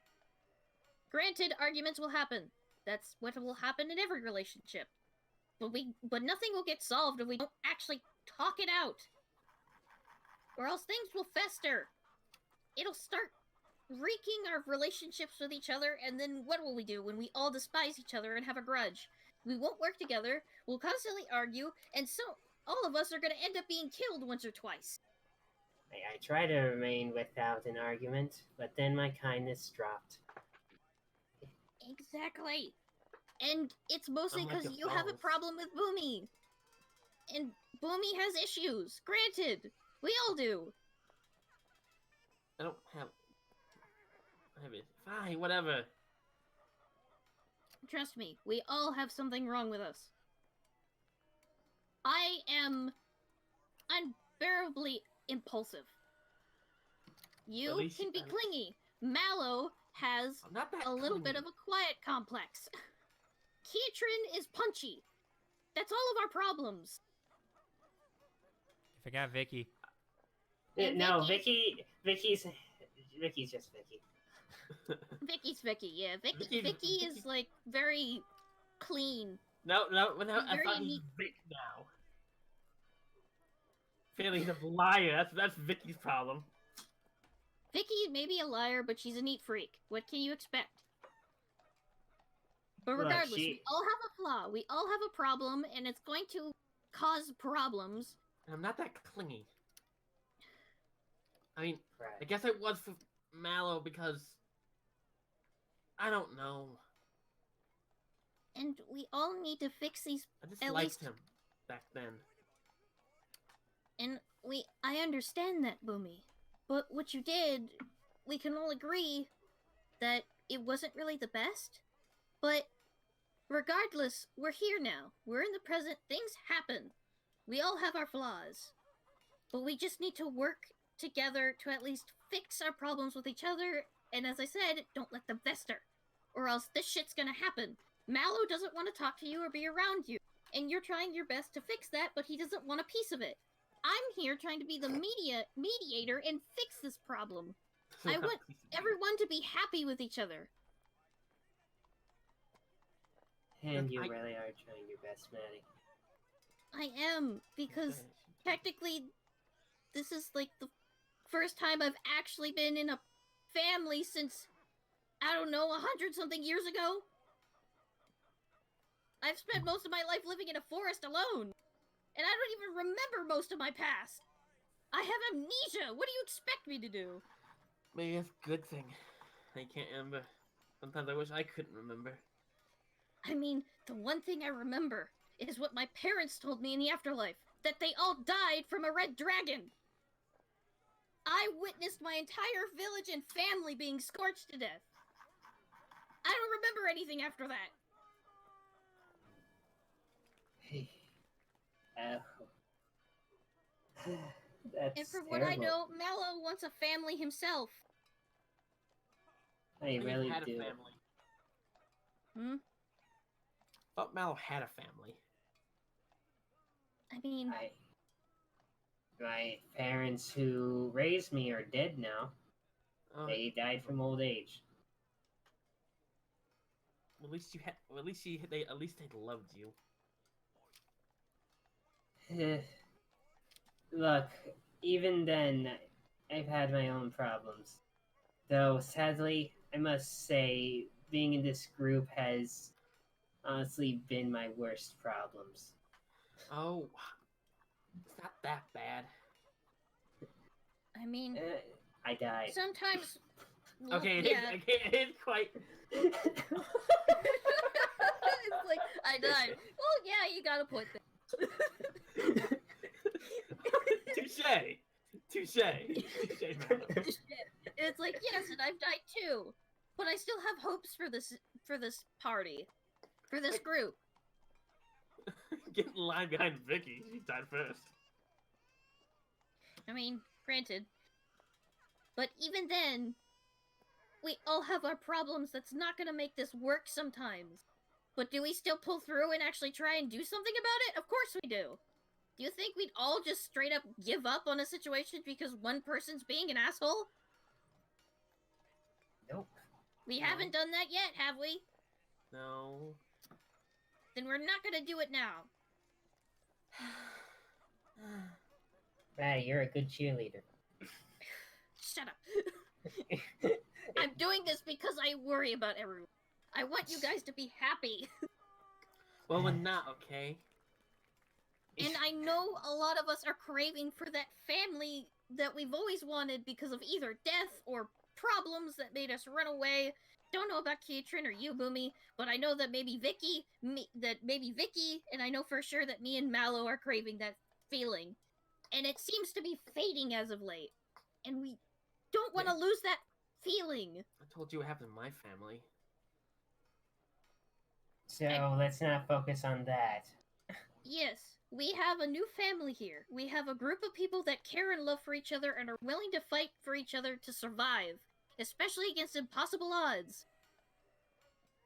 Granted, arguments will happen. That's what will happen in every relationship. But nothing will get solved if we don't actually talk it out. Or else things will fester. It'll start wreaking our relationships with each other, and then what will we do when we all despise each other and have a grudge? We won't work together, we'll constantly argue, and so all of us are going to end up being killed once or twice. I try to remain without an argument, but then my kindness dropped. Exactly. And it's mostly Unlike because the you have a balls. problem with Boomy. And Boomy has issues. Granted. We all do. I don't have it. Fine, whatever. Trust me, we all have something wrong with us. I am unbearably impulsive. You least can be I'm- clingy. Mallow has I'm not that a little bit clingy. of a quiet complex. Keatrin is punchy. That's all of our problems. I forgot Vicky. And No, Vicky's Vicky's just Vicky. Vicky's Vicky, yeah. Vicky- Vicky is Vicky- like very clean. No, I Very thought he's neat. Vic now. Feeling of liar. That's Vicky's problem. Vicky may be a liar, but she's a neat freak. What can you expect? But Look, regardless, she- we all have a flaw. We all have a problem, and it's going to cause problems. And I'm not that clingy. I mean, Right. I guess I was for Mallow because I don't know. And we all need to fix these. I just At liked least- him back then. And I understand that, Boomy. But what you did, we can all agree that it wasn't really the best. But regardless, we're here now. We're in the present. Things happen. We all have our flaws. But we just need to work together to at least fix our problems with each other. And as I said, don't let them fester. Or else this shit's gonna happen. Mallow doesn't want to talk to you or be around you. And you're trying your best to fix that, but he doesn't want a piece of it. I'm here trying to be the mediator and fix this problem. I want everyone to be happy with each other. And you really are trying your best, Maddie. I am, because technically, this is like the first time I've actually been in a family since, I don't know, 100-something years ago. I've spent most of my life living in a forest alone, and I don't even remember most of my past. I have amnesia. What do you expect me to do? Maybe that's a good thing. I can't remember. Sometimes I wish I couldn't remember. I mean, the one thing I remember is what my parents told me in the afterlife, that they all died from a red dragon. I witnessed my entire village and family being scorched to death. I don't remember anything after that. That's And from what I terrible. know, Mallow wants a family himself. I really had do. a family. Hmm? I thought Mallow had a family. I mean, My parents who raised me are dead now. They died from old age. At least you had. Well, at least they loved you. Look, even then, I've had my own problems. Though, sadly, I must say, being in this group has honestly been my worst problems. Oh, it's not that bad. I mean, I died. sometimes. Okay, yeah. it's quite. It's like, I died. Well, yeah, you got a point there. Touche. It's like, yes, and I've died too, but I still have hopes for this party, for this group. Get in line behind Vicky. She died first. I mean, granted, but even then, we all have our problems. That's not gonna make this work sometimes. But do we still pull through and actually try and do something about it? Of course we do. Do you think we'd all just straight up give up on a situation because one person's being an asshole? Nope. We haven't done that yet, have we? No. Then we're not gonna do it now. Maddie, you're a good cheerleader. Shut up. I'm doing this because I worry about everyone. I want you guys to be happy. Well, we're not, okay? And I know a lot of us are craving for that family that we've always wanted because of either death or problems that made us run away. Don't know about Kietrin or you, Boomy, but I know that maybe Vicky, and I know for sure that me and Mallow are craving that feeling. And it seems to be fading as of late. And we don't want to lose that feeling. I told you what happened to my family. So, let's not focus on that. Yes, we have a new family here. We have a group of people that care and love for each other and are willing to fight for each other to survive, especially against impossible odds.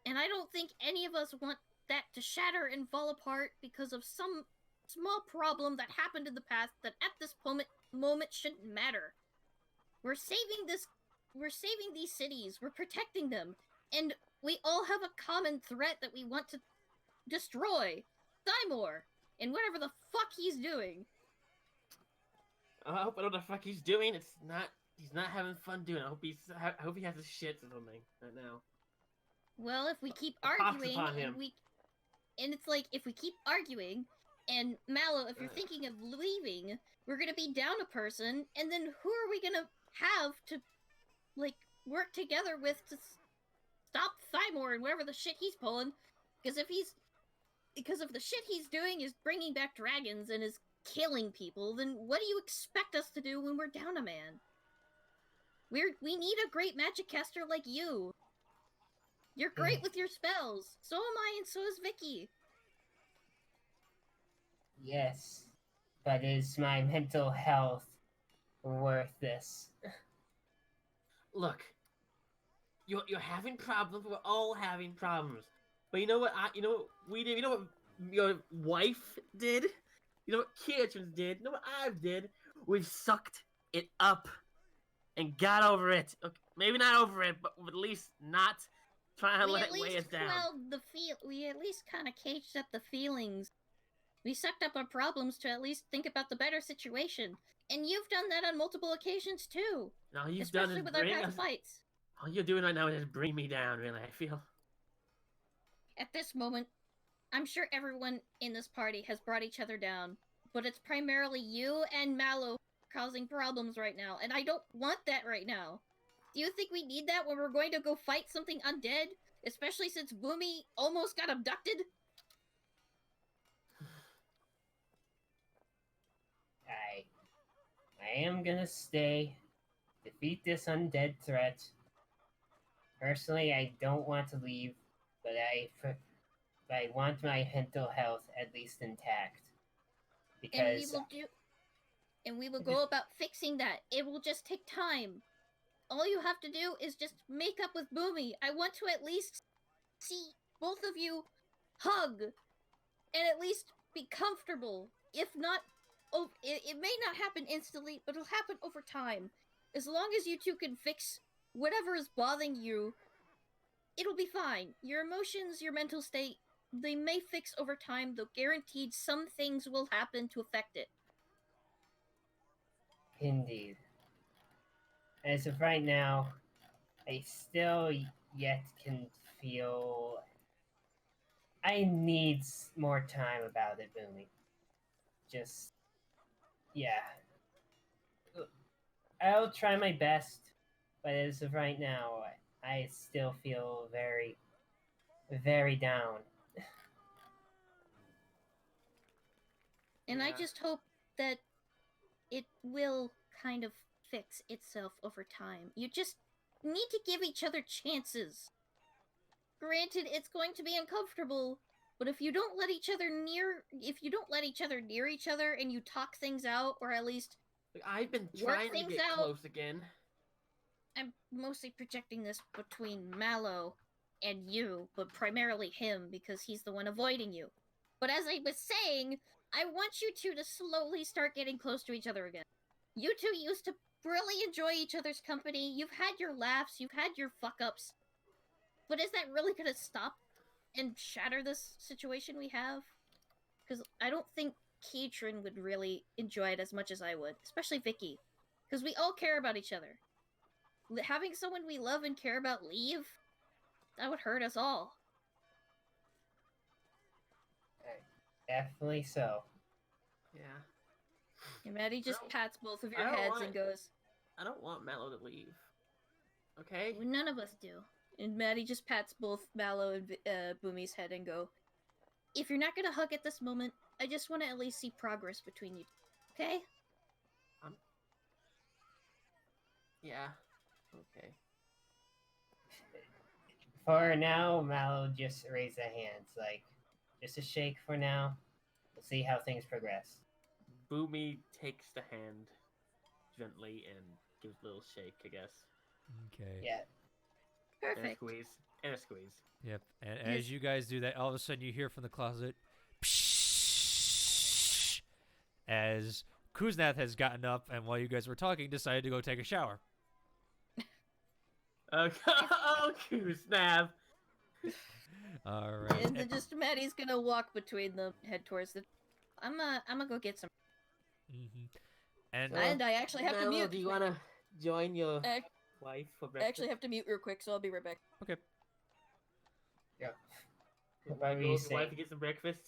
And I don't think any of us want that to shatter and fall apart because of some small problem that happened in the past that at this moment shouldn't matter. We're saving these cities, we're protecting them, and we all have a common threat that we want to destroy. Thymor, and whatever the fuck he's doing. I hope I know what the fuck he's doing. He's not having fun doing it. I hope he has his shits or something right now. Well, if we keep Pox arguing, upon him. and it's like, if we keep arguing, and Mallow, if you're thinking of leaving, we're gonna be down a person, and then who are we gonna have to, like, work together with to stop Thymor and whatever the shit he's pulling? Because if the shit he's doing is bringing back dragons and is killing people, then what do you expect us to do when we're down a man? We need a great magic caster like you. You're great with your spells. So am I, and so is Vicky. Yes, but is my mental health worth this? Look, you're having problems. We're all having problems. But you know what? You know what we did. You know what your wife did. You know what Kietrin did. You know what I've did. We've sucked it up and got over it. Okay, maybe not over it, but at least not Try and We let at it weigh us least down. quelled the feel. We at least kind of caged up the feelings. We sucked up our problems to at least think about the better situation. And you've done that on multiple occasions too. And all you've done Especially is with our bring past us. fights. All you're doing right now is bring me down. Really, I feel. At this moment, I'm sure everyone in this party has brought each other down. But it's primarily you and Mallow causing problems right now. And I don't want that right now. Do you think we need that when we're going to go fight something undead? Especially since Boomy almost got abducted? I am gonna stay, defeat this undead threat. Personally, I don't want to leave, but I want my mental health at least intact. Because And we will go about fixing that. It will just take time. All you have to do is just make up with Boomy. I want to at least see both of you hug and at least be comfortable. If not, it may not happen instantly, but it'll happen over time. As long as you two can fix whatever is bothering you, it'll be fine. Your emotions, your mental state, they may fix over time, though guaranteed some things will happen to affect it. Indeed. As of right now, I still yet can feel I need more time about it, Boomy. Just, yeah. I'll try my best, but as of right now, I still feel very, very down. And I Yeah. just hope that it will kind of fix itself over time. You just need to give each other chances. Granted, it's going to be uncomfortable, but if you don't let each other near each other and you talk things out, or at least Like, I've been Work trying to things get out. close again. I'm mostly projecting this between Mallow and you, but primarily him because he's the one avoiding you. But as I was saying, I want you two to slowly start getting close to each other again. You two used to really enjoy each other's company. You've had your laughs, you've had your fuck-ups. But is that really gonna stop and shatter this situation we have? Because I don't think Keatron would really enjoy it as much as I would, especially Vicky. Because we all care about each other. Having someone we love and care about leave, that would hurt us all. Definitely so. Yeah. And Maddie just No, pats both of I your don't heads want and it. goes, I don't want Mallow to leave. Okay? well, none of us do. And Maddie just pats both Mallow and Boomy's head and go, if you're not gonna hug at this moment, I just want to at least see progress between you. Okay? Yeah. Okay. For now, Mallow just raised their hands, like, just a shake for now. We'll see how things progress. Boomy takes the hand gently and gives a little shake, I guess. Okay. Yeah. And a Perfect. squeeze. And a squeeze. Yep. And Yes. as you guys do that, all of a sudden you hear from the closet, psh, as Kuznath has gotten up and while you guys were talking, decided to go take a shower. Oh, snap. All right. And then just Maddie's gonna walk between them, head towards the. I'm gonna go get some. Mm-hmm. And And I actually have to Mallow, mute. do you want to join your I wife for I breakfast? actually have to mute real quick, so I'll be right back. okay. Yeah. Can What you were go you with your wife saying? to get some breakfast?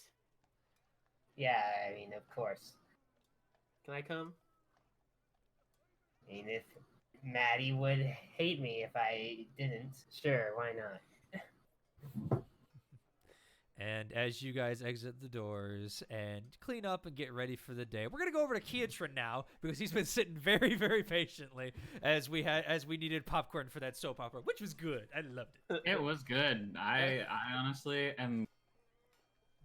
Yeah, I mean, of course. Can I come? I mean, if Maddie would hate me if I didn't, sure, why not? And as you guys exit the doors and clean up and get ready for the day, we're gonna go over to Keatron now because he's been sitting very, very patiently as we needed popcorn for that soap opera, which was good. I loved it. It was good. I honestly am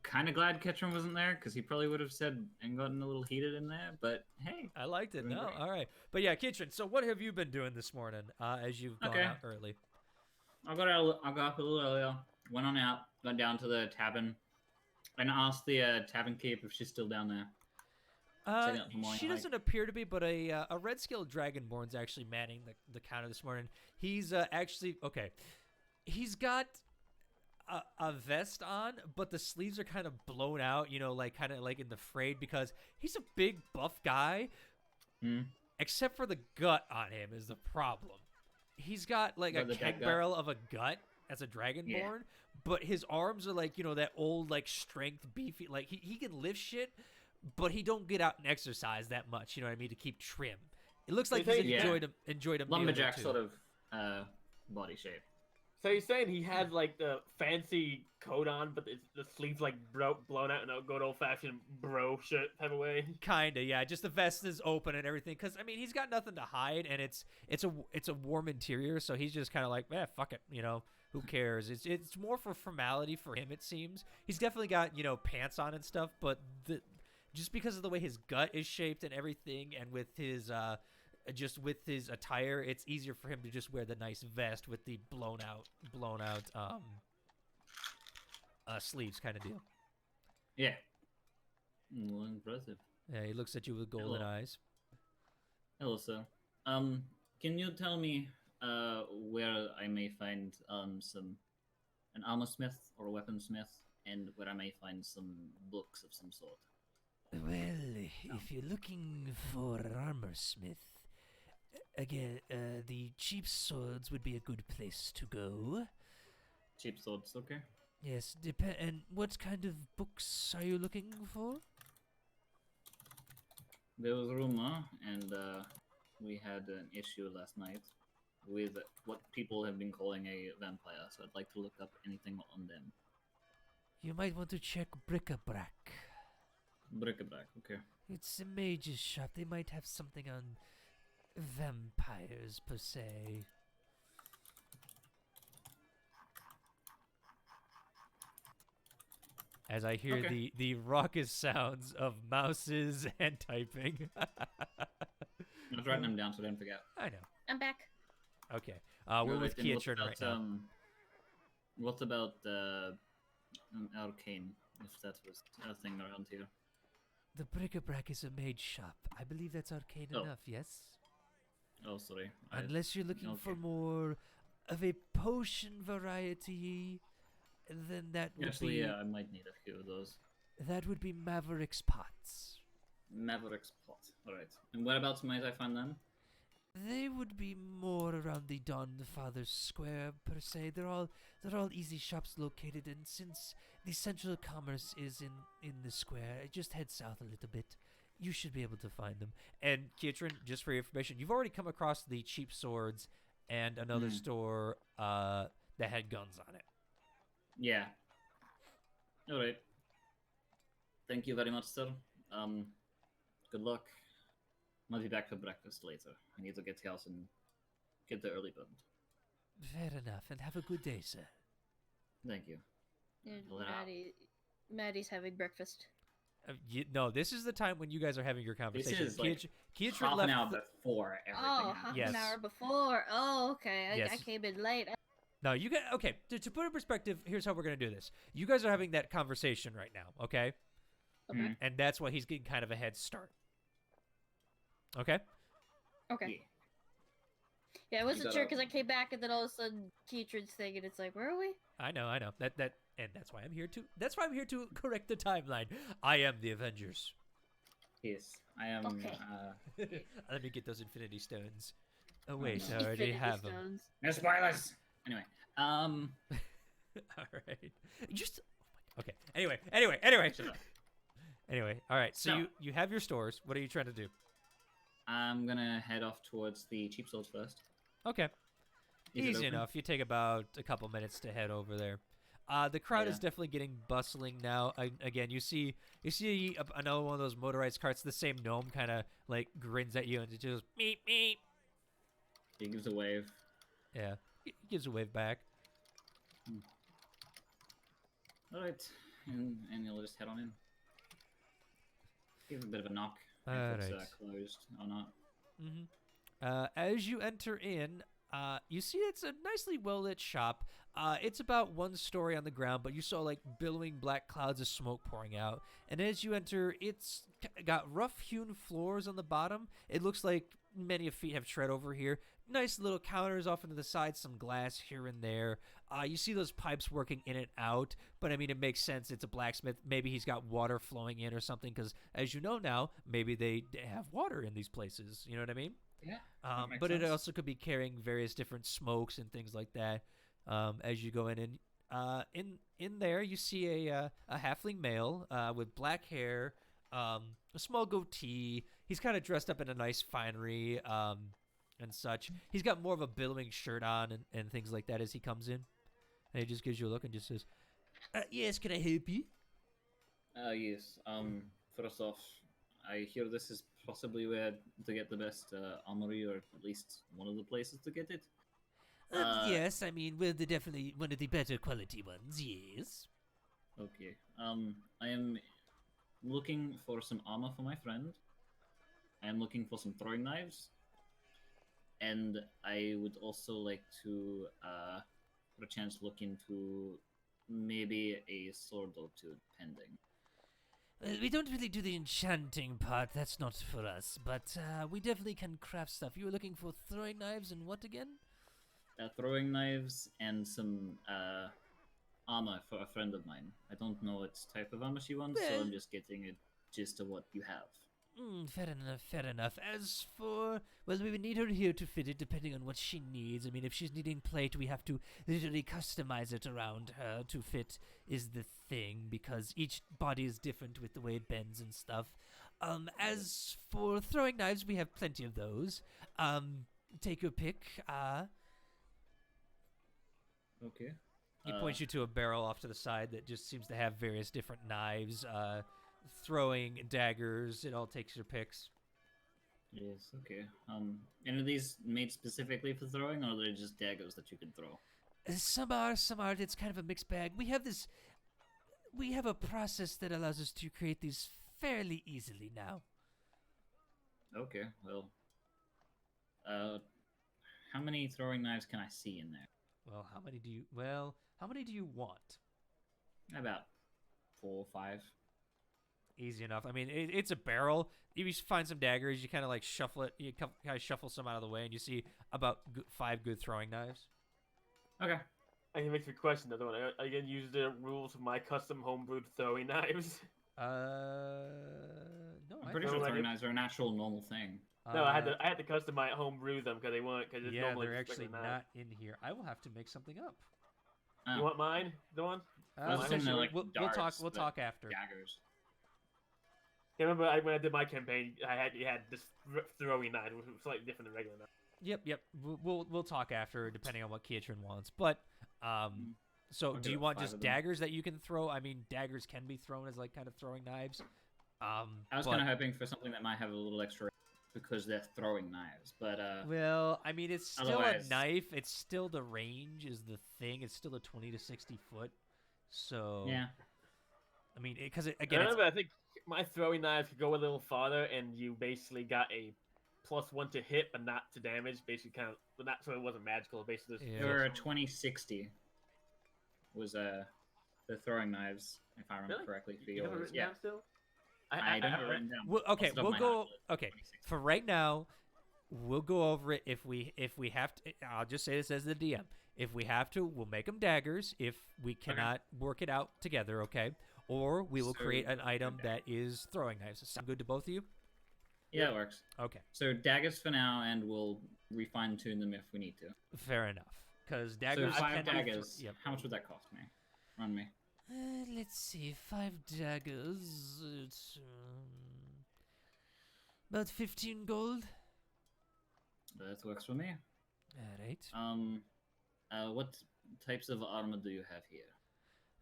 kind of glad Ketchum wasn't there because he probably would have said and gotten a little heated in there. But hey, I liked it. Doing No, great. all right. But yeah, Keatron. So what have you been doing this morning as you've gone Okay. out early? I got up a little earlier, went on out, got down to the tavern, and asked the tavern keep if she's still down there. Setting up for morning She hike. doesn't appear to be, but a red scaled dragonborn's actually manning the counter this morning. He's actually okay. He's got a vest on, but the sleeves are kind of blown out, you know, like kind of like in the frayed, because he's a big buff guy. Except for the gut on him is the problem. He's got like a keg barrel of a gut as a dragonborn, but his arms are like, you know, that old like strength beefy, like he can lift shit, but he don't get out and exercise that much, you know what I mean, to keep trim. It looks like he's enjoyed a lumberjack sort of body shape. So you're saying he had like the fancy coat on, but the sleeves like blown out in a good old fashioned bro shirt type of way? Kinda, yeah. Just the vest is open and everything, because I mean he's got nothing to hide, and it's a warm interior, so he's just kind of like, fuck it, you know, who cares? It's more for formality for him, it seems. He's definitely got, you know, pants on and stuff, but just because of the way his gut is shaped and everything, and with his just with his attire, it's easier for him to just wear the nice vest with the blown out sleeves kind of deal. Yeah. Well, impressive. Yeah, he looks at you with golden eyes. Hello, sir. Can you tell me where I may find an armor smith or a weaponsmith, and where I may find some books of some sort? Well, if you're looking for an armor smith, again, the cheap swords would be a good place to go. Cheap swords, okay. Yes, and what kind of books are you looking for? There was a rumor, and we had an issue last night with what people have been calling a vampire, so I'd like to look up anything on them. You might want to check bric-a-brac. Bric-a-brac, okay. It's a mage's shop. They might have something on vampires, per se. As I hear the raucous sounds of mouses and typing. I was writing them down so I don't forget. I know. I'm back. Okay. We're with Kiatrin right now. What about Arcane, if that was a thing around here? The bric-a-brac is a mage shop. I believe that's arcane enough, yes? Oh, sorry. Unless you're looking for more of a potion variety, then that would Actually, yeah, I might need a few of those. That would be Maverick's Pots. Maverick's Pot. Alright. And whereabouts might I find them? They would be more around the Dawnfather Square, per se. They're all easy shops located, and since the central commerce is in the square, just head south a little bit. You should be able to find them. And Kiatrin, just for your information, you've already come across the cheap swords and another store that had guns on it. Yeah. Alright. Thank you very much, sir. Good luck. I'll be back for breakfast later. I need to get to house and get the early bird. Fair enough, and have a good day, sir. Thank you. Maddie's having breakfast. No, this is the time when you guys are having your conversation. This is like Kiatrin half left an hour before everything happened. Half an hour before. Oh, okay. Yes. I came in late. No, you get okay. To put it in perspective, here's how we're gonna do this. You guys are having that conversation right now, okay? Okay. And that's why he's getting kind of a head start. Okay. Okay. Yeah, I wasn't sure because I came back and then all of a sudden Kiatrin's thing and it's like, where are we? I know. That and that's why I'm here to. That's why I'm here to correct the timeline. I am the Avengers. Yes, I am. Okay. Let me get those Infinity Stones. Oh wait, I already have them. No spoilers. Anyway, All right. Just okay. Anyway. Anyway, all right. So you have your stores. What are you trying to do? I'm gonna head off towards the cheap swords first. Okay. Easy enough. You take about a couple minutes to head over there. The crowd is definitely getting bustling now. Again, you see another one of those motorized carts. The same gnome kind of like grins at you and it just meep meep. He gives a wave. Yeah, he gives a wave back. All right, and you'll just head on in. Give a bit of a knock. All if it's right. Closed or not. As you enter in, you see it's a nicely well-lit shop. It's about one story on the ground, but you saw like billowing black clouds of smoke pouring out. And as you enter, it's got rough-hewn floors on the bottom. It looks like many feet have tread over here. nice little counters off into the side, some glass here and there. You see those pipes working in and out, but I mean, it makes sense. It's a blacksmith. Maybe he's got water flowing in or something, because as you know now, maybe they have water in these places. You know what I mean? Yeah. But it also could be carrying various different smokes and things like that as you go in. And in there, you see a halfling male with black hair, a small goatee. He's kind of dressed up in a nice finery and such. He's got more of a billowing shirt on and things like that as he comes in. And he just gives you a look and just says, yes, can I help you? Yes. First off, I hear this is possibly where to get the best armory, or at least one of the places to get it. Yes, I mean, we're definitely one of the better quality ones, yes. Okay. I am looking for some armor for my friend. I am looking for some throwing knives. And I would also like to, for a chance, look into maybe a sword or two, depending. Well, we don't really do the enchanting part, that's not for us, but we definitely can craft stuff. You were looking for throwing knives and what again? Throwing knives and some armor for a friend of mine. I don't know what type of armor she wants, so I'm just getting a gist of what you have. Fair enough, fair enough. As for, well, we would need her here to fit it depending on what she needs. I mean, if she's needing plate, we have to literally customize it around her to fit is the thing, because each body is different with the way it bends and stuff. As for throwing knives, we have plenty of those. Take your pick. Okay. He points you to a barrel off to the side that just seems to have various different knives, throwing daggers. It all takes your picks. Yes, okay. And are these made specifically for throwing, or are they just daggers that you can throw? Some are, some aren't. It's kind of a mixed bag. We have a process that allows us to create these fairly easily now. Okay, well, how many throwing knives can I see in there? Well, how many do you want? About 4 or 5. Easy enough. I mean, it's a barrel. You find some daggers. You kind of like shuffle it. You kind of shuffle some out of the way, and you see about 5 good throwing knives. Okay. I can make a question though. Are you gonna use the rules of my custom homebrewed throwing knives? No. I'm pretty sure throwing knives are an actual normal thing. No, I had to customize homebrew them because they weren't. Cause Yeah, normally they're just actually regular knives. not in here. I will have to make something up. You want mine? The one? I was assuming they're like we'll darts, We'll but talk after. daggers. Yeah, remember when I did my campaign, you had this throwing knife, which was slightly different than regular knife. Yep. We'll talk after, depending on what Kiatrin wants. But so I'll do get you want 5 just of them. daggers that you can throw? I mean, daggers can be thrown as like kind of throwing knives. I was kind of hoping for something that might have a little extra because they're throwing knives, but well, I mean, it's still otherwise- a knife. It's still the range is the thing. It's still a 20 to 60 foot. So yeah. I mean, because again, it's, Remember, I think my throwing knives could go a little farther, and you basically got a +1 to hit, but not to damage. Basically, kind of, but not so it wasn't magical. Basically, just Yeah. There were a 2060 was the throwing knives, if I remember Really? correctly. For You have it yours. written Yeah, down still? I don't have it written down. well, okay, Off the top we'll of my go. head, but Okay, 2060. for right now, we'll go over it if we have to. I'll just say this as the DM. If we have to, we'll make them daggers. If we cannot work it out together, okay, or we will So, create an item daggers. that is throwing knives. Does that sound good to both of you? Yeah, it works. Okay, So daggers for now, and we'll refine tune them if we need to. fair enough. Because daggers so 5 can be daggers. yep. How much would that cost me? Run me. Let's see, 5 daggers. It's about 15 gold. That works for me. All right. What types of armor do you have here?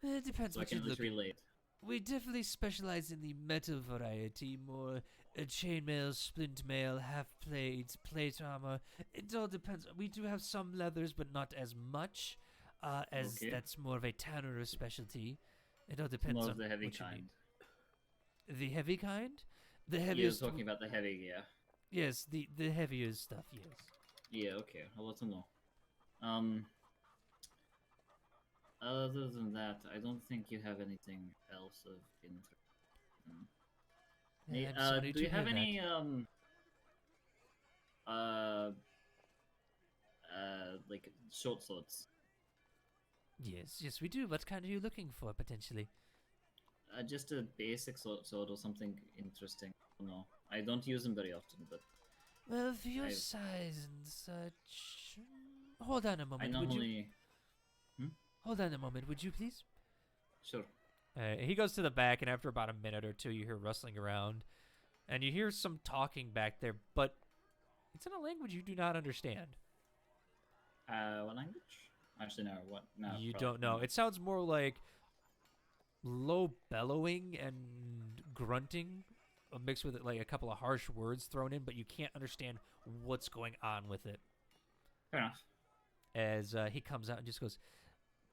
It depends So I what you can look. just relate. We definitely specialize in the metal variety, more chainmail, splint mail, half plates, plate armor. It all depends. We do have some leathers, but not as much, as Okay. that's more of a tanner specialty. It all depends More on of the heavy what you kind. need. The heavy kind? The You're heaviest. talking about the heavy gear. Yes, the heavier stuff. Yes. Yeah, okay. I'll let them know. Other than that, I don't think you have anything else of interest. I'm sorry Do to you have hear any like short swords. Yes, yes, we do. What kind are you looking for, potentially? Just a basic sword or something interesting. No, I don't use them very often, but Well, for your I've- size and such... Hold on a I moment, would you? normally. Hold on a moment, would you please? Sure. He goes to the back, and after about a minute or two, you hear rustling around, and you hear some talking back there, but it's in a language you do not understand. What language? Actually, no. What? No. You probably don't know. not. It sounds more like low bellowing and grunting, mixed with like a couple of harsh words thrown in, but you can't understand what's going on with it. Fair enough. As he comes out and just goes,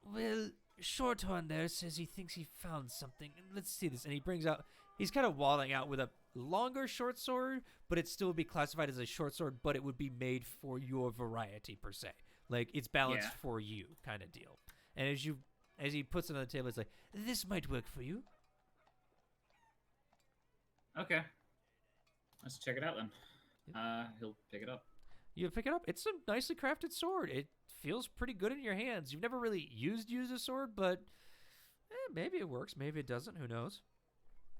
well, Shorthorn there says he thinks he found something. Let's see this. And he brings out, he's kind of waddling out with a longer short sword, but it still would be classified as a short sword, but it would be made for your variety per se. Like it's balanced Yeah. for you kind of deal. And as he puts it on the table, it's like, this might work for you. Okay. Let's check it out then. He'll pick it up. You pick it up. It's a nicely crafted sword. It feels pretty good in your hands. You've never really used a sword, but maybe it works. Maybe it doesn't. Who knows?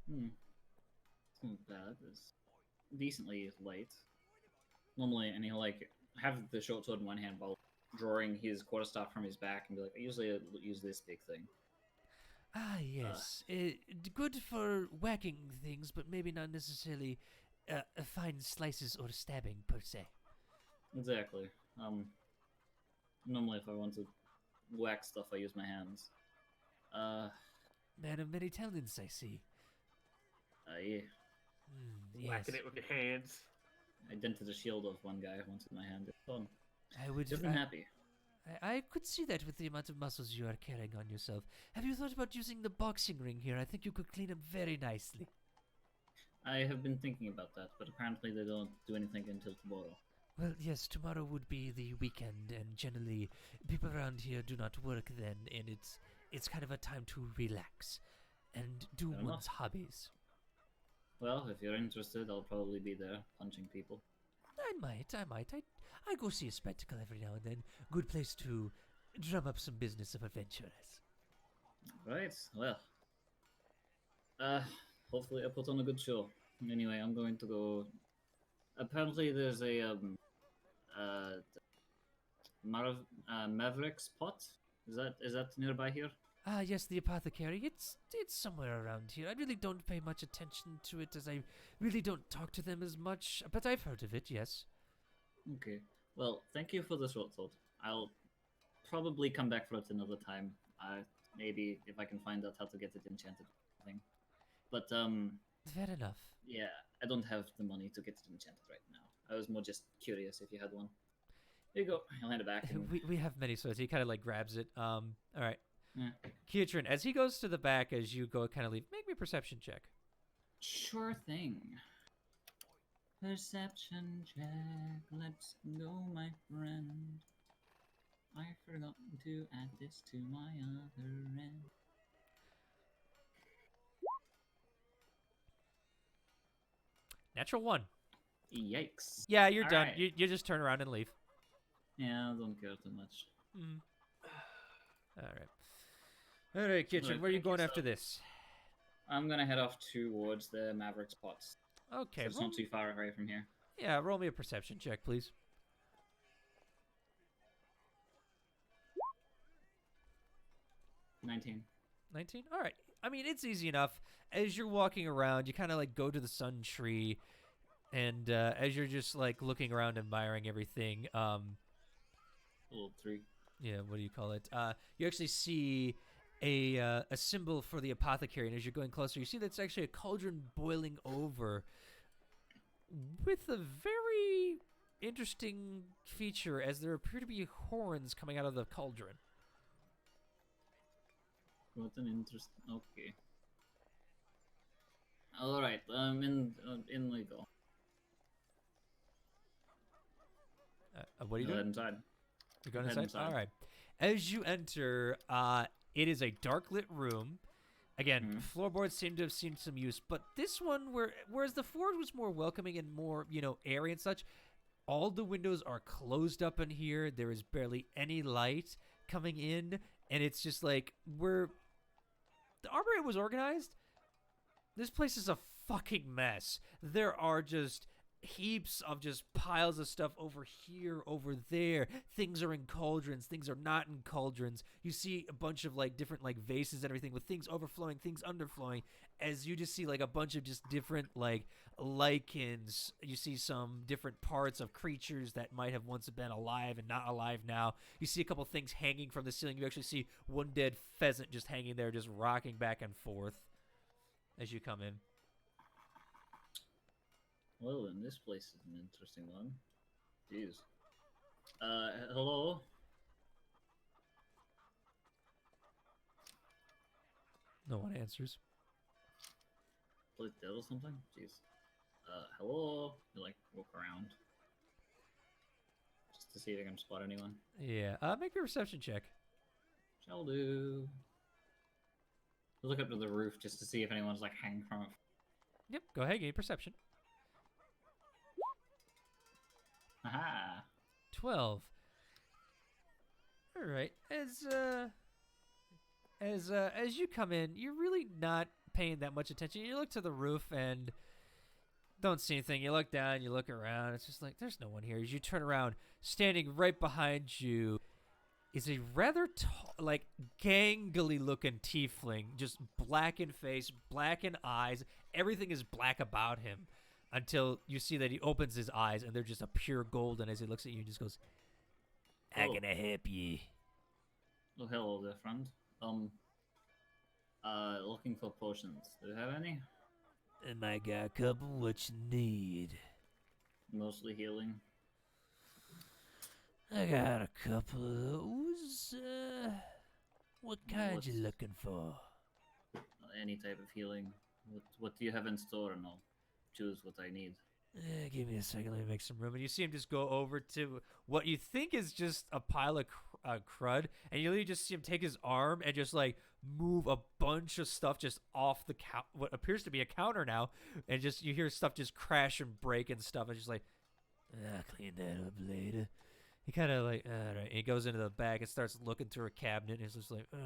It's not bad. It's decently light. Normally, and he'll like have the short sword in one hand while drawing his quarterstaff from his back and be like, I usually use this big thing. Ah, yes. Good for whacking things, but maybe not necessarily fine slices or stabbing per se. Exactly. Normally if I want to whack stuff, I use my hands. Man of many talents, I see. Yeah. Yes. Whacking it with your hands. I dented the shield of one guy once with my hand. It's fun. I would. Just happy. I could see that with the amount of muscles you are carrying on yourself. Have you thought about using the boxing ring here? I think you could clean up very nicely. I have been thinking about that, but apparently they don't do anything until tomorrow. Well, yes, tomorrow would be the weekend, and generally people around here do not work then, and it's kind of a time to relax and do Fair one's enough. hobbies. Well, if you're interested, I'll probably be there punching people. I might. I go see a spectacle every now and then. Good place to drum up some business of adventurers. Right, well. Hopefully I put on a good show. Anyway, I'm going to go... Apparently there's a, Maverick's pot? Is that nearby here? Ah, yes, the apothecary. It's somewhere around here. I really don't pay much attention to it, as I really don't talk to them as much, but I've heard of it, yes. Okay. Well, thank you for the short sword. I'll probably come back for it another time. Maybe if I can find out how to get it enchanted or something. But, Fair enough. yeah, I don't have the money to get it enchanted right now. I was more just curious if you had one. Here you go. I'll hand it back. and- We have many swords. He kind of like grabs it. All right. Yeah. Kietrin, as he goes to the back, as you go kind of leave, make me a perception check. Sure thing. Perception check. Let's go, my friend. I forgot to add this to my other end. Natural 1. Yikes. Yeah, you're All done. right. You just turn around and leave. Yeah, I don't care too much. Mm. All right. All right, Kietrin, Right, where are you thank you, going after sir. this? I'm gonna head off towards the Maverick spots. Okay. So it's not too far away from here. Yeah, roll me a perception check, please. 19. 19? All right. I mean, it's easy enough. As you're walking around, you kind of like go to the sun tree, and as you're just like looking around, admiring everything, Little 3. yeah, what do you call it? You actually see a symbol for the apothecary, and as you're going closer, you see that's actually a cauldron boiling over with a very interesting feature, as there appear to be horns coming out of the cauldron. What an interest. Okay. Alright, in we go. What are you Go ahead doing? inside. You're going Head inside? inside. All right. As you enter, it is a dark lit room. Again, floorboards seem to have seen some use, but this one, whereas the forge was more welcoming and more, airy and such, All the windows are closed up in here. There is barely any light coming in, and it's just like the Armory was organized. This place is a fucking mess. There are just heaps of just piles of stuff over here, over there. Things are in cauldrons. Things are not in cauldrons. You see a bunch of like different like vases and everything with things overflowing, things underflowing. As you just see like a bunch of just different like lichens. You see some different parts of creatures that might have once been alive and not alive now. You see a couple things hanging from the ceiling. You actually see one dead pheasant just hanging there, just rocking back and forth as you come in. Well, then this place is an interesting one. Jeez. Hello? No one answers. Play dead or something? Jeez. Hello? You like walk around. Just to see if I can spot anyone. Yeah, make a perception check. Shall do. Look up to the roof just to see if anyone's like hanging from it. Yep, go ahead, give me perception. Aha! 12. All right. As you come in, you're really not paying that much attention. You look to the roof and don't see anything. You look down, you look around. It's just like there's no one here. As you turn around, standing right behind you is a rather tall, like gangly-looking tiefling, just black in face, black in eyes. Everything is black about him. Until you see that he opens his eyes, and they're just a pure golden as he looks at you and just goes, "How can I help you?" Oh, hello there, friend. Looking for potions. Do you have any? I might got a couple. What you need? Mostly healing. I got a couple of those. What kind you looking for? Any type of healing. What do you have in store, and I'll choose what I need. Give me a second. Let me make some room. And you see him just go over to what you think is just a pile of crud, and you literally just see him take his arm and just like move a bunch of stuff just off the what appears to be a counter now, and just you hear stuff just crash and break and stuff, and just like, I'll clean that up later. He kind of like, all right. And he goes into the back and starts looking through a cabinet, and he's just like, all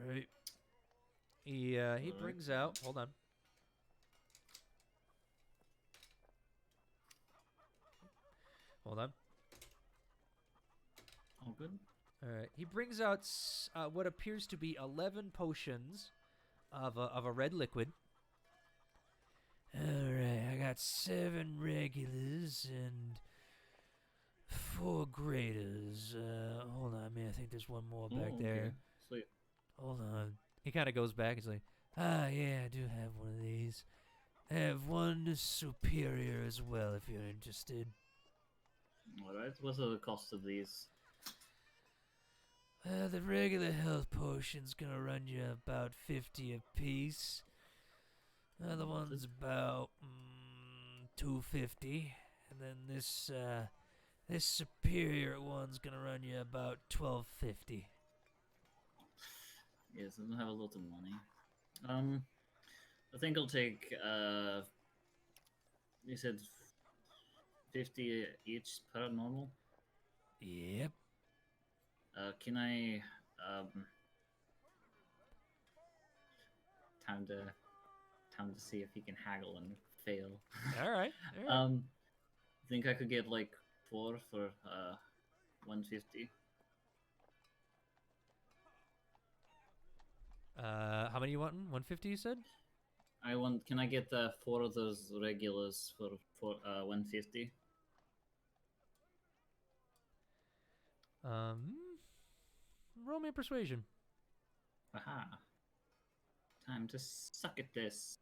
right. He brings out. Hold on. Hold on. All good. All right. He brings out what appears to be 11 potions of a red liquid. All right. I got 7 regulars and 4 graders. Hold on, man. I think there's one more back there. Sweet. Hold on. He kind of goes back. He's like, yeah, I do have one of these. I have one superior as well if you're interested. Alright, what's the cost of these? The regular health potion's gonna run you about 50 a piece. Other one's about $250, and then this superior one's gonna run you about $12.50. Yes, I don't have a lot of money. I think I'll take you said 50 each per normal. Yep. Can I time to see if he can haggle and fail. All right. I think I could get like 4 for 150. How many you wanting? 150 you said? Can I get 4 of those regulars for 150? Roll me a persuasion. Aha. Time to suck at this.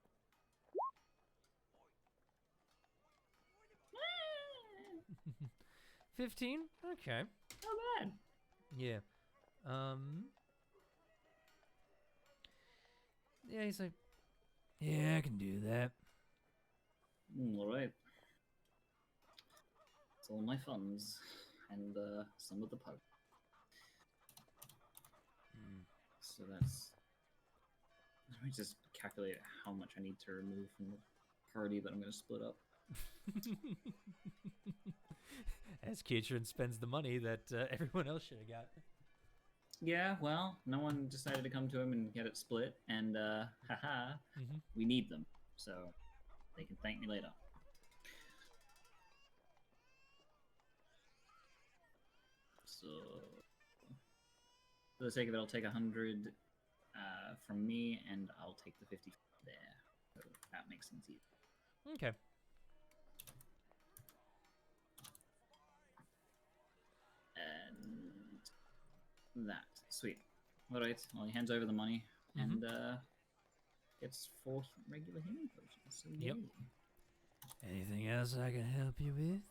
15? Okay. Not bad. Yeah. Yeah, he's like, yeah, I can do that. Alright. It's all my funds. And some of the pug. So that's... Let me just calculate how much I need to remove from the party that I'm going to split up. As Keatron spends the money that everyone else should have got. Yeah, well, no one decided to come to him and get it split, and haha, Mm-hmm. we need them, so they can thank me later. So, for the sake of it, I'll take 100 from me, and I'll take the 50 there. So that makes things easy. Okay. And that. Sweet. Alright, well, he hands over the money, and gets 4 regular healing potions. So Yep. yay. Anything else I can help you with?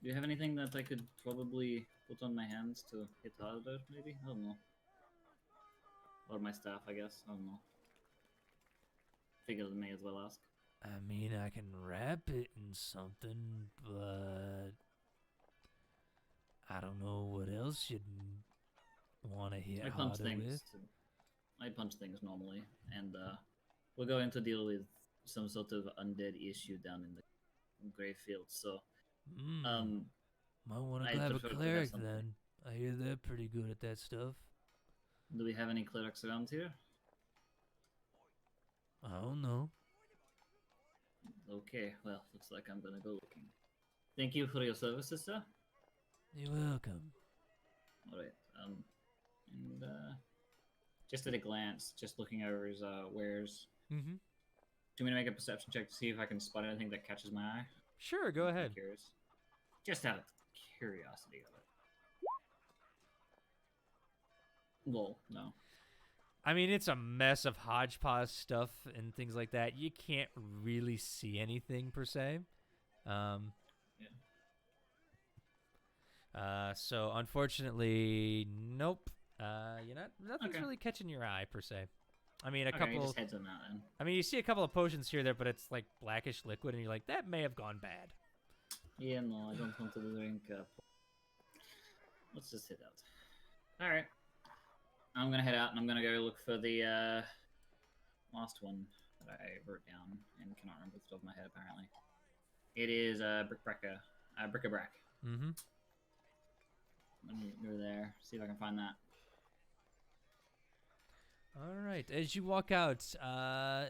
Do you have anything that I could probably put on my hands to hit harder, maybe? I don't know. Or my staff, I guess. I don't know. Figured I may as well ask. I mean, I can wrap it in something, but I don't know what else you'd want to hit I punch harder things. with. I punch things normally, and we're going to deal with some sort of undead issue down in the grave fields. So, Might want to I'd grab a prefer to have cleric something. then. I hear they're pretty good at that stuff. do we have any clerics around here? I don't know. Okay, well, looks like I'm gonna go looking. Thank you for your services, sir. You're welcome. All right. And just at a glance, just looking over his wares. Mm-hmm. Do you want me to make a perception check to see if I can spot anything that catches my eye? Sure, go I'm ahead. curious. Just out of curiosity of it. Lol, no. I mean, it's a mess of hodgepodge stuff and things like that. You can't really see anything per se. So unfortunately, nope. Nothing's Okay. really catching your eye per se. I mean, a Okay, couple. just heads on that then. I mean, you see a couple of potions here, there, but it's like blackish liquid, and you're like, that may have gone bad. Yeah, no, I don't want to drink. Let's just head out. All right. I'm gonna head out, and I'm gonna go look for the last one that I wrote down and cannot remember off the top of my head. Apparently, it is bric-a-brac. Mm-hmm. Let me go there, see if I can find that. All right. As you walk out,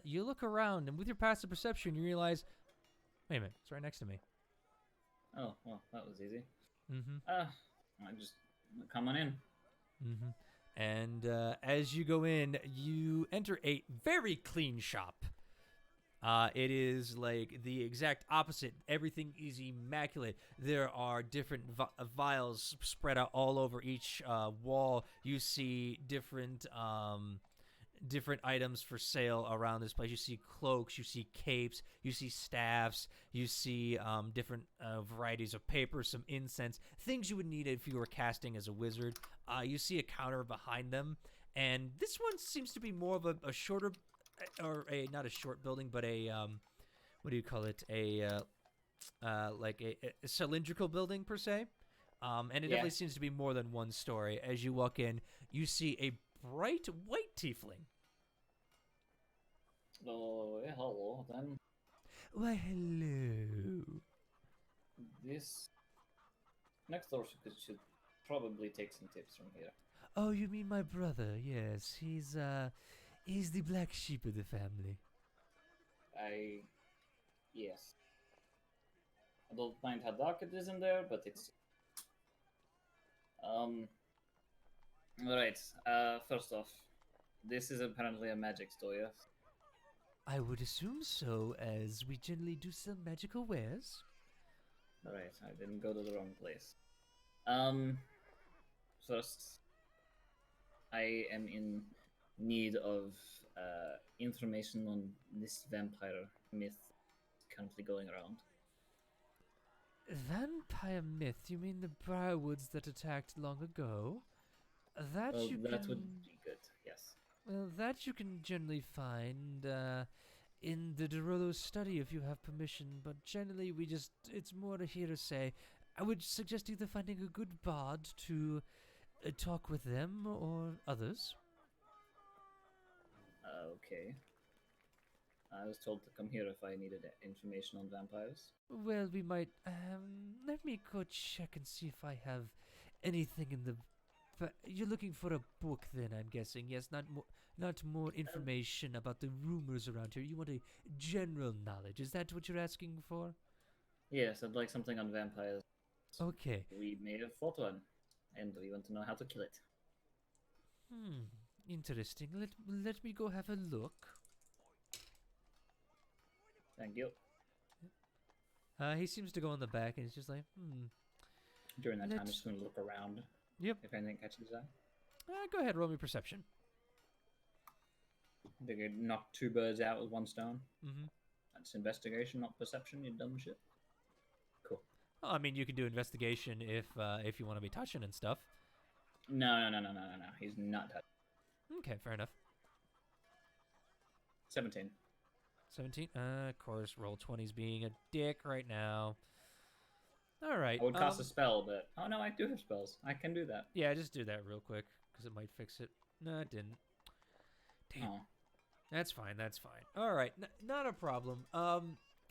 you look around, and with your passive perception, you realize, wait a minute, it's right next to me. Oh, well, that was easy. Mm-hmm. I just come on in. Mm-hmm. And as you go in, you enter a very clean shop. It is like the exact opposite. Everything is immaculate. There are different vials spread out all over each wall. You see different items for sale around this place. You see cloaks, you see capes, you see staffs, you see different varieties of paper, some incense, things you would need if you were casting as a wizard. You see a counter behind them, and this one seems to be more of a shorter, or not a short building, but a what do you call it? Like a cylindrical building per se. And it definitely seems to be more than one story. As you walk in, you see a bright white tiefling. Oh, yeah, hello, then. Why, hello. This next door should probably take some tips from here. Oh, you mean my brother? Yes, he's the black sheep of the family. Yes. I don't mind how dark it is in there, but it's... Alright, first off, this is apparently a magic store, yes? I would assume so, as we generally do some magical wares. Alright, I didn't go to the wrong place. First, I am in need of information on this vampire myth currently going around. Vampire myth? You mean the Briarwoods that attacked long ago? That Well, you that can... would be good, yes. Well, that you can generally find in the Derolo study if you have permission, but generally it's more to hear to say. I would suggest either finding a good bard to talk with them or others. Okay. I was told to come here if I needed information on vampires. Well, we might. Let me go check and see if I have anything in the. You're looking for a book, then I'm guessing. Yes, not more information about the rumors around here. You want a general knowledge. Is that what you're asking for? Yes, I'd like something on vampires. Okay. We may have fought one, and we want to know how to kill it. Interesting. Let me go have a look. Thank you. He seems to go in the back, and he's just like, During that time, I'm Let's- just going to look around. Yep. If anything catches his eye. Go ahead, roll me perception. They could knock 2 birds out with 1 stone. Mm-hmm. That's investigation, not perception, you dumb shit. Cool. Well, I mean, you can do investigation if you want to be touching and stuff. No. He's not touched. Okay, fair enough. 17. 17. Of course, roll 20's being a dick right now. All right. I would cast a spell, but... Oh, no, I do have spells. I can do that. Yeah, just do that real quick, because it might fix it. No, it didn't. Damn. Oh. That's fine, that's fine. All right, not a problem.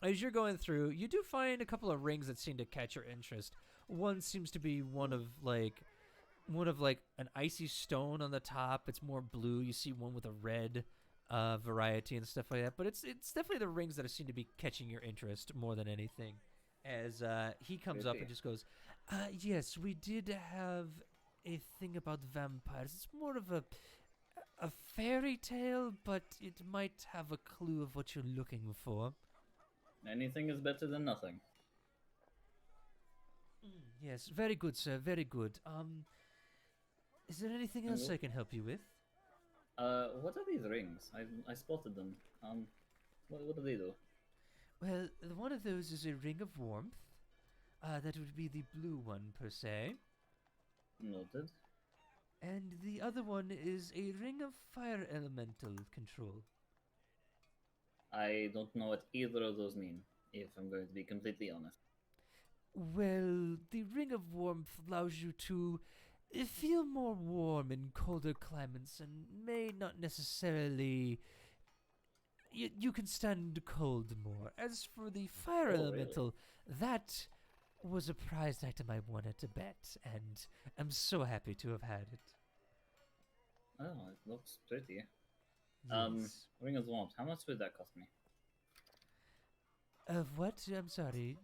As you're going through, you do find a couple of rings that seem to catch your interest. One seems to be one of an icy stone on the top. It's more blue. You see one with a red variety and stuff like that. But it's definitely the rings that seem to be catching your interest more than anything. As he comes up and just goes, yes, we did have a thing about vampires. It's more of a fairy tale, but it might have a clue of what you're looking for. Anything is better than nothing. Yes, very good, sir, very good. Is there anything else I can help you with? What are these rings? I spotted them. What do they do? Well, one of those is a ring of warmth. That would be the blue one, per se. Noted. And the other one is a ring of fire elemental control. I don't know what either of those mean, if I'm going to be completely honest. Well, the ring of warmth allows you to feel more warm in colder climates and may not necessarily... You can stand cold more. As for the fire elemental, that was a prized item I wanted to bet, and I'm so happy to have had it. Oh, it looks pretty. Yes. Ring of Warmth, how much would that cost me? Of what? I'm sorry.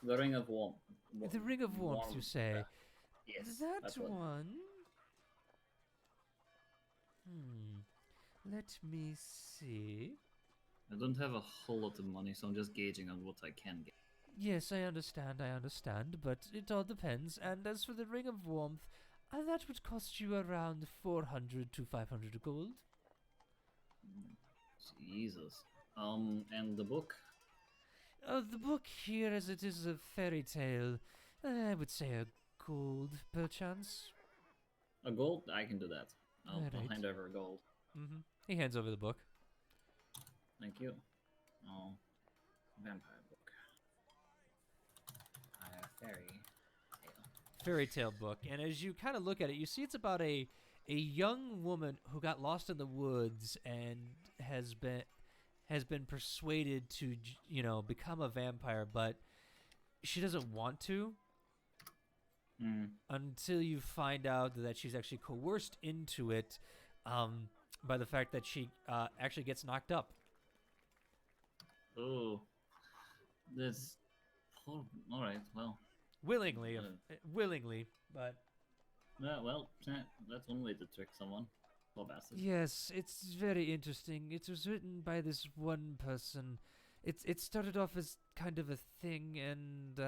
The Ring of Warmth. The ring of warmth, you say? Yes. That that's what- one? Let me see. I don't have a whole lot of money, so I'm just gauging on what I can get. Yes, I understand, but it all depends. And as for the ring of warmth, that would cost you around 400 to 500 gold. Jesus. And the book? The book here, as it is a fairy tale, I would say a gold, perchance. A gold? I can do that. I'll Alright. hand over a gold. Mm-hmm. He hands over the book. Thank you. Oh, vampire book. Fairy tale book. And as you kind of look at it, you see it's about a young woman who got lost in the woods and has been persuaded to, become a vampire, but she doesn't want to. Until you find out that she's actually coerced into it by the fact that she actually gets knocked up. Oh, that's horrible. All right, well. Willingly, but... Well, that's one way to trick someone. Poor bastard. Yes, it's very interesting. It was written by this one person. It started off as kind of a thing, and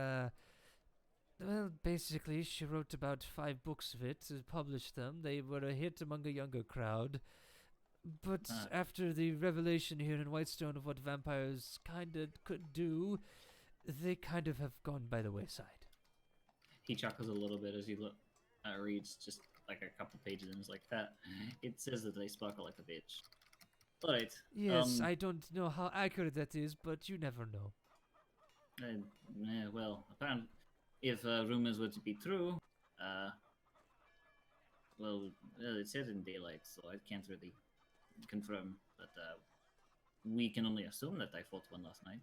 well, basically, she wrote about 5 books of it, published them. They were a hit among a younger crowd. But after the revelation here in Whitestone of what vampires kind of could do, they kind of have gone by the wayside. He chuckles a little bit as he reads just like a couple pages and is like, it says that they sparkle like a bitch. Alright. Yes, I don't know how accurate that is, but you never know. Well, apparently, if rumors were to be true, well, it says in daylight, so I can't really confirm, but we can only assume that I fought one last night.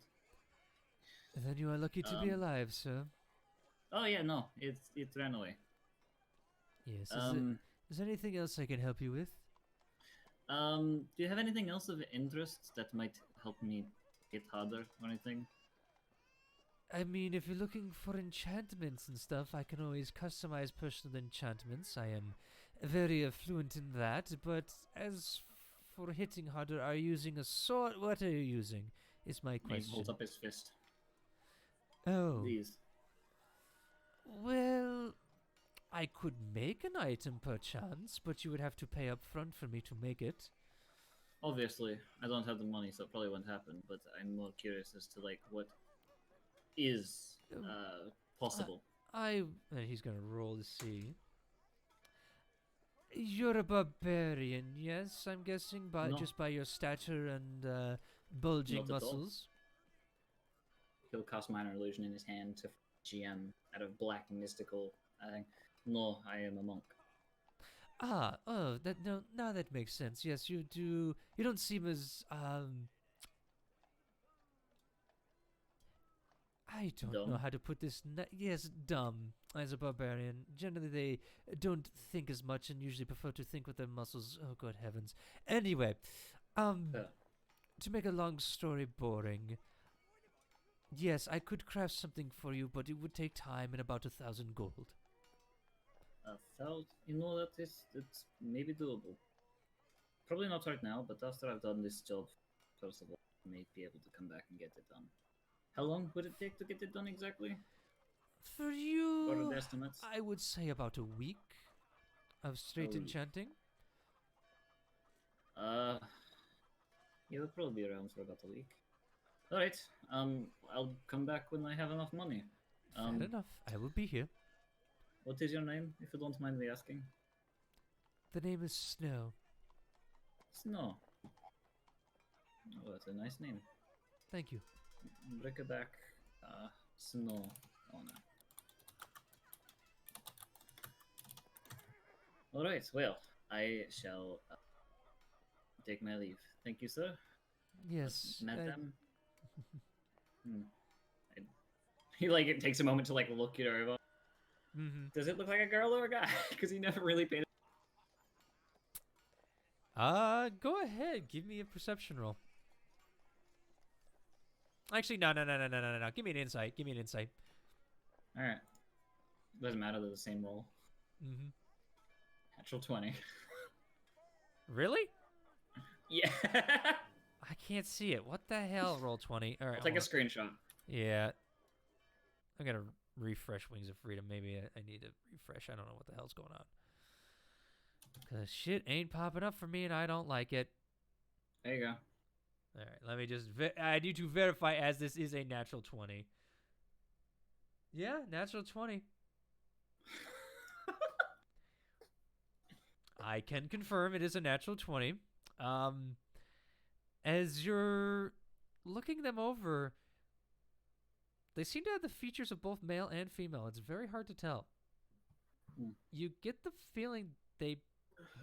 Then you are lucky to be alive, sir. Oh yeah, no, it ran away. Yes. Is there anything else I can help you with? Do you have anything else of interest that might help me hit harder or anything? I mean, if you're looking for enchantments and stuff, I can always customize personal enchantments. I am very fluent in that. But as for hitting harder, are you using a sword? What are you using? Is my He question. holds up his fist. Oh. These. Well, I could make an item perchance, but you would have to pay up front for me to make it. Obviously, I don't have the money, so it probably won't happen. But I'm more curious as to like what is possible. He's gonna roll to see. You're a barbarian, yes? I'm guessing No. just by your stature and bulging Not at all. muscles. He'll cast minor illusion in his hand to GM out of black mystical thing. No, I am a monk. Now that makes sense. Yes, you do. You don't seem as I don't know Dumb? how to put this. Yes, dumb as a barbarian. Generally, they don't think as much and usually prefer to think with their muscles. Oh, good heavens. Anyway, to make a long story boring, yes, I could craft something for you, but it would take time and about 1,000 gold. 1,000? You know, it's maybe doable. Probably not right now, but after I've done this job, first of all, I may be able to come back and get it done. How long would it take to get it done exactly? For What are you, the estimates? I would say about a week of straight A week. enchanting. Yeah, it'll probably be around for about a week. Alright, I'll come back when I have enough money. Fair enough. I will be here. What is your name, if you don't mind me asking? The name is Snow. Snow. Oh, that's a nice name. Thank you. Brickleback, Snow. Oh no. Alright, well, I shall take my leave. Thank you, sir. Yes. Madam. He like it takes a moment to like look it over. Does it look like a girl or a guy? Because he never really paid. Go ahead. Give me a perception roll. Actually, no. Give me an insight. All right. Doesn't matter. They're the same roll. Natural 20. Really? Yeah. I can't see it. What the hell? Roll 20. All right. I'll take a hold screenshot. on. Yeah. I'm gonna refresh Wings of Freedom. Maybe I need to refresh. I don't know what the hell's going on. Cause shit ain't popping up for me, and I don't like it. There you go. All right, let me just. I need to verify as this is a natural 20. Yeah, natural 20. I can confirm it is a natural 20. As you're looking them over, they seem to have the features of both male and female. It's very hard to tell. You get the feeling they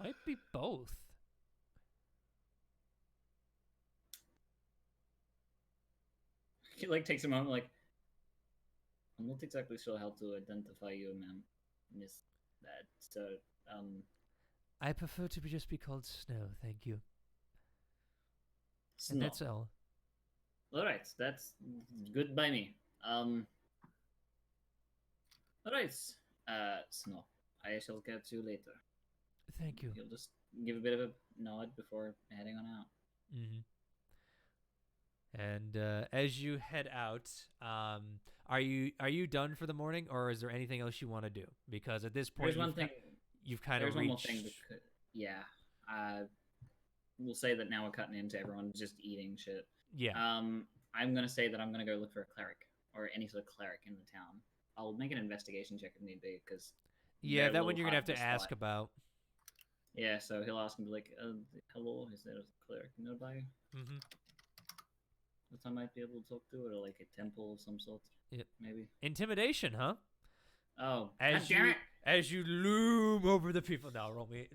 might be both. He like takes a moment, like, I'm not exactly sure how to identify you, ma'am. Miss that. So, I prefer to just be called Snow, thank you. Snow. And that's all. All right, that's good by me. All right, Snow. I shall catch you later. Thank you. You'll just give a bit of a nod before heading on out. And as you head out, are you done for the morning, or is there anything else you want to do? Because at this point, you've kind of reached. There's one more thing. Yeah. We'll say that now we're cutting into everyone just eating shit. Yeah. I'm gonna say that I'm gonna go look for a cleric or any sort of cleric in the town. I'll make an investigation check if need be, because that one you're gonna have to ask about. Yeah, so he'll ask and be like, "Hello, is there a cleric nearby that I might be able to talk to, or like a temple of some sort?" Yep. Maybe intimidation, huh? Oh, as you loom over the people. Now roll me.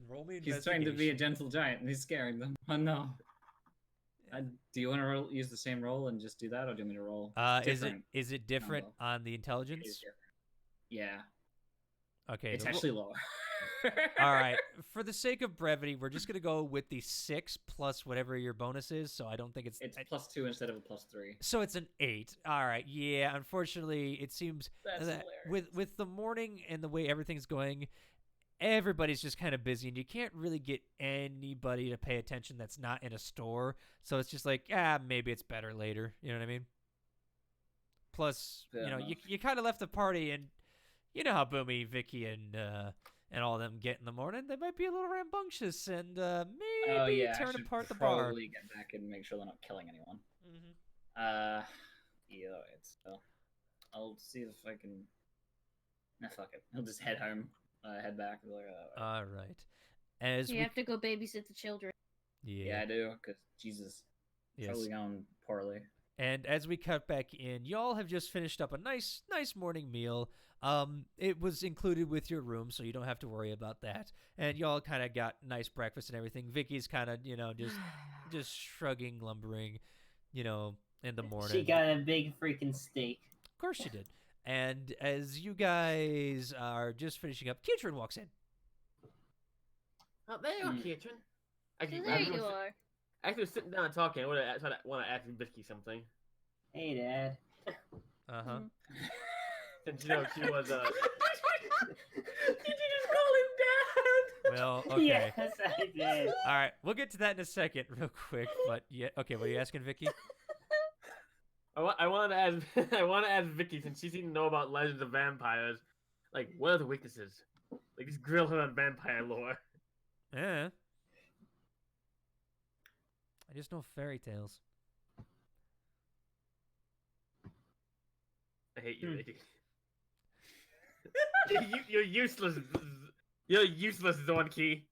He's trying to be a gentle giant and he's scaring them. Oh no. Do you want to use the same roll and just do that, or do you want me to roll? Is it different combo. on the intelligence? It is different. Yeah, Okay. it's actually lower. All right. For the sake of brevity, we're just gonna go with the 6 plus whatever your bonus is. So I don't think it's +2 instead of a +3. So it's an 8. All right. Yeah. Unfortunately, it seems That's that hilarious. with the morning and the way everything's going, everybody's just kind of busy, and you can't really get anybody to pay attention that's not in a store. So it's just like, maybe it's better later. You know what I mean? Plus, Fair enough. you kind of left the party, and you know how Boomy, Vicky, and all of them get in the morning. They might be a little rambunctious and maybe turn apart the bar. Probably get back and make sure they're not killing anyone. Mm-hmm. Yeah, so I'll see if I can. Nah, fuck it. He'll just head home, head back. And be like, All right. As You we have to go babysit the children. yeah, I do, because Jesus, Yes. probably going poorly. And as we cut back in, y'all have just finished up a nice morning meal. It was included with your room, so you don't have to worry about that. And y'all kind of got nice breakfast and everything. Vicky's kind of, just shrugging, lumbering, in the morning. She got a big freaking steak. Of course she did. And as you guys are just finishing up, Kitrin walks in. Oh, there you are, Katrin. So there you are. Actually, was sitting down and talking. I want to ask Vicky something. Hey, Dad. Uh-huh. Since she was Did you just call him Dad? Well, okay. Yes, I did. All right, we'll get to that in a second real quick. But, yeah, okay, what are you asking, Vicky? I want to ask Vicky, since she seems to know about Legends of Vampires, like, what are the weaknesses? Like, just grill her on vampire lore. Yeah. I just know fairy tales. I hate you, Vicky. You're useless. You're useless, Zorn Key.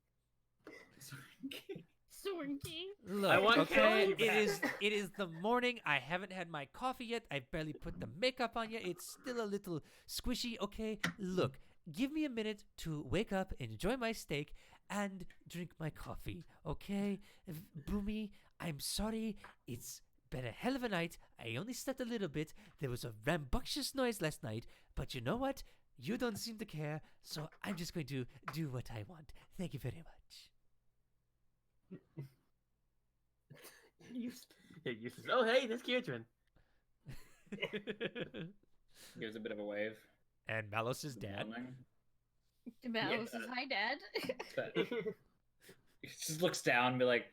Sorky. Look, I want okay, coffee back. it is the morning. I haven't had my coffee yet. I've barely put the makeup on yet. It's still a little squishy, okay? Look, give me a minute to wake up, enjoy my steak, and drink my coffee, okay? Boomy, I'm sorry. It's been a hell of a night. I only slept a little bit. There was a rambunctious noise last night, but you know what? You don't seem to care, so I'm just going to do what I want. Thank you very much. Useless. Oh, hey, that's Katrin. Gives a bit of a wave. And Malos' dad. Mallow says, hi, Dad. But he just looks down and be like,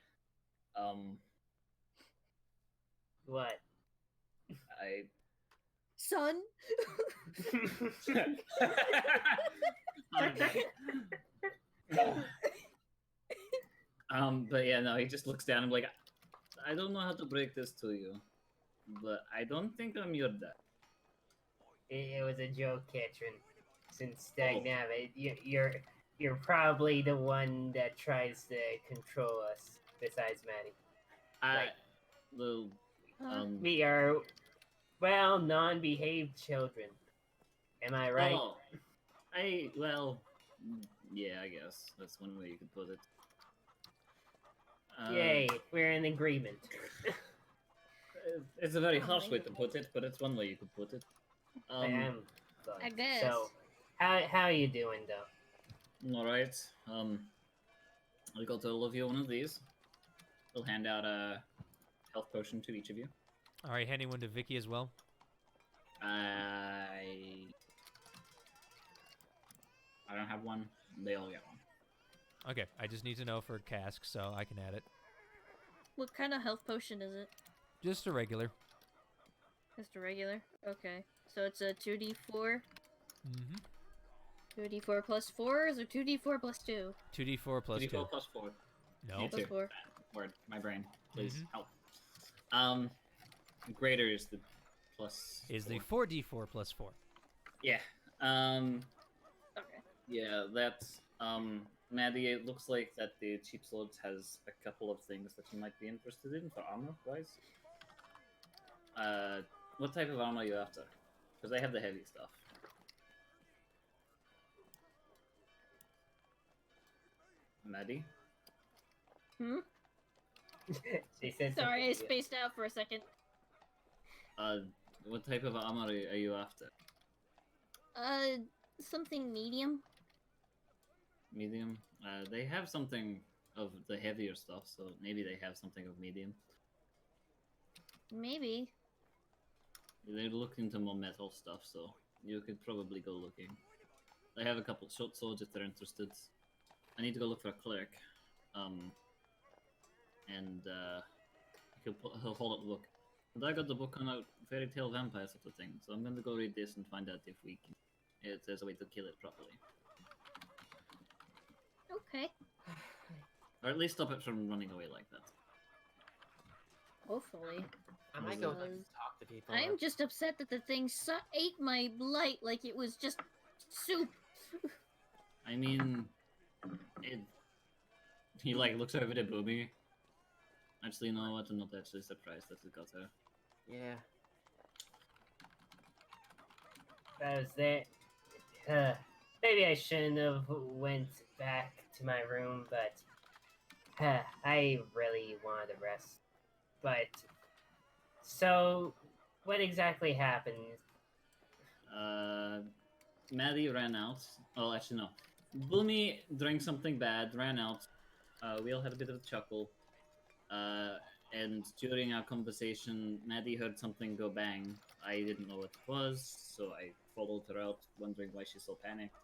What? Son. But yeah, no, he just looks down and be like, I don't know how to break this to you, but I don't think I'm your dad. It was a joke, Katrin. Since Dagnabbit, you're probably the one that tries to control us, besides Maddie. We are, well, non-behaved children. Am I right? Oh, yeah, I guess that's one way you could put it. Yay, we're in agreement. It's a very harsh way to put it, but it's one way you could put it. I am. I guess. So, how are you doing, though? All right. I'll got all of you one of these. We'll hand out a health potion to each of you. All right, handing one to Vicky as well. I don't have one. They all get one. Okay, I just need to know for cask, so I can add it. What kind of health potion is it? Just a regular. Just a regular? Okay. So it's a 2d4? Mm-hmm. 2d4 plus 4 or 2d4 plus 2? 2d4 plus 2. 2d4 plus 4. No. Plus 4. Word. My brain. Please help. Greater is the plus. Is 4. the 4d4 plus 4. Yeah. Okay. Yeah, that's Maddie, it looks like that the cheap slots has a couple of things that you might be interested in for armor wise. What type of armor are you after? Because they have the heavy stuff. Maddie? She said Sorry, I something. spaced out for a second. What type of armor are you after? Something medium. Medium? They have something of the heavier stuff, so maybe they have something of medium. Maybe. They looked into more metal stuff, so you could probably go looking. They have a couple short swords if they're interested. I need to go look for a cleric. He'll hold up the book. And I got the book on a fairy tale vampire sort of thing, so I'm going to go read this and find out if there's a way to kill it properly. Okay. Or at least stop it from running away like that. Hopefully. I might go like, talk to people. I am just upset that the thing ate my blight like it was just soup. I mean, he like looks over to Booby. Actually, you know what? I'm not actually surprised that it got her. Yeah. That was it. Maybe I shouldn't have went back to my room, but I really wanted to rest. But so, what exactly happened? Maddie ran out. Oh, actually no. Boomy drank something bad, ran out. We all had a bit of a chuckle. And during our conversation, Maddie heard something go bang. I didn't know what it was, so I followed her out, wondering why she's so panicked.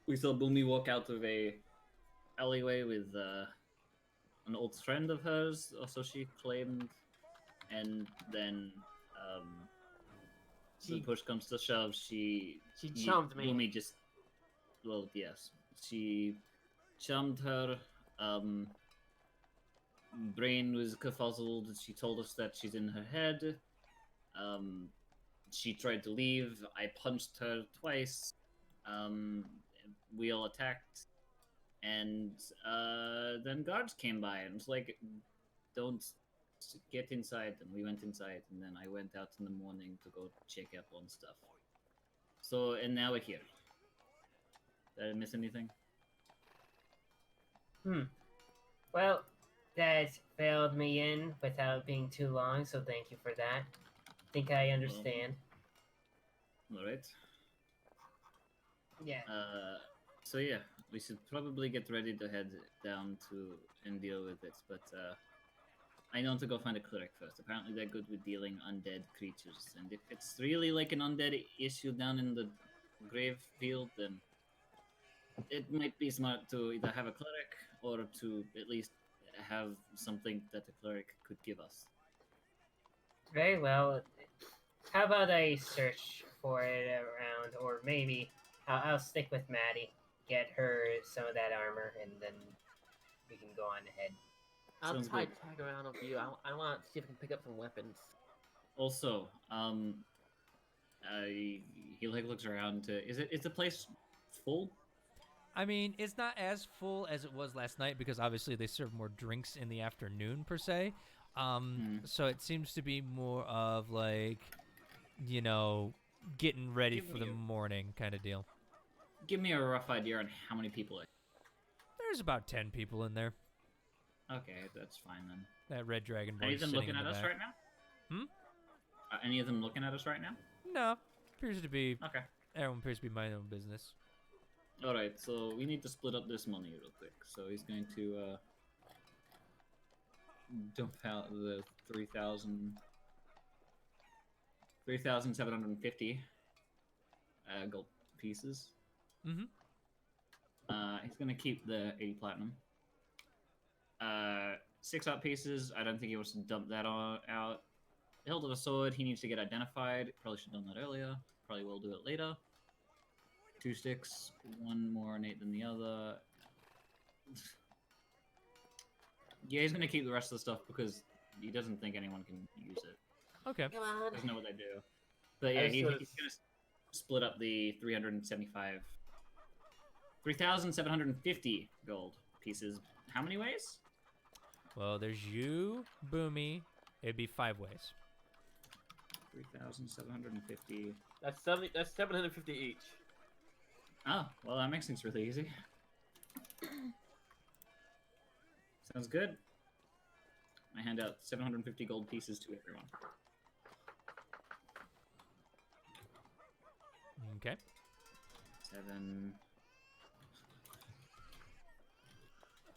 We saw Boomy walk out of a alleyway with an old friend of hers, or so she claimed. And then, when push comes to shove, she chummed me. Boomy just, well, yes, she chummed her. Brain was kerfuzzled. She told us that she's in her head. She tried to leave. I punched her twice. We all attacked. And then guards came by and was like, don't get inside. And we went inside. And then I went out in the morning to go check up on stuff. So, and now we're here. Did I miss anything? Well, that failed me in without being too long, so thank you for that. I think I understand. Alright. Yeah. So yeah, we should probably get ready to head down and deal with it, but I know to go find a cleric first. Apparently they're good with dealing undead creatures, and if it's really like an undead issue down in the grave field, then it might be smart to either have a cleric or to at least have something that a cleric could give us. Very well. How about I search for it around, or maybe I'll stick with Maddie, get her some of that armor, and then we can go on ahead. I'll Sounds try good. to tag around with you. I want to see if I can pick up some weapons. Also, he like looks around to. Is the place full? I mean, it's not as full as it was last night because obviously they serve more drinks in the afternoon per se. So it seems to be more of like, you know, getting ready for the morning kind of deal. Give me a rough idea on how many people are. There's about 10 people in there. Okay, that's fine then. That red dragon boy Any of them sitting looking in at the us back. right now? Hmm? Are any of them looking at us right now? No, appears to be. Okay. Everyone appears to be minding their own business. All right, so we need to split up this money real quick. So he's going to dump out the 3,750 gold pieces. Mm-hmm. He's gonna keep the 80 platinum. 6 art pieces. I don't think he wants to dump that out. The hilt of a sword. He needs to get identified. Probably should have done that earlier. Probably will do it later. 2 sticks. One more ornate than the other. Yeah, he's gonna keep the rest of the stuff because he doesn't think anyone can use it. Okay. Come on. Doesn't know what they do. But yeah, he's gonna split up the 3,750 gold pieces. How many ways? Well, there's you, Boomy. It'd be 5 ways. 3,750. That's 70. That's 750 each. Oh, well, that makes things really easy. Sounds good. I hand out 750 gold pieces to everyone. Okay. 7.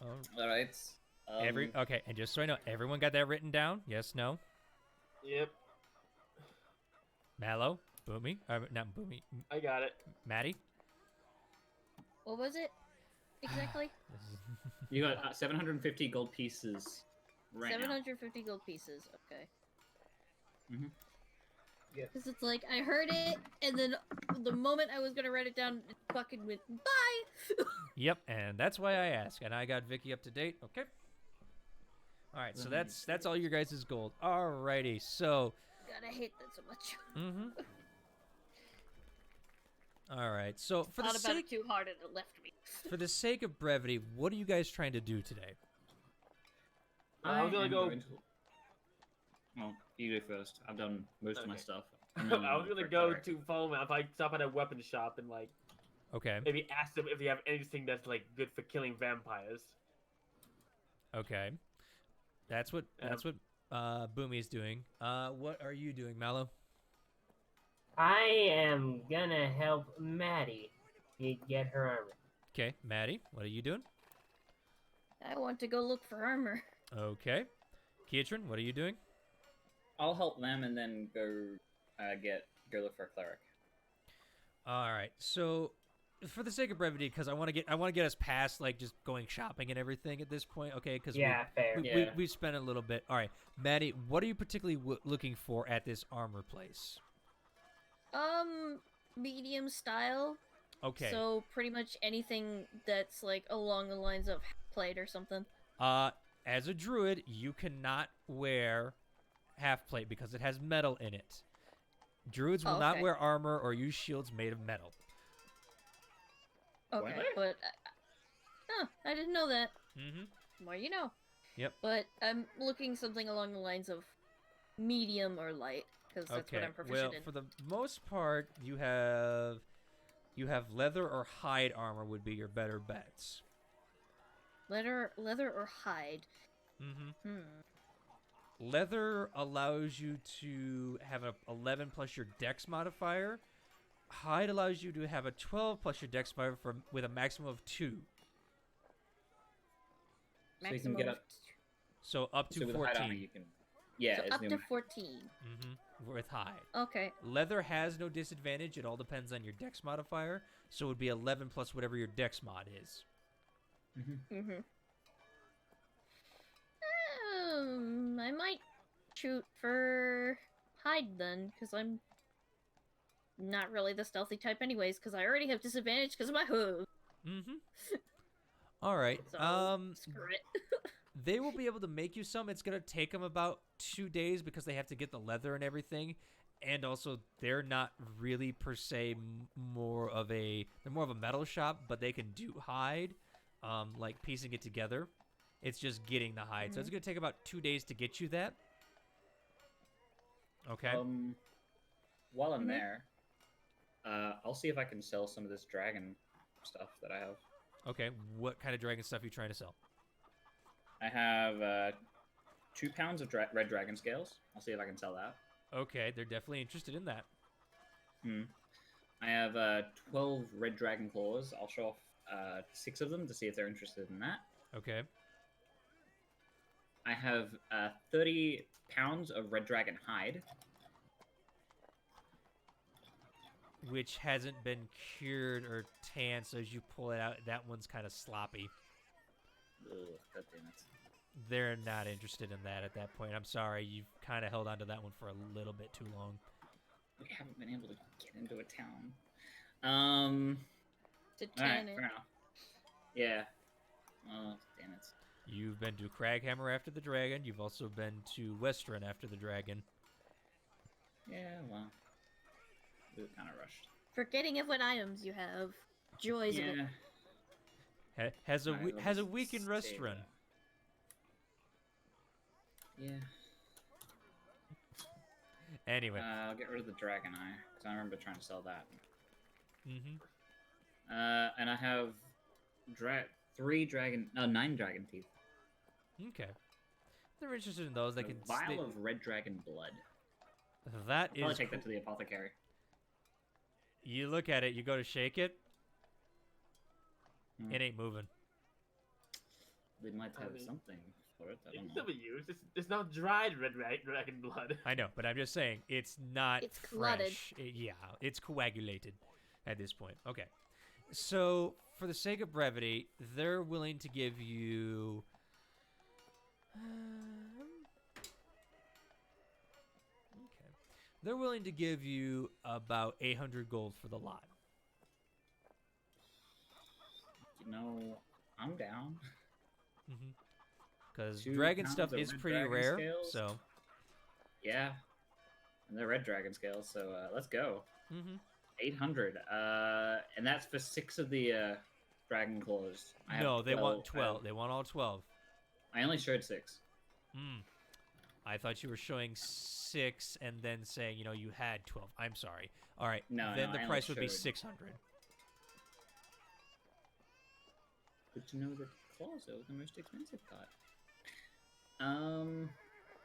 Oh, All right. okay, and just so I know, everyone got that written down? Yes, no? Yep, Mallow? Boomy? Not Boomy. I got it. Maddie? What was it exactly? You got 750 gold pieces right 750 gold pieces. Okay. now. Because it's like I heard it, and then the moment I was gonna write it down, it fucking went bye. Yep, and that's why I ask. And I got Vicky up to date. Okay. All right, so that's all your guys' gold. Alrighty, so. God, I hate that so much. Mm-hmm. All right, so for the Thought about sake it too hard and it left me. for the sake of brevity, what are you guys trying to do today? I was gonna go. Well, you go first. I've done most of my Okay. stuff. I was gonna go to Foam if I stop at a weapon shop and like Okay. maybe ask them if they have anything that's like good for killing vampires. Okay. That's what Boomy's doing. What are you doing, Mallow? I am gonna help Maddie get her armor. Okay, Maddie, what are you doing? I want to go look for armor. Okay. Kietrin, what are you doing? I'll help them and then go look for a cleric. All right. So, for the sake of brevity, because I want to get us past like just going shopping and everything at this point. Okay, because fair. we've spent a little bit. All right, Maddie, what are you particularly looking for at this armor place? Medium style. Okay. So pretty much anything that's like along the lines of plate or something. As a druid, you cannot wear half plate because it has metal in it. Druids will not wear armor or use shields made of metal. Okay, but I didn't know that. Mm-hmm. More you know. Yep. But I'm looking something along the lines of medium or light because that's what I'm proficient in. For the most part, you have leather or hide armor would be your better bets. Leather or hide. Mm-hmm. Leather allows you to have an 11 plus your dex modifier. Hide allows you to have a 12 plus your dex modifier with a maximum of 2. So you can get up. So up to with 14. hide armor you can. Yeah. So up to 14. Mm-hmm. With hide. Okay. Leather has no disadvantage. It all depends on your dex modifier. So it would be 11 plus whatever your dex mod is. I might shoot for hide then, because I'm not really the stealthy type anyways, because I already have disadvantage because of my hooves. All right. So, screw it. They will be able to make you some. It's going to take them about 2 days because they have to get the leather and everything. And also, they're not really per se they're more of a metal shop, but they can do hide, like piecing it together. It's just getting the hide. So it's going to take about 2 days to get you that. Okay. While I'm there, I'll see if I can sell some of this dragon stuff that I have. Okay. What kind of dragon stuff are you trying to sell? I have 2 pounds of red dragon scales. I'll see if I can sell that. Okay, they're definitely interested in that. I have 12 red dragon claws. I'll show off 6 of them to see if they're interested in that. Okay. I have 30 pounds of red dragon hide. Which hasn't been cured or tanned, so as you pull it out, that one's kind of sloppy. Ugh, God damn it. They're not interested in that at that point. I'm sorry, you've kind of held on to that one for a little bit too long. We haven't been able to get into a town. To tan Alright, it. fair enough. Yeah. Oh, damn it. You've been to Craghammer after the dragon. You've also been to Western after the dragon. Yeah, well. We were kind of rushed. Forgetting of what items you have. Joys of it. Has a Alright, has a let's weekend save rest run. that. Yeah. Anyway. I'll get rid of the dragon eye, because I remember trying to sell that. And I have 9 dragon teeth. Okay. they're interested in those. They A can. vial of red dragon blood. That I'll is. take that to the apothecary. You look at it. You go to shake it. Hmm. It ain't moving. They might have mean, something for it. I It don't can know. still be used. It's not dried dragon blood. I know, but I'm just saying it's not It's fresh. clotted. Yeah, it's coagulated at this point. Okay. So, for the sake of brevity, they're willing to give you okay. They're willing to give you about 800 gold for the lot. You know, I'm down. Because 2 dragon pounds stuff of is red pretty dragon rare, scales? so Yeah. And they're red dragon scales, so let's go. 800. And that's for 6 of the dragon claws. I have no, they want 12. 12. They want all 12. I only showed 6. I thought you were showing 6 and then saying, you had 12. I'm sorry. All right. No, then no, the I only price would be showed- 600. Good to know that claws are the most expensive part.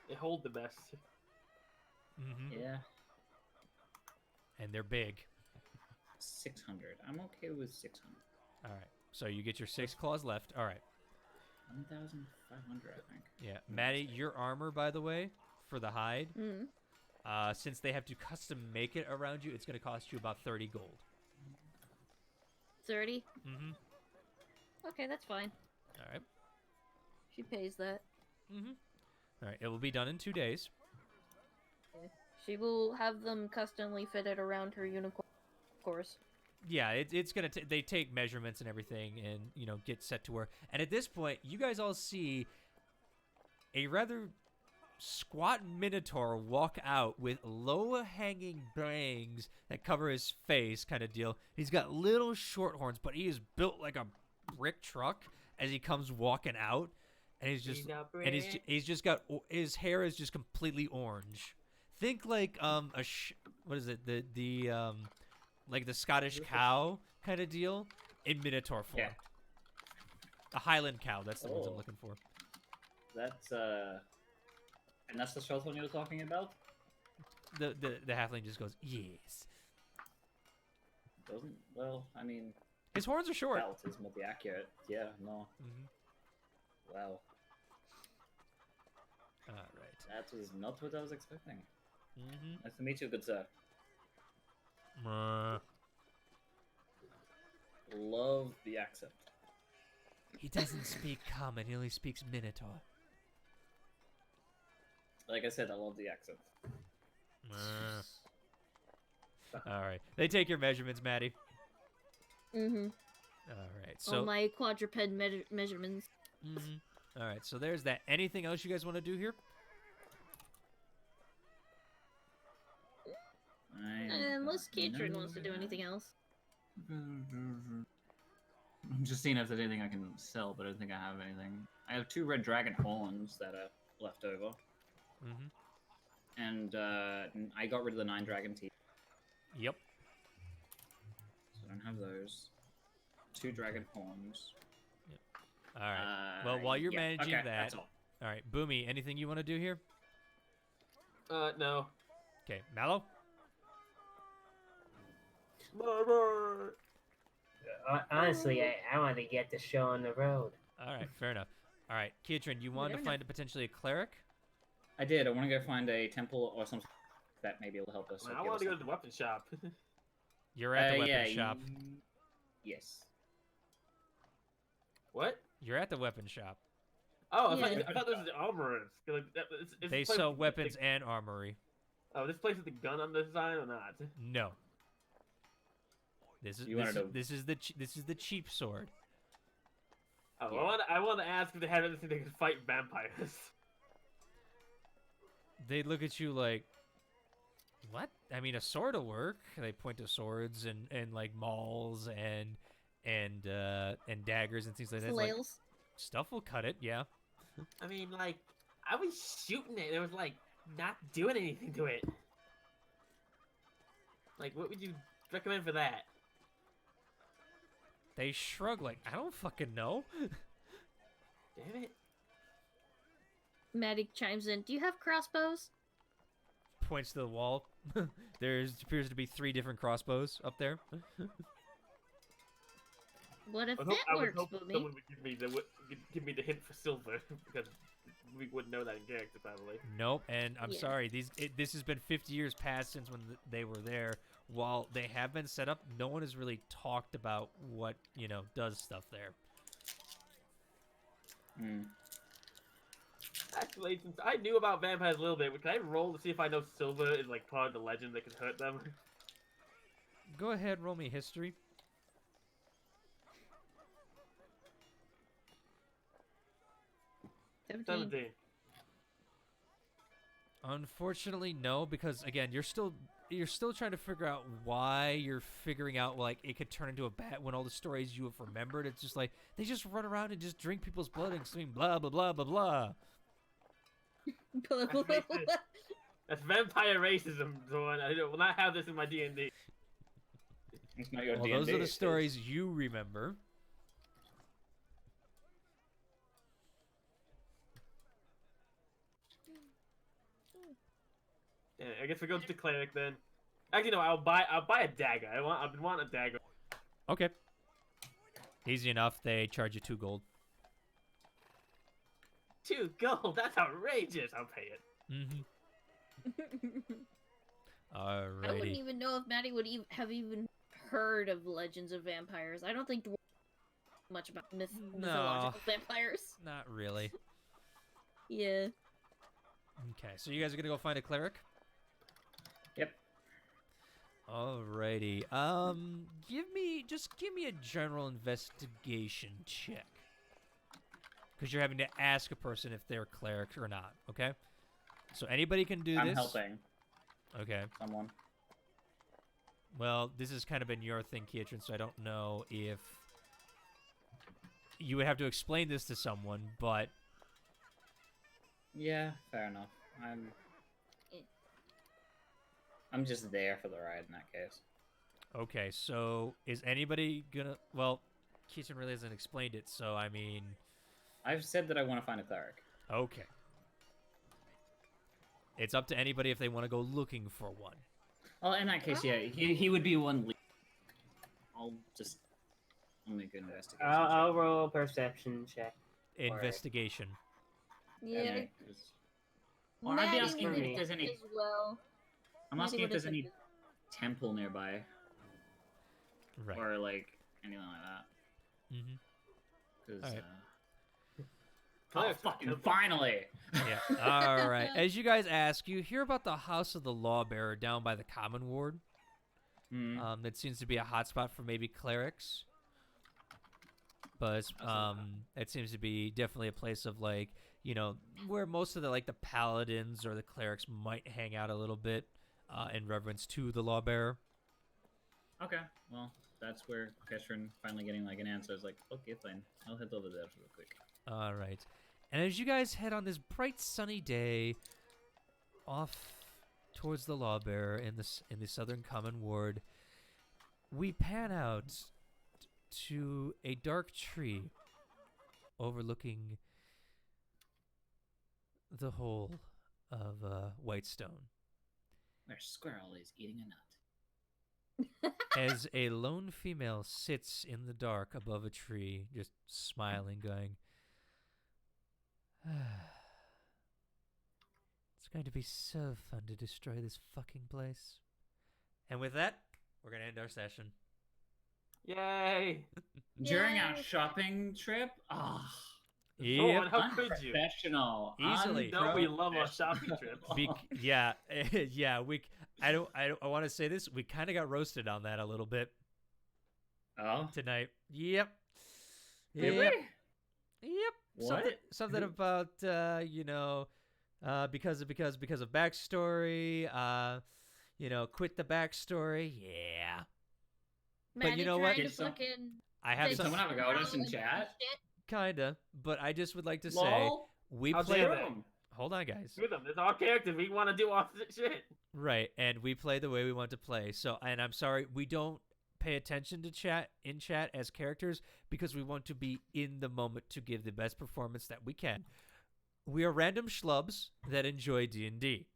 They hold the best. Yeah, And they're big. 600. I'm okay with 600. All right. So you get your 6 claws left. All right. 1,500, I think. Yeah. Maddie, your armor, by the way, for the hide, since they have to custom make it around you, it's going to cost you about 30 gold. 30? Mm-hmm. Okay, that's fine. All right. She pays that. All right. It will be done in 2 days. She will have them customly fitted around her unicorn, of course. Yeah, it's gonna. They take measurements and everything, and get set to work. And at this point, you guys all see a rather squat minotaur walk out with low-hanging bangs that cover his face, kind of deal. He's got little short horns, but he is built like a brick truck as he comes walking out, and he's just got his hair is just completely orange. Think like what is it, the like the Scottish cow kind of deal in minotaur form. Yeah. A Highland cow, that's the ones I'm looking for. That's and that's the short one you were talking about? The halfling just goes, yes. Doesn't, well, I mean, His horns are short. belt is more the accurate. Yeah, no. Wow. All right. That was not what I was expecting. Nice to meet you, good sir. Love the accent. He doesn't speak common, he only speaks minotaur. Like I said, I love the accent. All right. They take your measurements, Maddie. All right. So All my quadruped measurements. all right. So there's that. Anything else you guys want to do here? Unless Katrin wants to do anything else. I'm just seeing if there's anything I can sell, but I don't think I have anything. I have 2 red dragon horns that are left over. And I got rid of the 9 dragon teeth. Yep. So I don't have those. 2 dragon horns. All right. Well, while you're managing okay, that, that's all. all right, Boomy, anything you want to do here? No. Okay, Mallow. Honestly, I want to get the show on the road. All right, fair enough. All right, Kitrin, you wanted to find potentially a cleric? I did. I want to go find a temple or something that maybe will help us. I want to go to the weapon shop. You're at the weapon shop. Yes. What? You're at the weapon shop. Oh, Yeah. I thought this was the armorers. Like, is They this place sell with weapons the- and armory. Oh, this place with the gun on the design or not? No. This is You this, wanted is, to- this is the cheap sword. Oh, Yeah. I want to ask if they have anything that can fight vampires. They look at you like, what? I mean, a sword will work. They point to swords and like mauls and daggers and things like that. It's like, Flails. stuff will cut it, yeah. I mean, like, I was shooting it. It was like not doing anything to it. Like, what would you recommend for that? They shrug like, I don't fucking know. Damn it. Maddie chimes in. Do you have crossbows? Points to the wall. There appears to be 3 different crossbows up there. What if I that would works hope for me? someone would give me the hint for silver because we wouldn't know that in character probably. Nope, and I'm Yeah. sorry. This has been 50 years past since when they were there. While they have been set up, no one has really talked about what, does stuff there. Actually, since I knew about vampires a little bit, can I roll to see if I know silver is like part of the legend that can hurt them? Go ahead, roll me history. 17. Unfortunately, no, because again, you're still trying to figure out why you're figuring out like it could turn into a bat when all the stories you have remembered. It's just like they just run around and just drink people's blood and scream blah blah blah blah blah. Blah, blah, blah, blah. That's vampire racism, Zorn. I will not have this in my D&D. It's not your Well, D&D, those are the it's his. stories you remember. Yeah, I guess we go to the cleric then. Actually, no. I'll buy a dagger. I've been wanting a dagger. Okay. Easy enough. They charge you 2 gold. 2 gold. That's outrageous. I'll pay it. Mm-hmm. I wouldn't Alrighty. even know if Maddie would have even heard of Legends of Vampires. I don't think dwarves know much about mythological vampires. Not really. Yeah. Okay, so you guys are gonna go find a cleric? Yep. Alrighty. Give me a general investigation check. Because you're having to ask a person if they're a cleric or not, okay? So anybody can do I'm this. helping Okay. someone. Well, this has kind of been your thing, Kietrin, so I don't know if you would have to explain this to someone, but Yeah, fair enough. I'm just there for the ride in that case. okay, so is anybody gonna... Well, Kietrin really hasn't explained it, so I mean... I've said that I want to find a cleric. Okay. It's up to anybody if they want to go looking for one. Well, in that case, yeah, he would be one. I'll make an investigation. I'll roll a perception check. Investigation. Yeah. Okay, 'cause- Or I'd be Maddie asking would if there's any. as well. I'm Maddie asking if would there's have any been- temple nearby, Right. or like anything like that. Mm-hmm. Because. Alright. Oh, Cleric's fucking temple. finally! Yeah. All right. As you guys ask, you hear about the House of the Lawbearer down by the Common Ward. Hmm. That seems to be a hotspot for maybe clerics. But it seems to be definitely a place of like, where most of the like the paladins or the clerics might hang out a little bit in reverence to the Lawbearer. Okay, well, that's where Ketrin finally getting like an answer is like, okay, fine, I'll head over there real quick. All right. And as you guys head on this bright sunny day off towards the Lawbearer in the Southern Common Ward, we pan out to a dark tree overlooking the whole of Whitestone Where Squirrel is eating a nut. as a lone female sits in the dark above a tree, just smiling, going, it's going to be so fun to destroy this fucking place. And with that, we're going to end our session. Yay! During our Yay. shopping trip? Ah, Zorn, how could you? unprofessional. Easily. No, we love our shopping trips. Yeah, yeah. I want to say this. We kind of got roasted on that a little bit Oh, tonight. Yep. did Yep. we? Yep. Something Who- about because of backstory. Quit the backstory. Yeah. But Maddie you know trying what? to Did some- fucking I have Did some someone have a go at us in and chat? shit. kinda, but I just would like to say Lol. we How play. dare they? Hold on, guys. Screw them. It's our character. We want to do opposite shit. Right, and we play the way we want to play. So, and I'm sorry, we don't pay attention to chat as characters because we want to be in the moment to give the best performance that we can. we are random schlubs that enjoy D&D.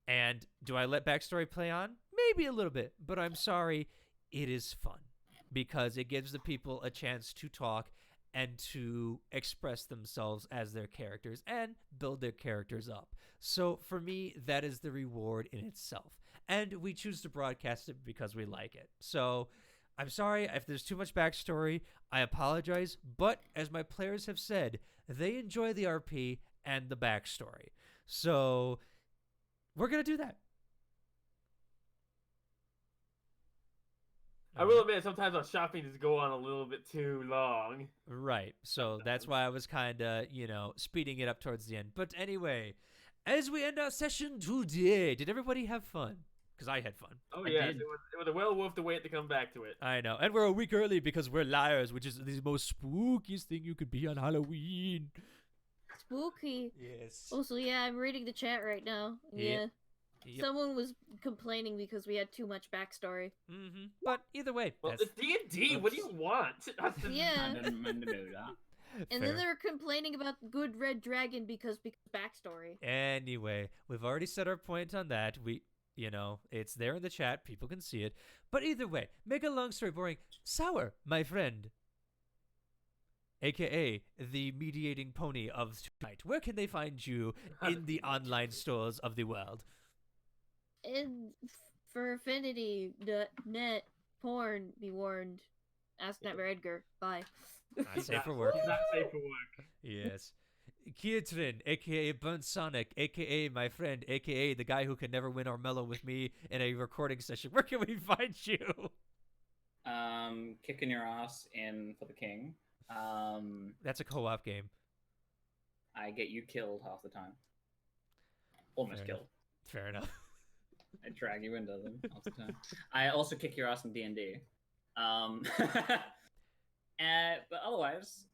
And do I let backstory play on? Maybe a little bit, but I'm sorry, it is fun because it gives the people a chance to talk and to express themselves as their characters and build their characters up. So for me, that is the reward in itself. And we choose to broadcast it because we like it. So I'm sorry if there's too much backstory. I apologize. But as my players have said, they enjoy the RP and the backstory. So we're going to do that. I will admit, sometimes our shopping just go on a little bit too long. Right. So that's why I was kind of, speeding it up towards the end. But anyway, as we end our session today, did everybody have fun? Because I had fun. Oh, yes. It was well worth the wait to come back to it. I know. And we're a week early because we're liars, which is the most spookiest thing you could be on Halloween. Spooky. Yes. Also, yeah, I'm reading the chat right now. Yeah. Yep. Someone was complaining because we had too much backstory. Mm-hmm. But either way, well, it's D&D. What do you want? Yeah. I didn't mean to do that. And then they were complaining about Good Red Dragon because backstory. Anyway, we've already set our point on that. It's there in the chat. People can see it. But either way, make a long story boring. Sour, my friend, a.k.a. the mediating pony of tonight. Where can they find you in the online stores of the world? For Affinity.net, porn, be warned. Ask Never Edgar. Bye. Not safe for work. Not safe for work. Yes. Kiatrin, a.k.a. Burnt Sonic, a.k.a. my friend, a.k.a. the guy who can never win or mellow with me in a recording session. Where can we find you? Kicking your ass in for the king. That's a co-op game. I get you killed half the time. Almost killed. Fair enough. I drag you into them half the time. I also kick your ass in D&D. But otherwise,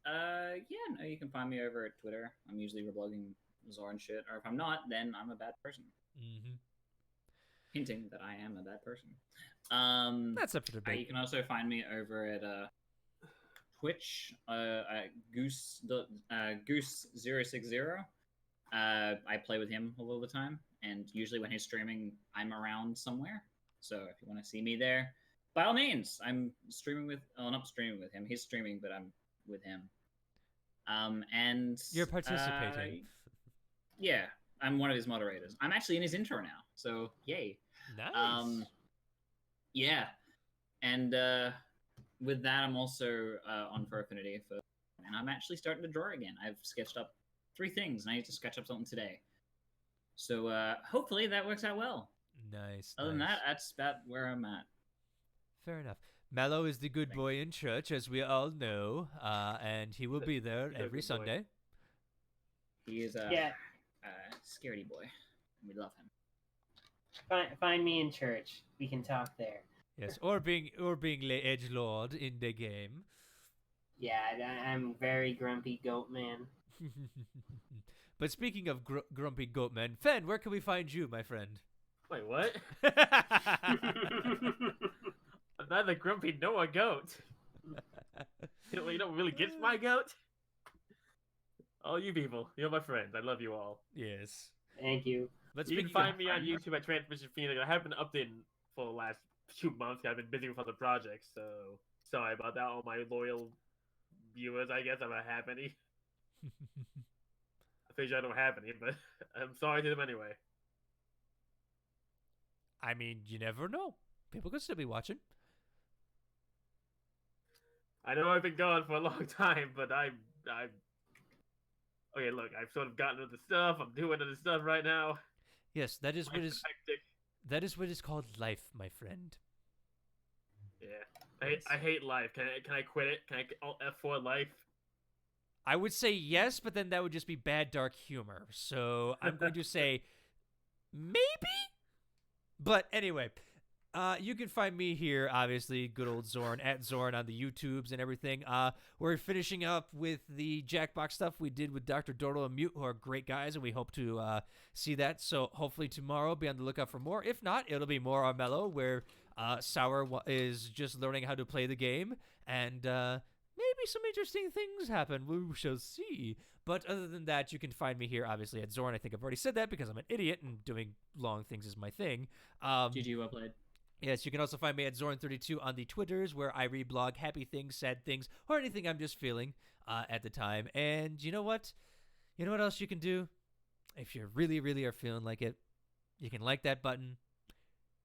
you can find me over at Twitter. I'm usually reblogging Zorn shit, or if I'm not, then I'm a bad person. Mm-hmm. Hinting that I am a bad person. That's up for debate. You can also find me over at Twitch, Goose060. I play with him all the time, and usually when he's streaming, I'm around somewhere. So if you want to see me there, by all means, I'm streaming with. Oh, not streaming with him. He's streaming, but I'm with him. And you're participating. Yeah, I'm one of his moderators. I'm actually in his intro now, so yay. Nice. Yeah, and with that, I'm also on for Affinity and I'm actually starting to draw again. I've sketched up 3 things, and I need to sketch up something today. So hopefully that works out well. Nice. Other than that, that's about where I'm at. Fair enough. Mallow is the good boy in church, as we all know, and he will be there every Sunday. He is a scaredy boy. We love him. Find me in church. We can talk there. Yes, or being the edgelord in the game. Yeah, I'm very grumpy goat man. But speaking of grumpy goat man, Fen, where can we find you, my friend? Wait, what? I'm neither grumpy nor a goat. You don't really get my goat? All you people, you're my friends. I love you all. Yes. Thank you. But you can find me on YouTube at Transmission Phoenix. I haven't been updating for the last few months. I've been busy with other projects, so sorry about that. All my loyal viewers, I guess I don't have any. I figure I don't have any, but I'm sorry to them anyway. I mean, you never know. People could still be watching. I know I've been gone for a long time, but I'm okay. Look, I've sort of gotten into stuff. I'm doing other stuff right now. Yes, that is what is called life, my friend. Yeah, I hate life. Can I quit it? Can I alt F4 life? I would say yes, but then that would just be bad dark humor. So I'm going to say maybe. But anyway, you can find me here, obviously, good old Zorn, at Zorn on the YouTubes and everything. We're finishing up with the Jackbox stuff we did with Dr. Dodo and Mute, who are great guys, and we hope to see that. So hopefully tomorrow, be on the lookout for more. If not, it'll be more on Mellow, where Sour is just learning how to play the game, and maybe some interesting things happen. We shall see. But other than that, you can find me here, obviously, at Zorn. I think I've already said that because I'm an idiot and doing long things is my thing. GG, well played. Yes, you can also find me at Zorn32 on the Twitters, where I reblog happy things, sad things, or anything I'm just feeling at the time. And you know what? You know what else you can do? If you really, really are feeling like it, you can like that button.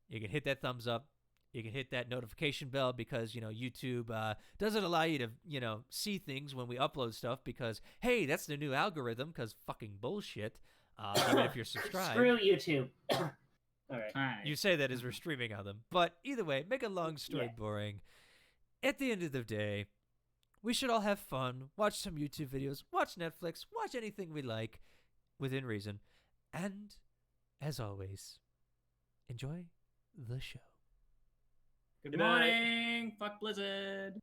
You can hit that thumbs up. You can hit that notification bell because, YouTube doesn't allow you to, see things when we upload stuff because, hey, that's the new algorithm because fucking bullshit. Even if you're subscribed. Screw YouTube. All right. You say that as we're streaming on them. But either way, make a long story boring. At the end of the day, we should all have fun, watch some YouTube videos, watch Netflix, watch anything we like within reason. And, as always, enjoy the show. Good morning. Fuck Blizzard.